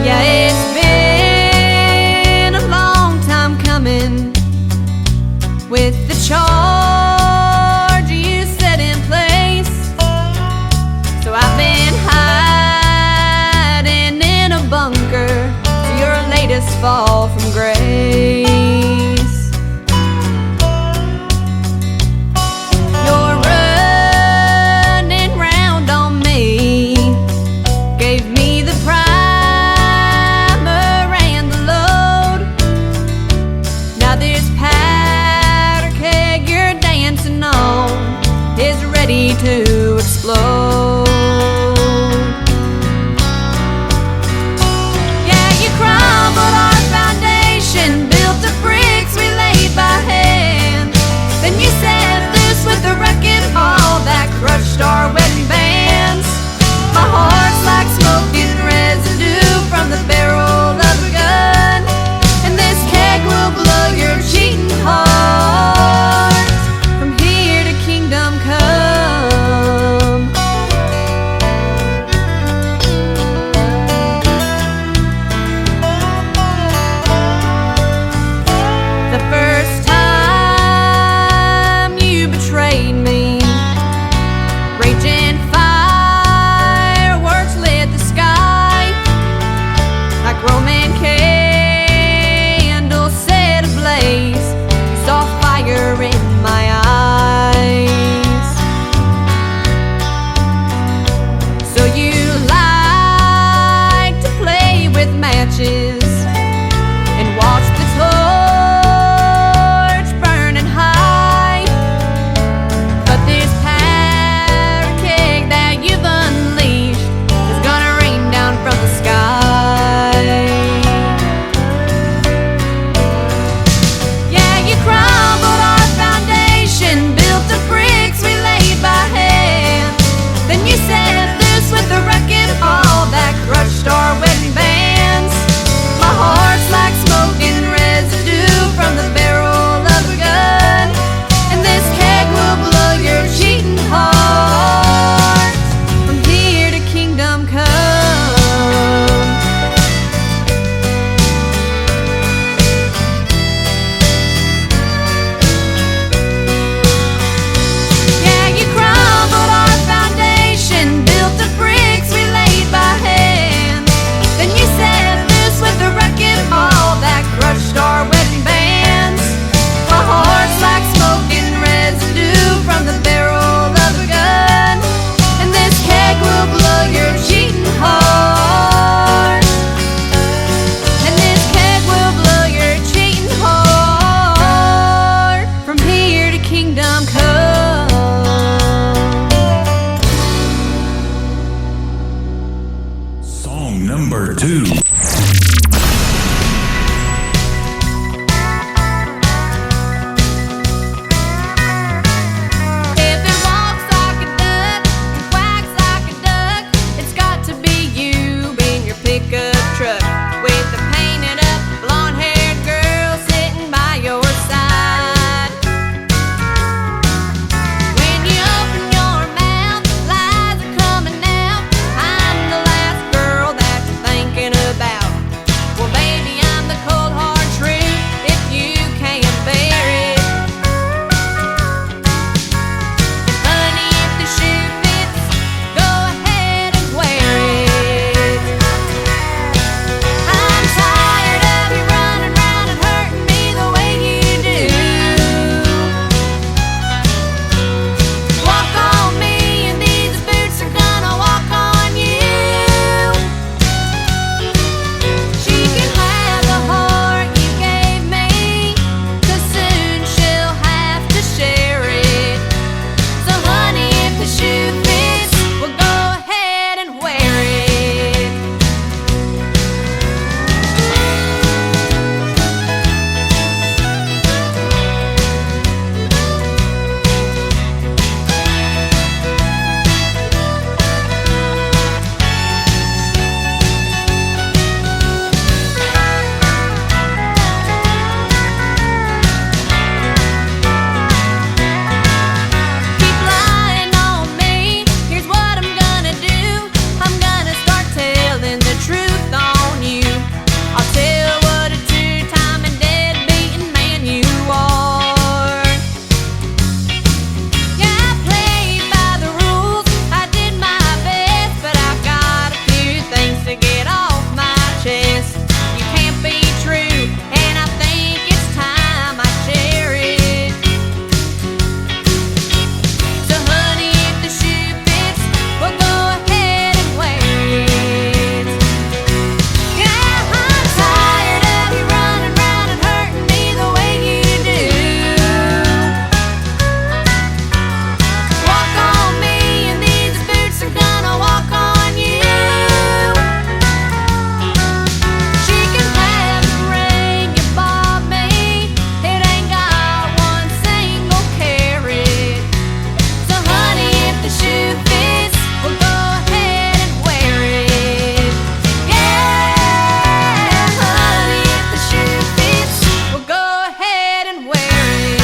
Yeah, it's been a long time coming with the charge you set in place. So I've been hiding in a bunker to your latest fall from grace. You're running round on me, gave me the primer and the load. Now this powder keg you're dancing on is ready to explode. Yeah, you crumbled our foundation. 2. If it walks like a duck and quacks like a duck, it's got to be you in your pickup truck with the painted up blonde-haired girl sitting by your side. When you open your mouth, lies are coming out. I'm the last girl that you're thinking about. Well, baby, I'm the cold hard truth if you can't bear it. Honey, if the shoe fits, go ahead and wear it. I'm tired of you running round and hurting me the way you do. Walk on me and these boots are gonna walk on you. She can have the heart you gave me, 'cause soon she'll have to share it. So honey, if the shoe fits, well go ahead and wear it. Keep lying on me, here's what I'm gonna do. I'm gonna start telling the truth on you. I'll tell what a two-time and deadbeating man you are. Yeah, I played by the rules, I did my best, but I've got a few things to get off my chest. You can't be true, and I think it's time I share it. So honey, if the shoe fits, well go ahead and wear it. Yeah, I'm tired of you running round and hurting me the way you do. Walk on me and these boots are gonna walk on you. She can have the ring you bought me, it ain't got one single carat. So honey, if the shoe fits, well go ahead and wear it. Yeah, honey, if the shoe fits, well go ahead and wear it.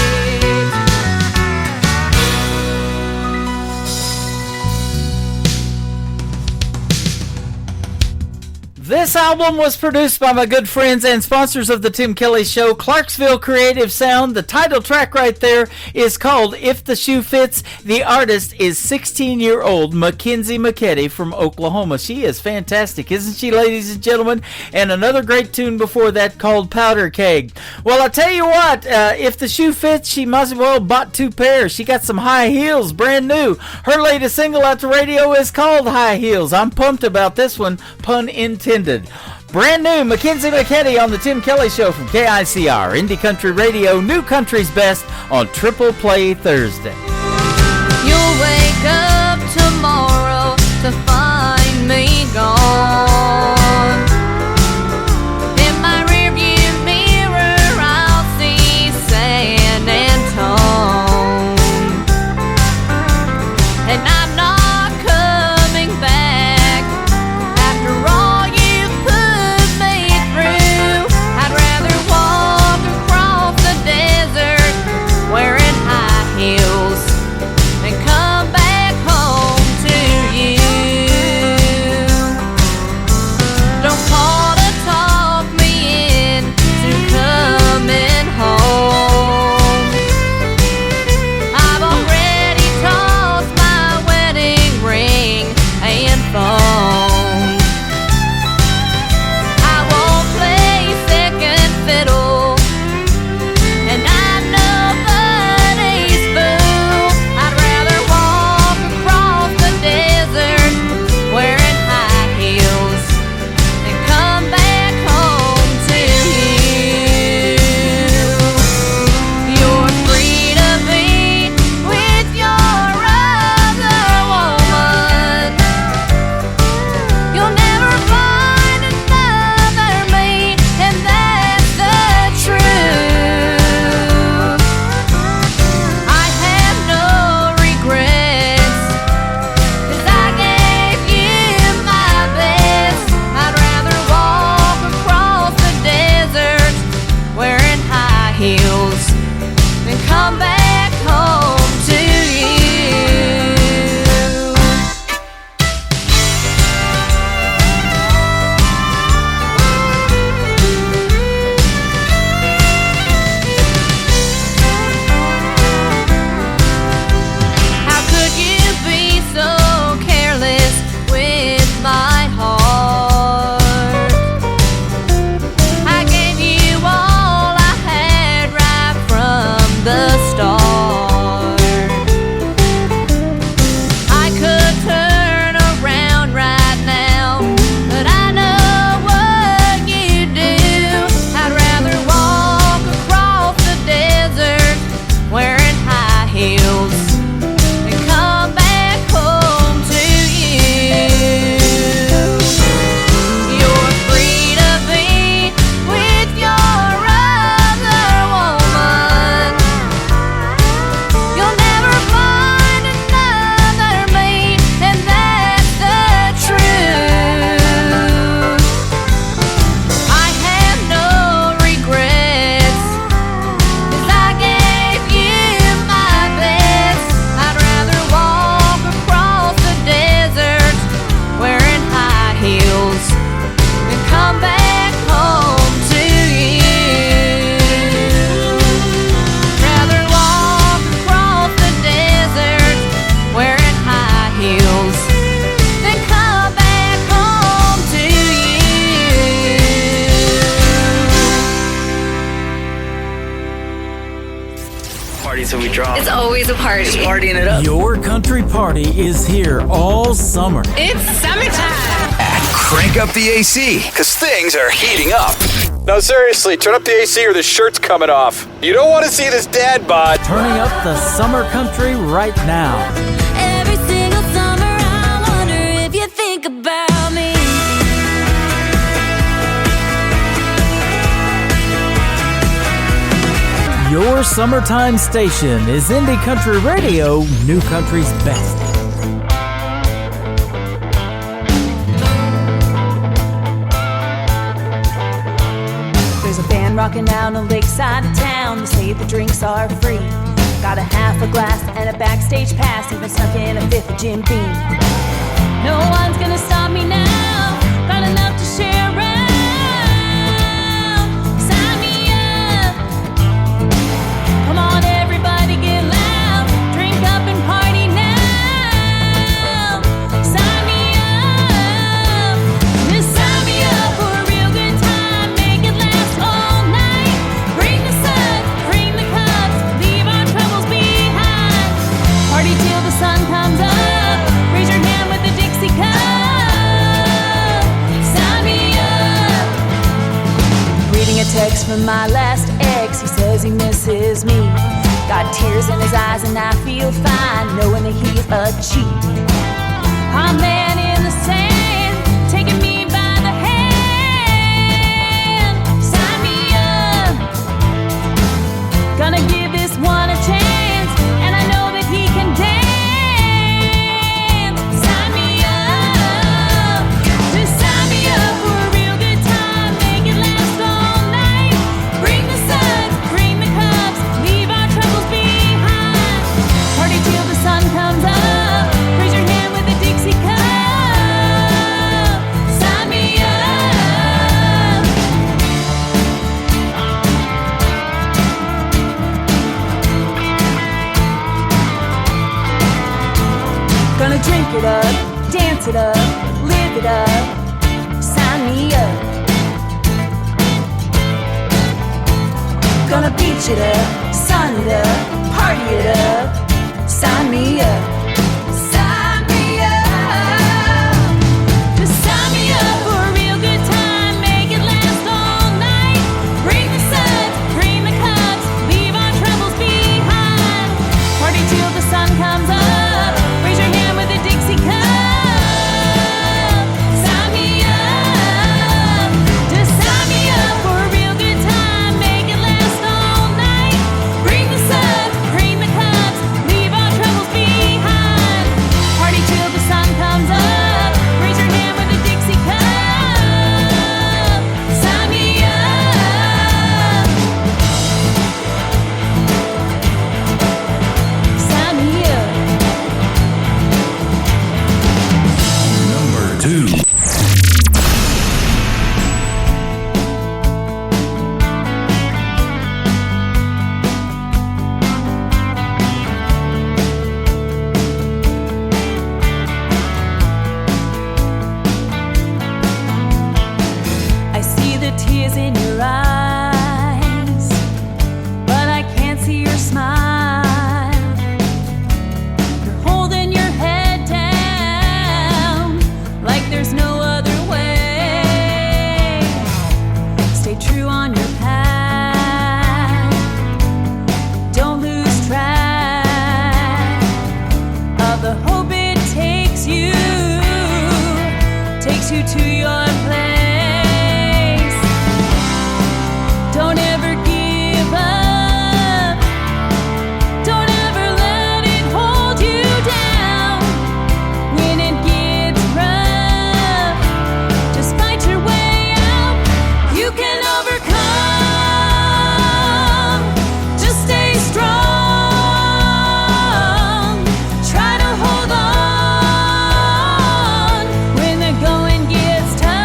This album was produced by my good friends and sponsors of the Tim Kelly Show, Clarksville Creative Sound. The title track right there is called If the Shoe Fits. The artist is 16-year-old Mackenzie McKetty from Oklahoma. She is fantastic, isn't she, ladies and gentlemen? And another great tune before that called Powder Keg. Well, I tell you what, if the shoe fits, she must as well bought 2 pairs. She got some high heels, brand new. Her latest single at the radio is called High Heels. I'm pumped about this one, pun intended. Brand new, Mackenzie McKetty on the Tim Kelly Show from KICR, Indie Country Radio, New Country's Best on Triple Play Thursday. You'll wake up tomorrow to find me gone. In my rearview mirror, I'll see San Antone, and I'm not coming back after all you put me through. I'd rather walk across the desert wearing high heels. till we drop. It's always a party. Just partying it up. Your country party is here all summer. It's summertime. Crank up the AC, because things are heating up. No, seriously, turn up the AC or the shirt's coming off. You don't want to see this dad bod. Turning up the summer country right now. Every single summer I wonder if you think about me. Your summertime station is Indie Country Radio, New Country's best. There's a band rocking down the lakeside of town. They say the drinks are free. Got a half a glass and a backstage pass, even snuck in a fifth of Jim Beam. No one's gonna stop me now. Got enough to share around. Sign me up. Come on, everybody, get loud. Drink up and party now. Sign me up. Just sign me up for a real good time. Make it last all night. Bring the sun, bring the cups. Leave our troubles behind. Party till the sun comes up. Raise your hand with the Dixie cup. Sign me up. Reading a text from my last ex. He says he misses me. Got tears in his eyes and I feel fine knowing that he's a cheat. I'm man in the sand, taking me by the hand. Sign me up. Gonna give this one a chance, and I know that he can dance. Sign me up. Just sign me up for a real good time. Make it last all night. Bring the sun, bring the cups. Leave our troubles behind. Party till the sun comes up. Raise your hand with a Dixie cup. Sign me up. Gonna drink it up, dance it up, live it up. Sign me up. Gonna beach it up, sun it up, party it up. Sign me up. Sign me up. Just sign me up for a real good time. Make it last all night. Bring the sun, bring the cups. Leave our troubles behind. Party till the sun comes up. Raise your hand with a Dixie cup. Sign me up. Just sign me up for a real good time. Make it last all night. Bring the sun, bring the cups. Leave our troubles behind. Party till the sun comes up. Raise your hand with a Dixie cup. Sign me up. Sign me up. Number 2. I see the tears in your eyes, but I can't see your smile. You're holding your head down like there's no other way. Stay true on your path. Don't lose track of the hope it takes you to your place. Don't ever give up. Don't ever let it hold you down. When it gets rough, just fight your way out. You can overcome. Just stay strong. Try to hold on when the going gets tough.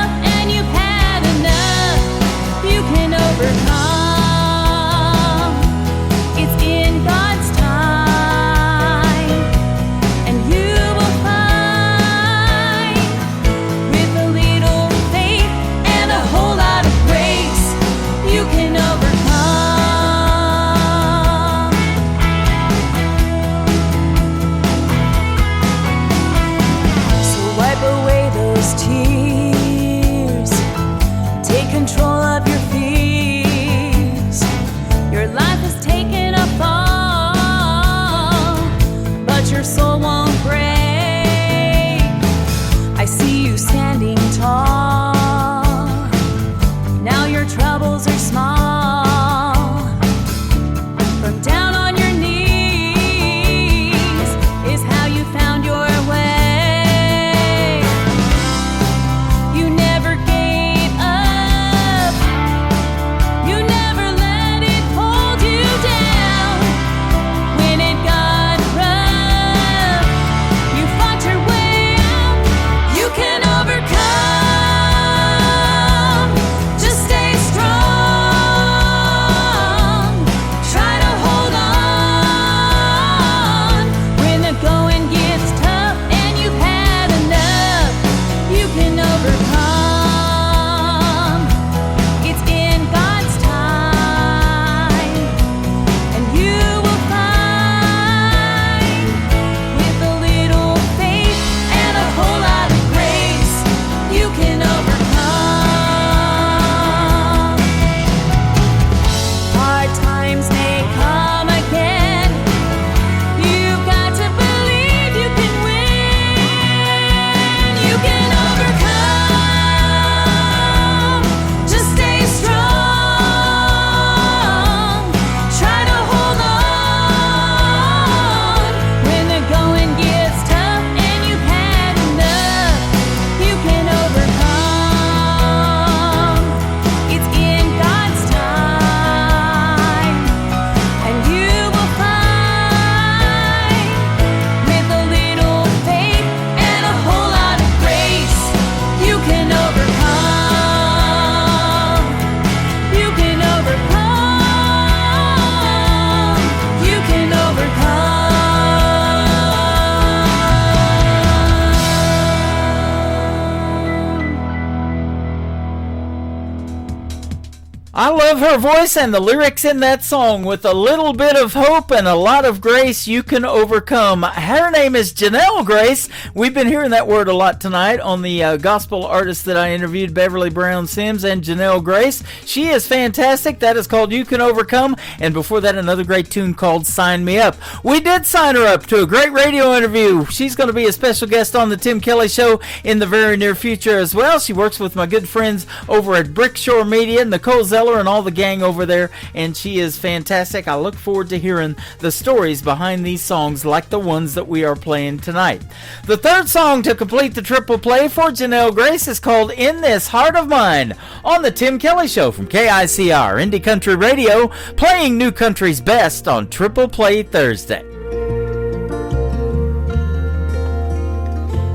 I love her voice and the lyrics in that song. With a little bit of hope and a lot of grace, you can overcome. Her name is Janelle Grace. We've been hearing that word a lot tonight on the gospel artist that I interviewed, Beverly Brown Sims and Janelle Grace. She is fantastic. That is called You Can Overcome. And before that, another great tune called Sign Me Up. We did sign her up to a great radio interview. She's going to be a special guest on the Tim Kelly Show in the very near future as well. She works with my good friends over at Brickshore Media, Nicole Zeller, and all the gang over there, and she is fantastic. I look forward to hearing the stories behind these songs like the ones that we are playing tonight. The third song to complete the triple play for Janelle Grace is called In This Heart of Mine on the Tim Kelly Show from KICR Indie Country Radio, playing new country's best on Triple Play Thursday.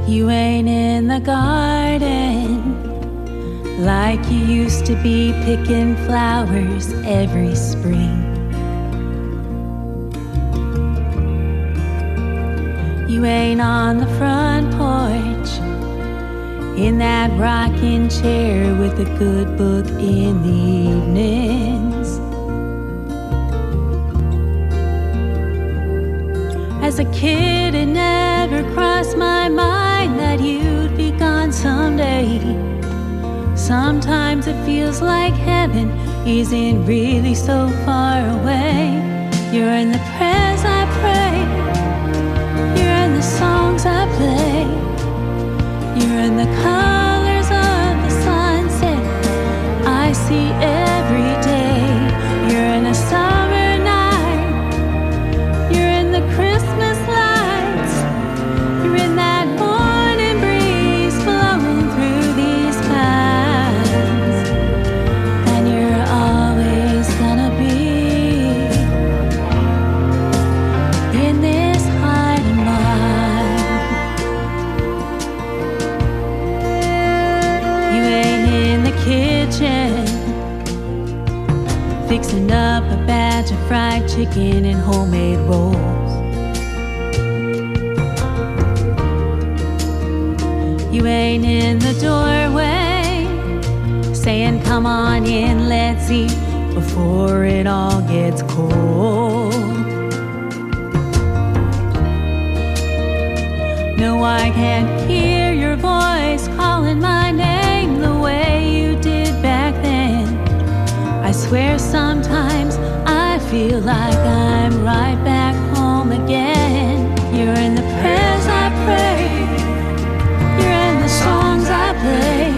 You ain't in the garden like you used to be, picking flowers every spring. You ain't on the front porch in that rocking chair with a good book in the evenings. As a kid, it never crossed my mind that you'd be gone someday. Sometimes it feels like heaven isn't really so far away. You're in the prayers I pray, you're in the songs I play, you're in the colors of the sunset I see every day. You're in a summer night, you're in the Christmas lights, you're in that morning breeze blowing through these pines, and you're always gonna be in this heart of mine. You ain't in the kitchen fixing up a batch of fried chicken and homemade rolls. You ain't in the doorway saying, come on in, let's eat before it all gets cold. No, I can't hear your voice calling my name the way you did back then. I swear sometimes I feel like I'm right back home again. You're in the prayers I pray, you're in the songs I play,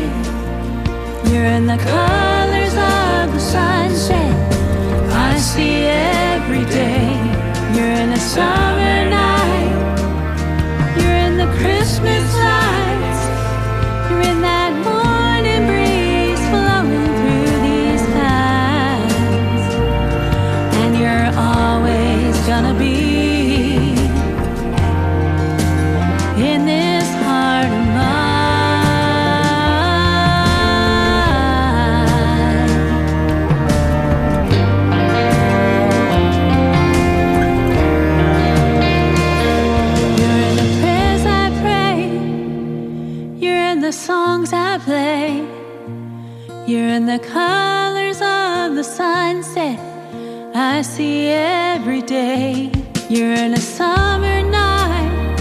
you're in the colors of the sunset I see every day. You're in a summer night, you're in the Christmas lights, you're in that morning breeze blowing through these pines, and you're always gonna be in this heart of mine. You're in the prayers I pray, you're in the songs I play, you're in the colors of the sunset I see every day. You're in a summer night,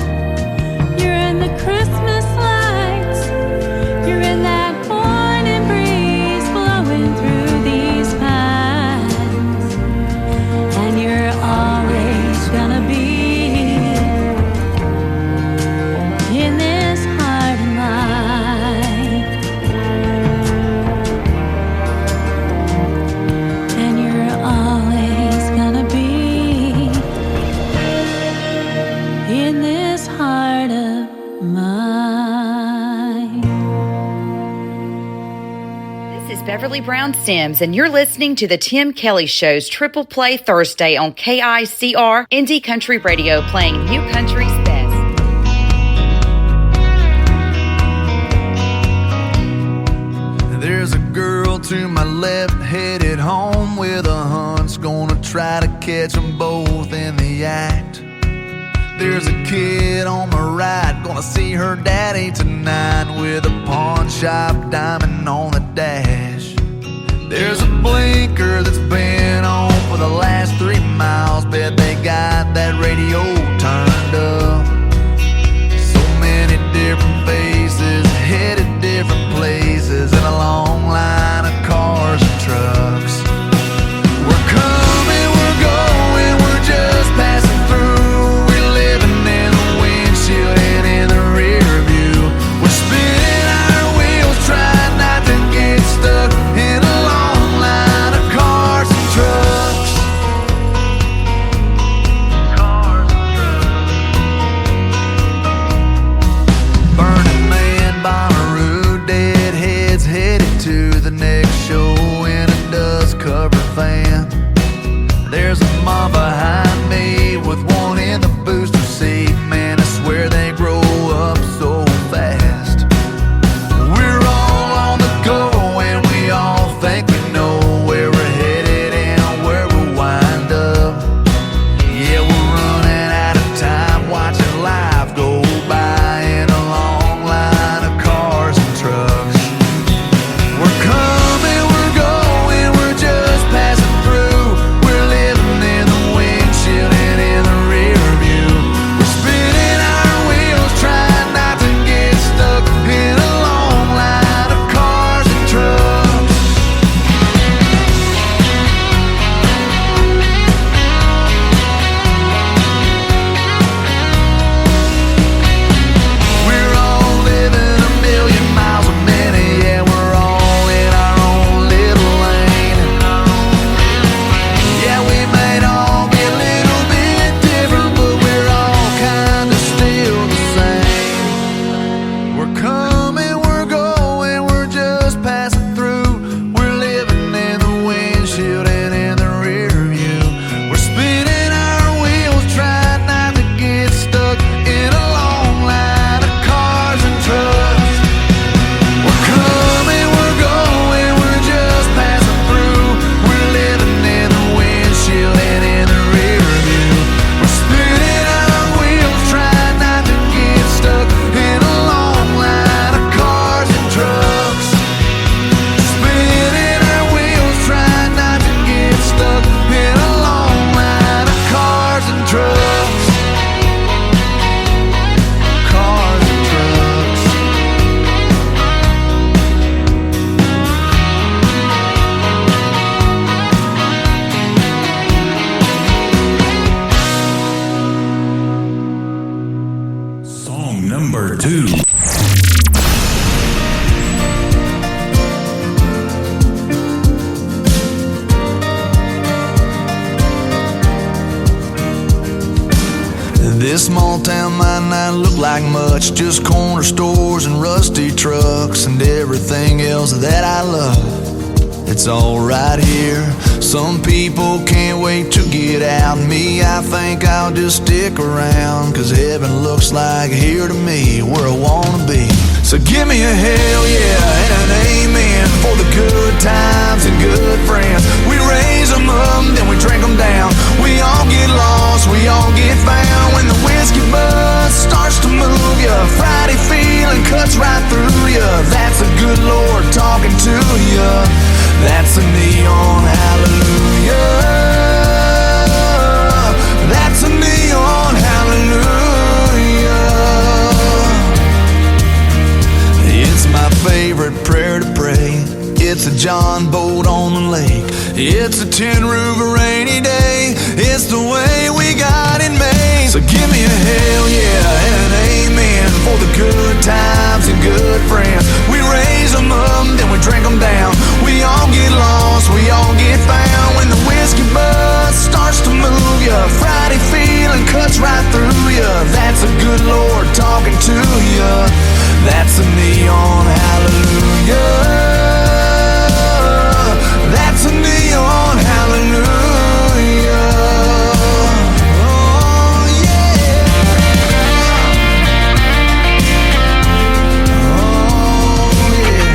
you're in the Christmas lights, you're in that morning breeze blowing through these pines, and you're always gonna be in this heart of mine, and you're always gonna be in this heart of mine. This is Beverly Brown Sims, and you're listening to the Tim Kelly Show's Triple Play Thursday on KICR Indie Country Radio, playing new country's best. There's a girl to my left headed home with a hunch, gonna try to catch them both in the act. There's a kid on my right, gonna see her daddy tonight with a pawn shop diamond on the dash. There's a blinker that's been on for the last 3 miles. Bet they got that radio turned up. So many different faces headed different places in a long line of cars and trucks. We're coming, we're going, we're just passing through. We're living in the windshield and in the rear view. We're spinning our wheels, trying not to get stuck in a long line of cars and trucks. Burning Man, Bonnaroo, deadheads headed to the next show in a dust-covered van. There's a mom behind me with one in the booster seat. Man, I swear they grow up so fast. We're all on the go and we all think we know where we're headed and where we'll wind up. Yeah, we're running out of time watching life go by in a long line of cars and trucks. We're coming, we're going, we're just passing through. We're living in the windshield and in the rear view. We're spinning our wheels, trying not to get stuck in a long line of cars and trucks. We're all living a million miles a minute. Yeah, we're all in our own little lane. Yeah, we might all be a little bit different, but we're all kinda still the same. We're coming, we're going, we're just passing through. We're living in the windshield and in the rear view. We're spinning our wheels, trying not to get stuck in a long line of cars and trucks. We're coming, we're going, we're just passing through. We're living in the windshield and in the rear view. We're spinning our wheels, trying not to get stuck in a long line of cars and trucks. Spinning our wheels, trying not to get stuck in a long line of cars and trucks. Cars and trucks. Song number 2. This small town might not look like much, just corner stores and rusty trucks and everything else that I love. It's all right here. Some people can't wait to get out. Me, I think I'll just stick around, 'cause heaven looks like here to me, where I wanna be. So give me a hell yeah and an amen for the good times and good friends. We raise them up, then we drink them down. We all get lost, we all get found. When the whiskey buzz starts to move ya, Friday feeling cuts right through ya. That's a good Lord talking to ya. That's a neon hallelujah. That's a neon hallelujah. It's my favorite prayer to pray. It's a John boat on the lake. It's a tin roof a rainy day. It's the way we got it made. So give me a hell yeah and an amen for the good times and good friends. We raise them up, then we drink them down. We all get lost, we all get found. When the whiskey buzz starts to move ya, Friday feeling cuts right through ya. That's a good Lord talking to ya. That's a neon hallelujah. That's a neon hallelujah. Oh yeah. Oh yeah.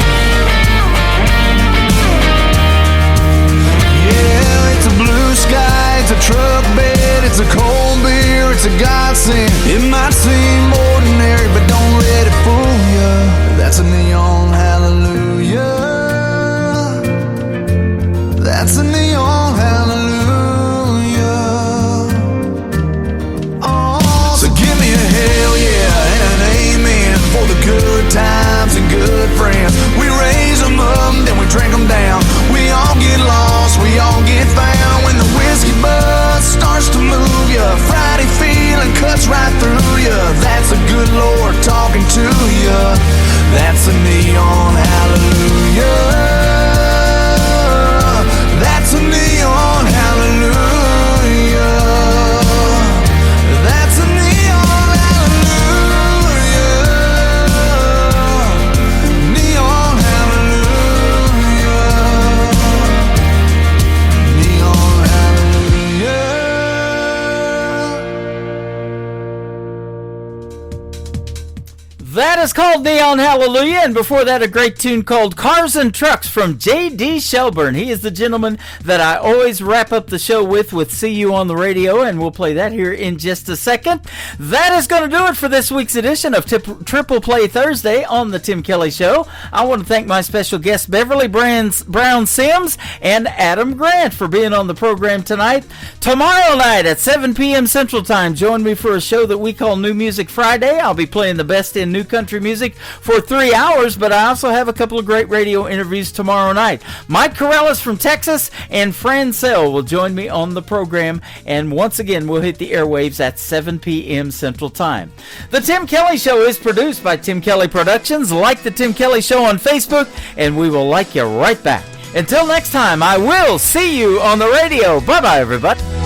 Yeah, it's a blue sky, it's a truck bed, it's a cold beer, it's a godsend. It might seem ordinary, but don't let it fool ya. That's a neon hallelujah. times and good friends. We raise them up, then we drink them down. We all get lost, we all get found. When the whiskey buzz starts to move ya, Friday feeling cuts right through ya. That's a good Lord talking to ya. That's a neon hallelujah. That's a neon hallelujah. That's a neon hallelujah. Neon hallelujah. Neon hallelujah. That is called Neon Hallelujah, and before that, a great tune called Cars and Trucks from J.D. Shelburne. He is the gentleman that I always wrap up the show with See You on the Radio, and we'll play that here in just a second. That is going to do it for this week's edition of Triple Play Thursday on the Tim Kelly Show. I want to thank my special guests, Beverly Brown Sims and Adam Grant, for being on the program tonight. Tomorrow night at 7 p.m. Central Time, join me for a show that we call New Music Friday. I'll be playing the best in new country music for 3 hours, but I also have a couple of great radio interviews tomorrow night. Mike Corrales from Texas and Fran Sell will join me on the program, and once again we'll hit the airwaves at 7 p.m. Central Time. The Tim Kelly Show is produced by Tim Kelly Productions. Like the Tim Kelly Show on Facebook, and we will like you right back. Until next time, I will see you on the radio. Bye-bye, everybody.